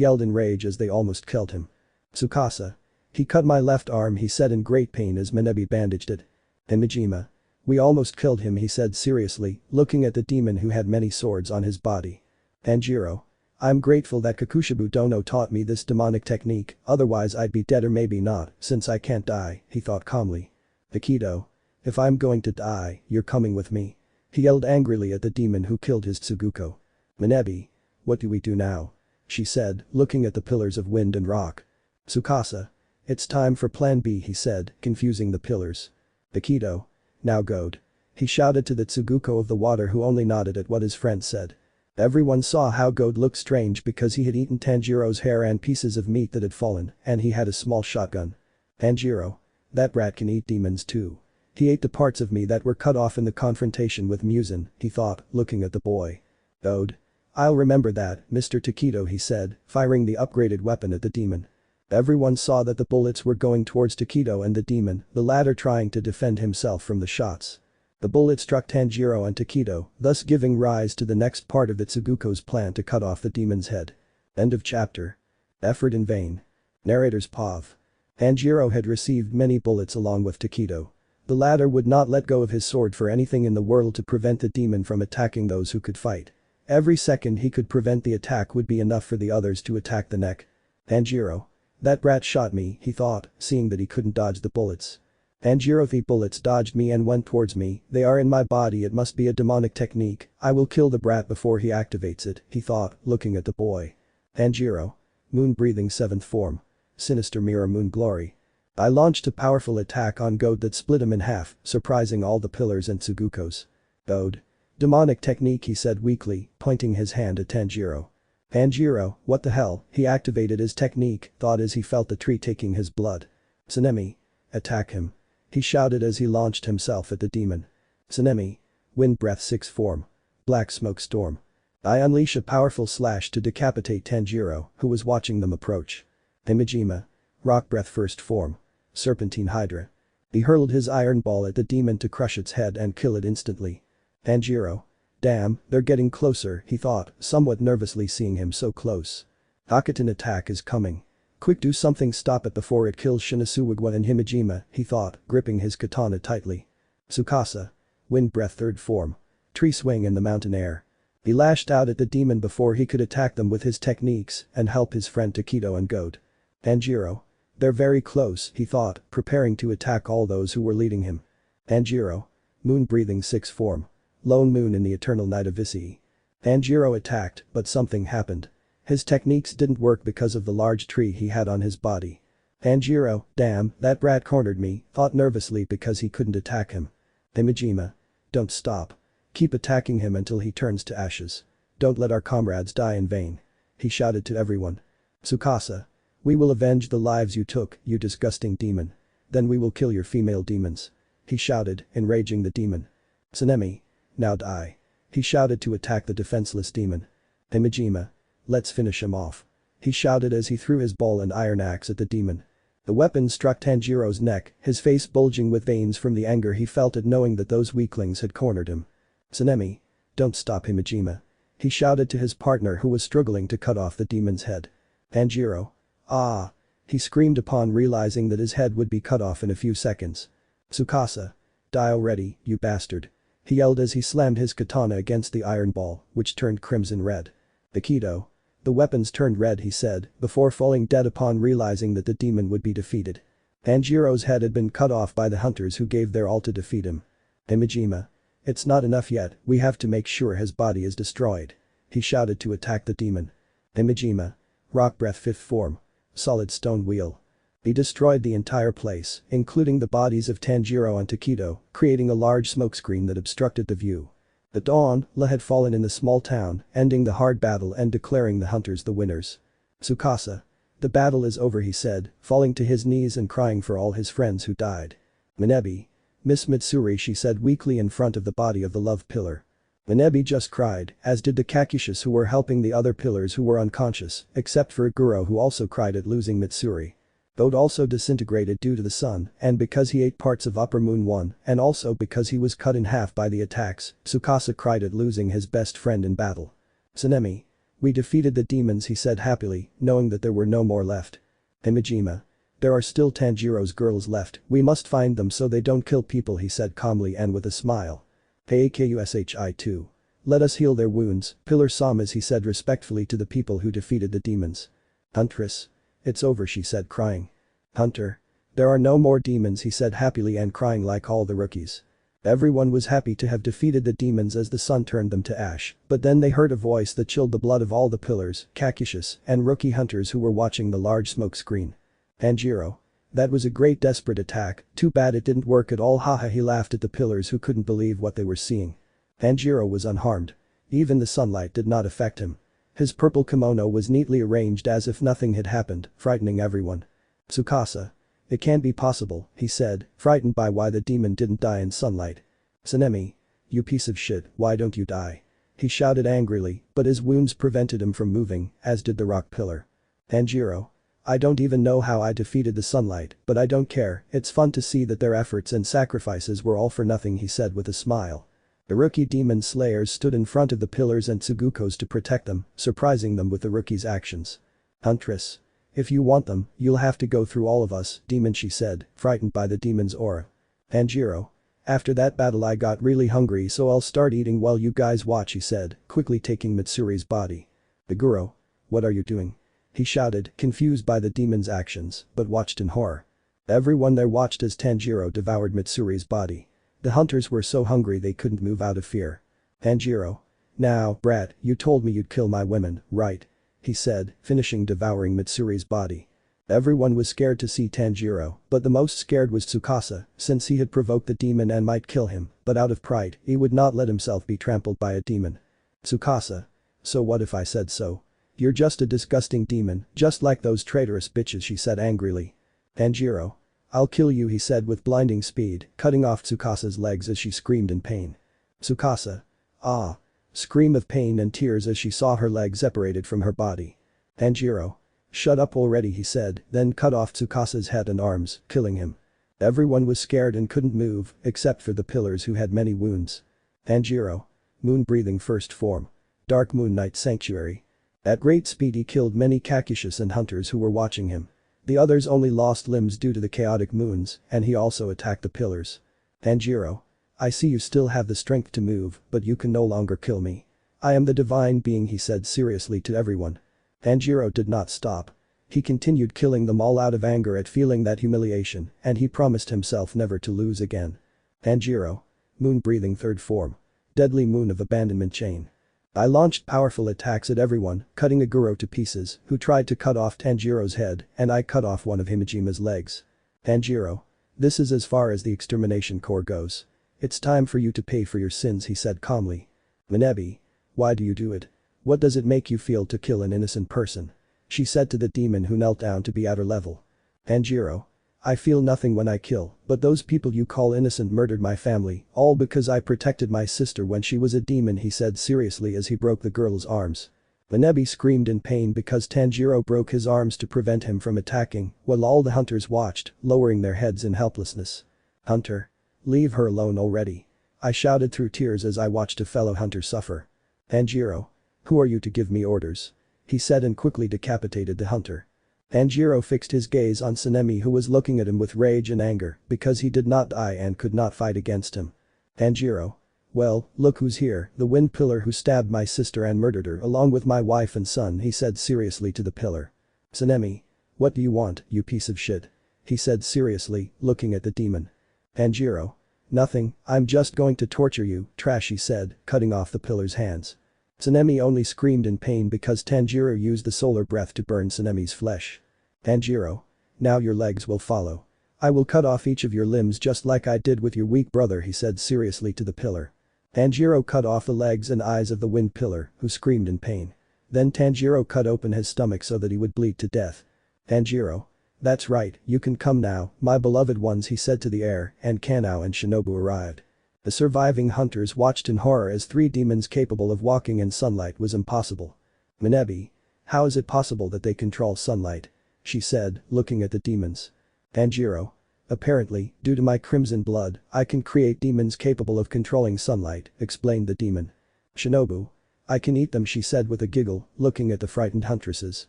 yelled in rage as they almost killed him. Tsukasa. He cut my left arm, he said in great pain as Minebi bandaged it. Himejima. We almost killed him, he said seriously, looking at the demon who had many swords on his body. Tanjiro. I'm grateful that Kakushibu Dono taught me this demonic technique, otherwise I'd be dead or maybe not, since I can't die, he thought calmly. Aikido. If I'm going to die, you're coming with me. He yelled angrily at the demon who killed his Tsuguko. Minebi. What do we do now? She said, looking at the pillars of wind and rock. Tsukasa. It's time for plan B, he said, confusing the pillars. Aikido. Now goad. He shouted to the Tsuguko of the water who only nodded at what his friend said. Everyone saw how Goat looked strange because he had eaten Tanjiro's hair and pieces of meat that had fallen, and he had a small shotgun. Tanjiro. That brat can eat demons too. He ate the parts of me that were cut off in the confrontation with Muzan, he thought, looking at the boy. Ode. I'll remember that, Mr. Takedo, he said, firing the upgraded weapon at the demon. Everyone saw that the bullets were going towards Takedo and the demon, the latter trying to defend himself from the shots. The bullet struck Tanjiro and Takedo, thus giving rise to the next part of Itsuguko's plan to cut off the demon's head. End of chapter. Effort in vain. Narrator's POV. Tanjiro had received many bullets along with Takedo. The latter would not let go of his sword for anything in the world to prevent the demon from attacking those who could fight. Every second he could prevent the attack would be enough for the others to attack the neck. Tanjiro. That brat shot me, he thought, seeing that he couldn't dodge the bullets. Tanjiro, the bullets dodged me and went towards me, they are in my body, it must be a demonic technique, I will kill the brat before he activates it, he thought, looking at the boy. Tanjiro. Moon breathing 7th form. Sinister mirror moon glory. I launched a powerful attack on Goat that split him in half, surprising all the pillars and Tsugukos. Ode. Demonic technique, he said weakly, pointing his hand at Tanjiro. Tanjiro, what the hell, he activated his technique, thought as he felt the tree taking his blood. Tsunemi. Attack him. He shouted as he launched himself at the demon. Tsunemi. Wind breath 6th form. Black smoke storm. I unleash a powerful slash to decapitate Tanjiro, who was watching them approach. Imajima. Rock breath 1st form. Serpentine hydra. He hurled his iron ball at the demon to crush its head and kill it instantly. Tanjiro. Damn, they're getting closer, he thought, somewhat nervously seeing him so close. Akuten attack is coming. Quick, do something, stop it before it kills Shinosuwagwa and Himejima, he thought, gripping his katana tightly. Tsukasa. Wind breath 3rd form. Tree swing in the mountain air. He lashed out at the demon before he could attack them with his techniques and help his friend Takedo and Goat. Tanjiro. They're very close, he thought, preparing to attack all those who were leading him. Tanjiro. Moon breathing 6th form. Lone moon in the eternal night of Issei. Tanjiro attacked, but something happened. His techniques didn't work because of the large tree he had on his body. Tanjiro, damn, that brat cornered me, thought nervously because he couldn't attack him. Himejima. Don't stop. Keep attacking him until he turns to ashes. Don't let our comrades die in vain. He shouted to everyone. Tsukasa. We will avenge the lives you took, you disgusting demon. Then we will kill your female demons. He shouted, enraging the demon. Tsunemi. Now die. He shouted to attack the defenseless demon. Himejima. Let's finish him off. He shouted as he threw his ball and iron axe at the demon. The weapon struck Tanjiro's neck, his face bulging with veins from the anger he felt at knowing that those weaklings had cornered him. Tsunemi. Don't stop Himejima. He shouted to his partner who was struggling to cut off the demon's head. Tanjiro. Ah! He screamed upon realizing that his head would be cut off in a few seconds. Tsukasa. Die already, you bastard. He yelled as he slammed his katana against the iron ball, which turned crimson red. Takedo. The weapons turned red, he said, before falling dead upon realizing that the demon would be defeated. Tanjiro's head had been cut off by the hunters who gave their all to defeat him. Himejima. It's not enough yet, we have to make sure his body is destroyed. He shouted to attack the demon. Himejima. Rock breath 5th form. Solid stone wheel. He destroyed the entire place, including the bodies of Tanjiro and Takedo, creating a large smokescreen that obstructed the view. At dawn, La had fallen in the small town, ending the hard battle and declaring the hunters the winners. Tsukasa. The battle is over, he said, falling to his knees and crying for all his friends who died. Minebi. Miss Mitsuri, she said weakly in front of the body of the love pillar. Minebi just cried, as did the Kakishas who were helping the other pillars who were unconscious, except for Iguro who also cried at losing Mitsuri. Goat also disintegrated due to the sun and because he ate parts of Upper Moon 1 and also because he was cut in half by the attacks, Tsukasa cried at losing his best friend in battle. Tsunemi. We defeated the demons, he said happily, knowing that there were no more left. Himejima. There are still Tanjiro's girls left, we must find them so they don't kill people, he said calmly and with a smile. Akushi2. Let us heal their wounds, Pillar Samas, he said respectfully to the people who defeated the demons. Huntress. It's over, she said crying. Hunter. There are no more demons, he said happily and crying like all the rookies. Everyone was happy to have defeated the demons as the sun turned them to ash, but then they heard a voice that chilled the blood of all the pillars, Kakishas, and rookie hunters who were watching the large smoke screen. Tanjiro. That was a great desperate attack, too bad it didn't work at all, haha, he laughed at the pillars who couldn't believe what they were seeing. Tanjiro was unharmed. Even the sunlight did not affect him. His purple kimono was neatly arranged as if nothing had happened, frightening everyone. Tsukasa. It can't be possible, he said, frightened by why the demon didn't die in sunlight. Tsunemi. You piece of shit, why don't you die? He shouted angrily, but his wounds prevented him from moving, as did the rock pillar. Tanjiro. I don't even know how I defeated the sunlight, but I don't care, it's fun to see that their efforts and sacrifices were all for nothing, he said with a smile. The rookie demon slayers stood in front of the pillars and Tsuguko's to protect them, surprising them with the rookie's actions. Huntress. If you want them, you'll have to go through all of us, demon, she said, frightened by the demon's aura. Tanjiro. After that battle I got really hungry, so I'll start eating while you guys watch, he said, quickly taking Mitsuri's body. Meguro. What are you doing? He shouted, confused by the demon's actions, but watched in horror. Everyone there watched as Tanjiro devoured Mitsuri's body. The hunters were so hungry they couldn't move out of fear. Tanjiro. Now, brat, you told me you'd kill my women, right? He said, finishing devouring Mitsuri's body. Everyone was scared to see Tanjiro, but the most scared was Tsukasa, since he had provoked the demon and might kill him, but out of pride, he would not let himself be trampled by a demon. Tsukasa. So what if I said so? You're just a disgusting demon, just like those traitorous bitches, she said angrily. Tanjiro. I'll kill you, he said with blinding speed, cutting off Tsukasa's legs as she screamed in pain. Tsukasa. Ah. Scream of pain and tears as she saw her legs separated from her body. Tanjiro. Shut up already, he said, then cut off Tsukasa's head and arms, killing him. Everyone was scared and couldn't move, except for the pillars who had many wounds. Tanjiro. Moon breathing first form. Dark Moon Night Sanctuary. At great speed he killed many Kakushis and hunters who were watching him. The others only lost limbs due to the chaotic moons, and he also attacked the pillars. Tanjiro. I see you still have the strength to move, but you can no longer kill me. I am the divine being, he said seriously to everyone. Tanjiro did not stop. He continued killing them all out of anger at feeling that humiliation, and he promised himself never to lose again. Tanjiro. Moon breathing third form. Deadly moon of abandonment chain. I launched powerful attacks at everyone, cutting Meguro to pieces, who tried to cut off Tanjiro's head, and I cut off one of Himejima's legs. Tanjiro. This is as far as the extermination core goes. It's time for you to pay for your sins, he said calmly. Minebi. Why do you do it? What does it make you feel to kill an innocent person? She said to the demon who knelt down to be at her level. Tanjiro. I feel nothing when I kill, but those people you call innocent murdered my family, all because I protected my sister when she was a demon, he said seriously as he broke the girl's arms. Minebi screamed in pain because Tanjiro broke his arms to prevent him from attacking, while all the hunters watched, lowering their heads in helplessness. Hunter. Leave her alone already. I shouted through tears as I watched a fellow hunter suffer. Tanjiro. Who are you to give me orders? He said and quickly decapitated the hunter. Tanjiro fixed his gaze on Tsunemi, who was looking at him with rage and anger because he did not die and could not fight against him. Tanjiro. Well, look who's here, the wind pillar who stabbed my sister and murdered her along with my wife and son, he said seriously to the pillar. Tsunemi. What do you want, you piece of shit? He said seriously, looking at the demon. Tanjiro. Nothing, I'm just going to torture you, trash, he said, cutting off the pillar's hands. Tsunemi only screamed in pain because Tanjiro used the solar breath to burn Tsunemi's flesh. Tanjiro. Now your legs will follow. I will cut off each of your limbs just like I did with your weak brother, he said seriously to the pillar. Tanjiro cut off the legs and eyes of the wind pillar, who screamed in pain. Then Tanjiro cut open his stomach so that he would bleed to death. Tanjiro. That's right, you can come now, my beloved ones, he said to the air, and Kanao and Shinobu arrived. The surviving hunters watched in horror as three demons capable of walking in sunlight was impossible. Minebi. How is it possible that they control sunlight? She said, looking at the demons. Tanjiro. Apparently, due to my crimson blood, I can create demons capable of controlling sunlight, explained the demon. Shinobu. I can eat them, she said with a giggle, looking at the frightened huntresses.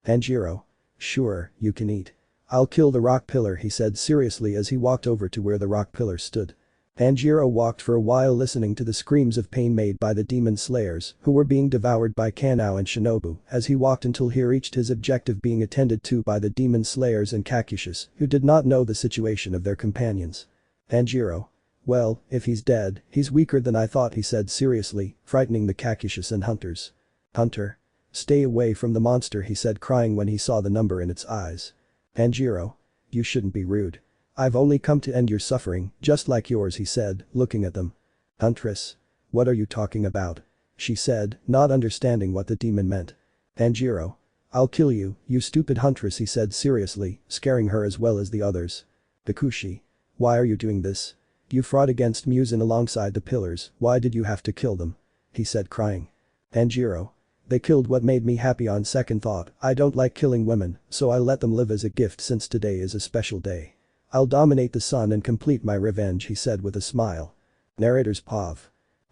Tanjiro. Sure, you can eat. I'll kill the rock pillar, he said seriously as he walked over to where the rock pillar stood. Tanjiro walked for a while listening to the screams of pain made by the demon slayers who were being devoured by Kanao and Shinobu as he walked until he reached his objective, being attended to by the demon slayers and Kakushis who did not know the situation of their companions. Tanjiro. Well, if he's dead, he's weaker than I thought, he said seriously, frightening the Kakushis and hunters. Hunter. Stay away from the monster, he said, crying when he saw the number in its eyes. Tanjiro. You shouldn't be rude. I've only come to end your suffering, just like yours, he said, looking at them. Huntress. What are you talking about? she said, not understanding what the demon meant. Tanjiro. I'll kill you, you stupid huntress, he said seriously, scaring her as well as the others. Bakushi. Why are you doing this? You fought against Muzan alongside the pillars, why did you have to kill them? He said crying. Tanjiro. They killed what made me happy on second thought, I don't like killing women, so I let them live as a gift since today is a special day. I'll dominate the sun and complete my revenge, he said with a smile. Narrator's POV.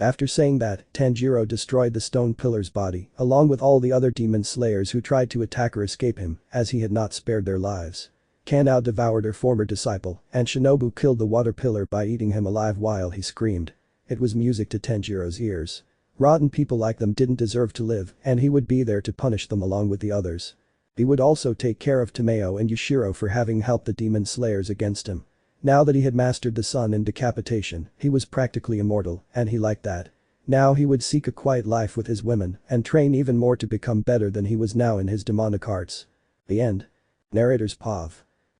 After saying that, Tanjiro destroyed the stone pillar's body, along with all the other demon slayers who tried to attack or escape him, as he had not spared their lives. Kanao devoured her former disciple, and Shinobu killed the water pillar by eating him alive while he screamed. It was music to Tanjiro's ears. Rotten people like them didn't deserve to live, and he would be there to punish them along with the others. He would also take care of Tomeo and Yushiro for having helped the demon slayers against him. Now that he had mastered the sun in decapitation, he was practically immortal, and he liked that. Now he would seek a quiet life with his women, and train even more to become better than he was now in his demonic arts. The end. Narrator's POV.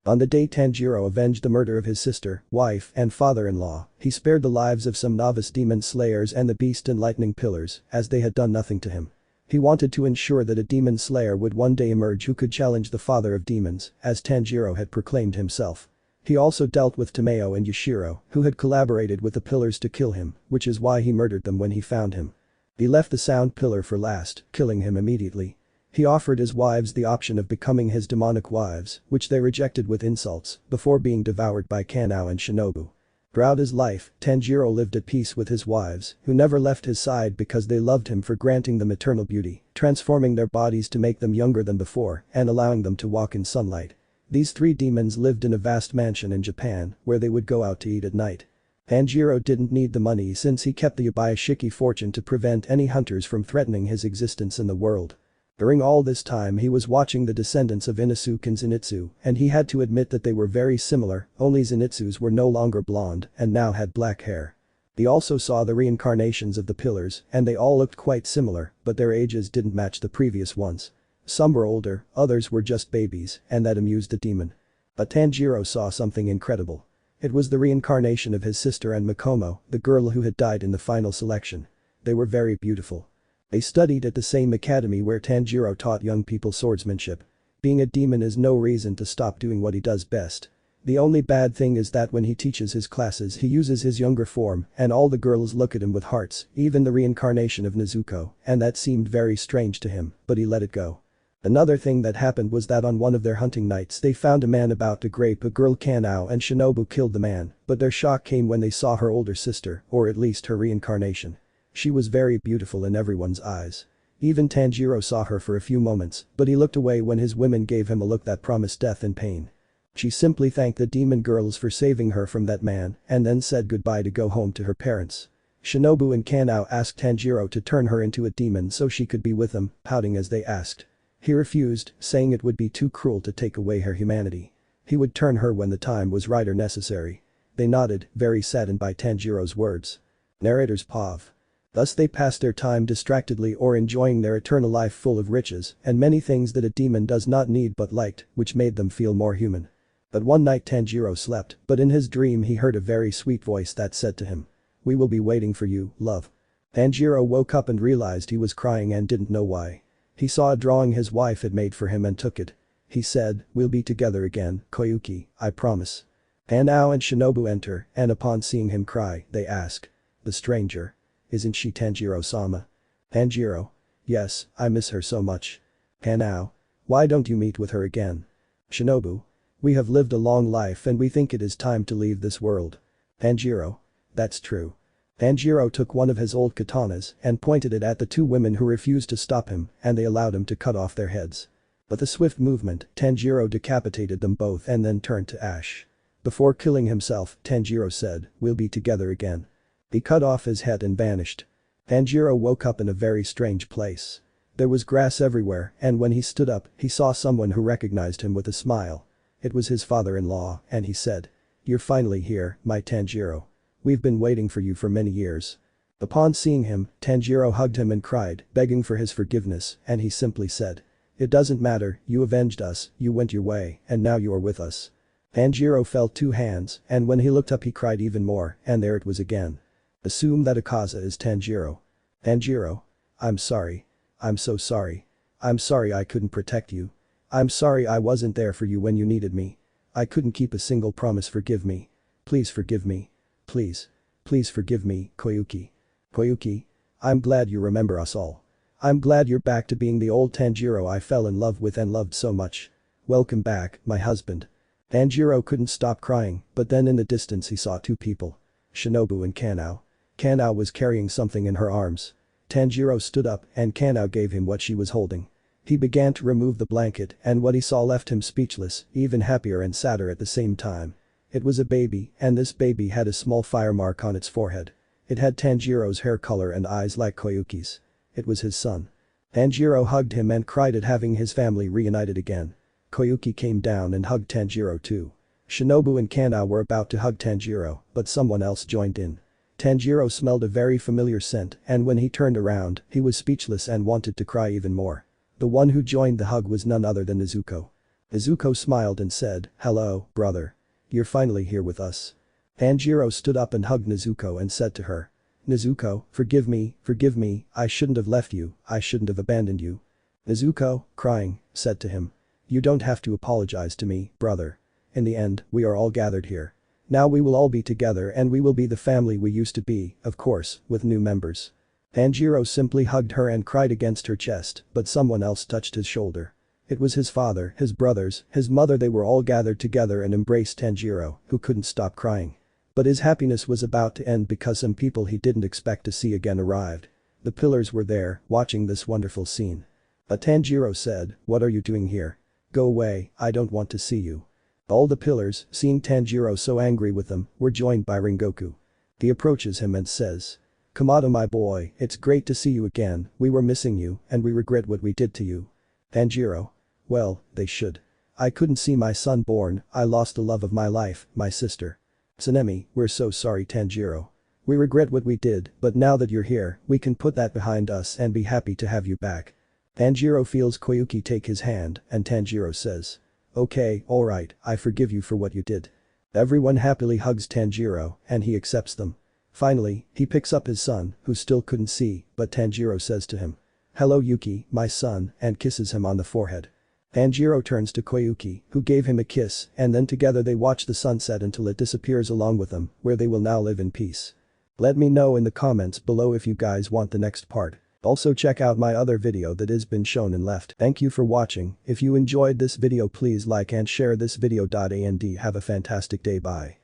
On the day Tanjiro avenged the murder of his sister, wife, and father-in-law, he spared the lives of some novice demon slayers and the beast and lightning pillars, as they had done nothing to him. He wanted to ensure that a demon slayer would one day emerge who could challenge the father of demons, as Tanjiro had proclaimed himself. He also dealt with Tomeo and Yushiro, who had collaborated with the pillars to kill him, which is why he murdered them when he found him. He left the sound pillar for last, killing him immediately. He offered his wives the option of becoming his demonic wives, which they rejected with insults, before being devoured by Kanao and Shinobu. Throughout his life, Tanjiro lived at peace with his wives, who never left his side because they loved him for granting them eternal beauty, transforming their bodies to make them younger than before, and allowing them to walk in sunlight. These three demons lived in a vast mansion in Japan, where they would go out to eat at night. Tanjiro didn't need the money since he kept the Yabayashiki fortune to prevent any hunters from threatening his existence in the world. During all this time he was watching the descendants of Inosuke and Zenitsu, and he had to admit that they were very similar, only Zenitsu's were no longer blonde and now had black hair. He also saw the reincarnations of the pillars, and they all looked quite similar, but their ages didn't match the previous ones. Some were older, others were just babies, and that amused the demon. But Tanjiro saw something incredible. It was the reincarnation of his sister and Mikomo, the girl who had died in the final selection. They were very beautiful. They studied at the same academy where Tanjiro taught young people swordsmanship. Being a demon is no reason to stop doing what he does best. The only bad thing is that when he teaches his classes he uses his younger form and all the girls look at him with hearts, even the reincarnation of Nezuko, and that seemed very strange to him, but he let it go. Another thing that happened was that on one of their hunting nights they found a man about to grape a girl. Kanao and Shinobu killed the man, but their shock came when they saw her older sister, or at least her reincarnation. She was very beautiful in everyone's eyes. Even Tanjiro saw her for a few moments, but he looked away when his women gave him a look that promised death and pain. She simply thanked the demon girls for saving her from that man, and then said goodbye to go home to her parents. Shinobu and Kanao asked Tanjiro to turn her into a demon so she could be with them, pouting as they asked. He refused, saying it would be too cruel to take away her humanity. He would turn her when the time was right or necessary. They nodded, very saddened by Tanjiro's words. Narrator's POV. Thus they passed their time distractedly or enjoying their eternal life full of riches and many things that a demon does not need but liked, which made them feel more human. But one night Tanjiro slept, but in his dream he heard a very sweet voice that said to him, "We will be waiting for you, love." Tanjiro woke up and realized he was crying and didn't know why. He saw a drawing his wife had made for him and took it. He said, "We'll be together again, Koyuki, I promise." Kanao and Shinobu enter, and upon seeing him cry, they ask. The stranger. Isn't she Tanjiro-sama? Tanjiro. Yes, I miss her so much. Kanao. Why don't you meet with her again? Shinobu. We have lived a long life and we think it is time to leave this world. Tanjiro. That's true. Tanjiro took one of his old katanas and pointed it at the two women who refused to stop him, and they allowed him to cut off their heads. With a swift movement, Tanjiro decapitated them both and then turned to ash. Before killing himself, Tanjiro said, "We'll be together again." He cut off his head and vanished. Tanjiro woke up in a very strange place. There was grass everywhere, and when he stood up, he saw someone who recognized him with a smile. It was his father-in-law, and he said, "You're finally here, my Tanjiro. We've been waiting for you for many years." Upon seeing him, Tanjiro hugged him and cried, begging for his forgiveness, and he simply said, "It doesn't matter, you avenged us, you went your way, and now you are with us." Tanjiro felt two hands, and when he looked up he cried even more, and there it was again. Assume that Akaza is Tanjiro. Tanjiro. I'm sorry. I'm so sorry. I'm sorry I couldn't protect you. I'm sorry I wasn't there for you when you needed me. I couldn't keep a single promise. Forgive me. Please forgive me. Please. Please forgive me, Koyuki. Koyuki. I'm glad you remember us all. I'm glad you're back to being the old Tanjiro I fell in love with and loved so much. Welcome back, my husband. Tanjiro couldn't stop crying, but then in the distance he saw two people. Shinobu and Kanao. Kanao was carrying something in her arms. Tanjiro stood up and Kanao gave him what she was holding. He began to remove the blanket and what he saw left him speechless, even happier and sadder at the same time. It was a baby, and this baby had a small fire mark on its forehead. It had Tanjiro's hair color and eyes like Koyuki's. It was his son. Tanjiro hugged him and cried at having his family reunited again. Koyuki came down and hugged Tanjiro too. Shinobu and Kanao were about to hug Tanjiro, but someone else joined in. Tanjiro smelled a very familiar scent, and when he turned around, he was speechless and wanted to cry even more. The one who joined the hug was none other than Nezuko. Nezuko smiled and said, "Hello, brother. You're finally here with us." Tanjiro stood up and hugged Nezuko and said to her, "Nezuko, forgive me, I shouldn't have left you, I shouldn't have abandoned you." Nezuko, crying, said to him, "You don't have to apologize to me, brother. In the end, we are all gathered here. Now we will all be together and we will be the family we used to be, of course, with new members." Tanjiro simply hugged her and cried against her chest, but someone else touched his shoulder. It was his father, his brothers, his mother. They were all gathered together and embraced Tanjiro, who couldn't stop crying. But his happiness was about to end because some people he didn't expect to see again arrived. The pillars were there, watching this wonderful scene. But Tanjiro said, "What are you doing here? Go away, I don't want to see you." All the pillars, seeing Tanjiro so angry with them, were joined by Rengoku. He approaches him and says, "Kamado, my boy, it's great to see you again. We were missing you and we regret what we did to you." Tanjiro. "Well, they should. I couldn't see my son born, I lost the love of my life, my sister. Tsunemi, we're so sorry, Tanjiro. We regret what we did, but now that you're here, we can put that behind us and be happy to have you back." Tanjiro feels Koyuki take his hand and Tanjiro says, "Okay, alright, I forgive you for what you did." Everyone happily hugs Tanjiro and he accepts them. Finally, he picks up his son, who still couldn't see, but Tanjiro says to him, "Hello Yuki, my son," and kisses him on the forehead. Tanjiro turns to Koyuki, who gave him a kiss, and then together they watch the sunset until it disappears along with them, where they will now live in peace. Let me know in the comments below if you guys want the next part. Also check out my other video that has been shown and left. Thank you for watching. If you enjoyed this video please like and share this video. And have a fantastic day. Bye.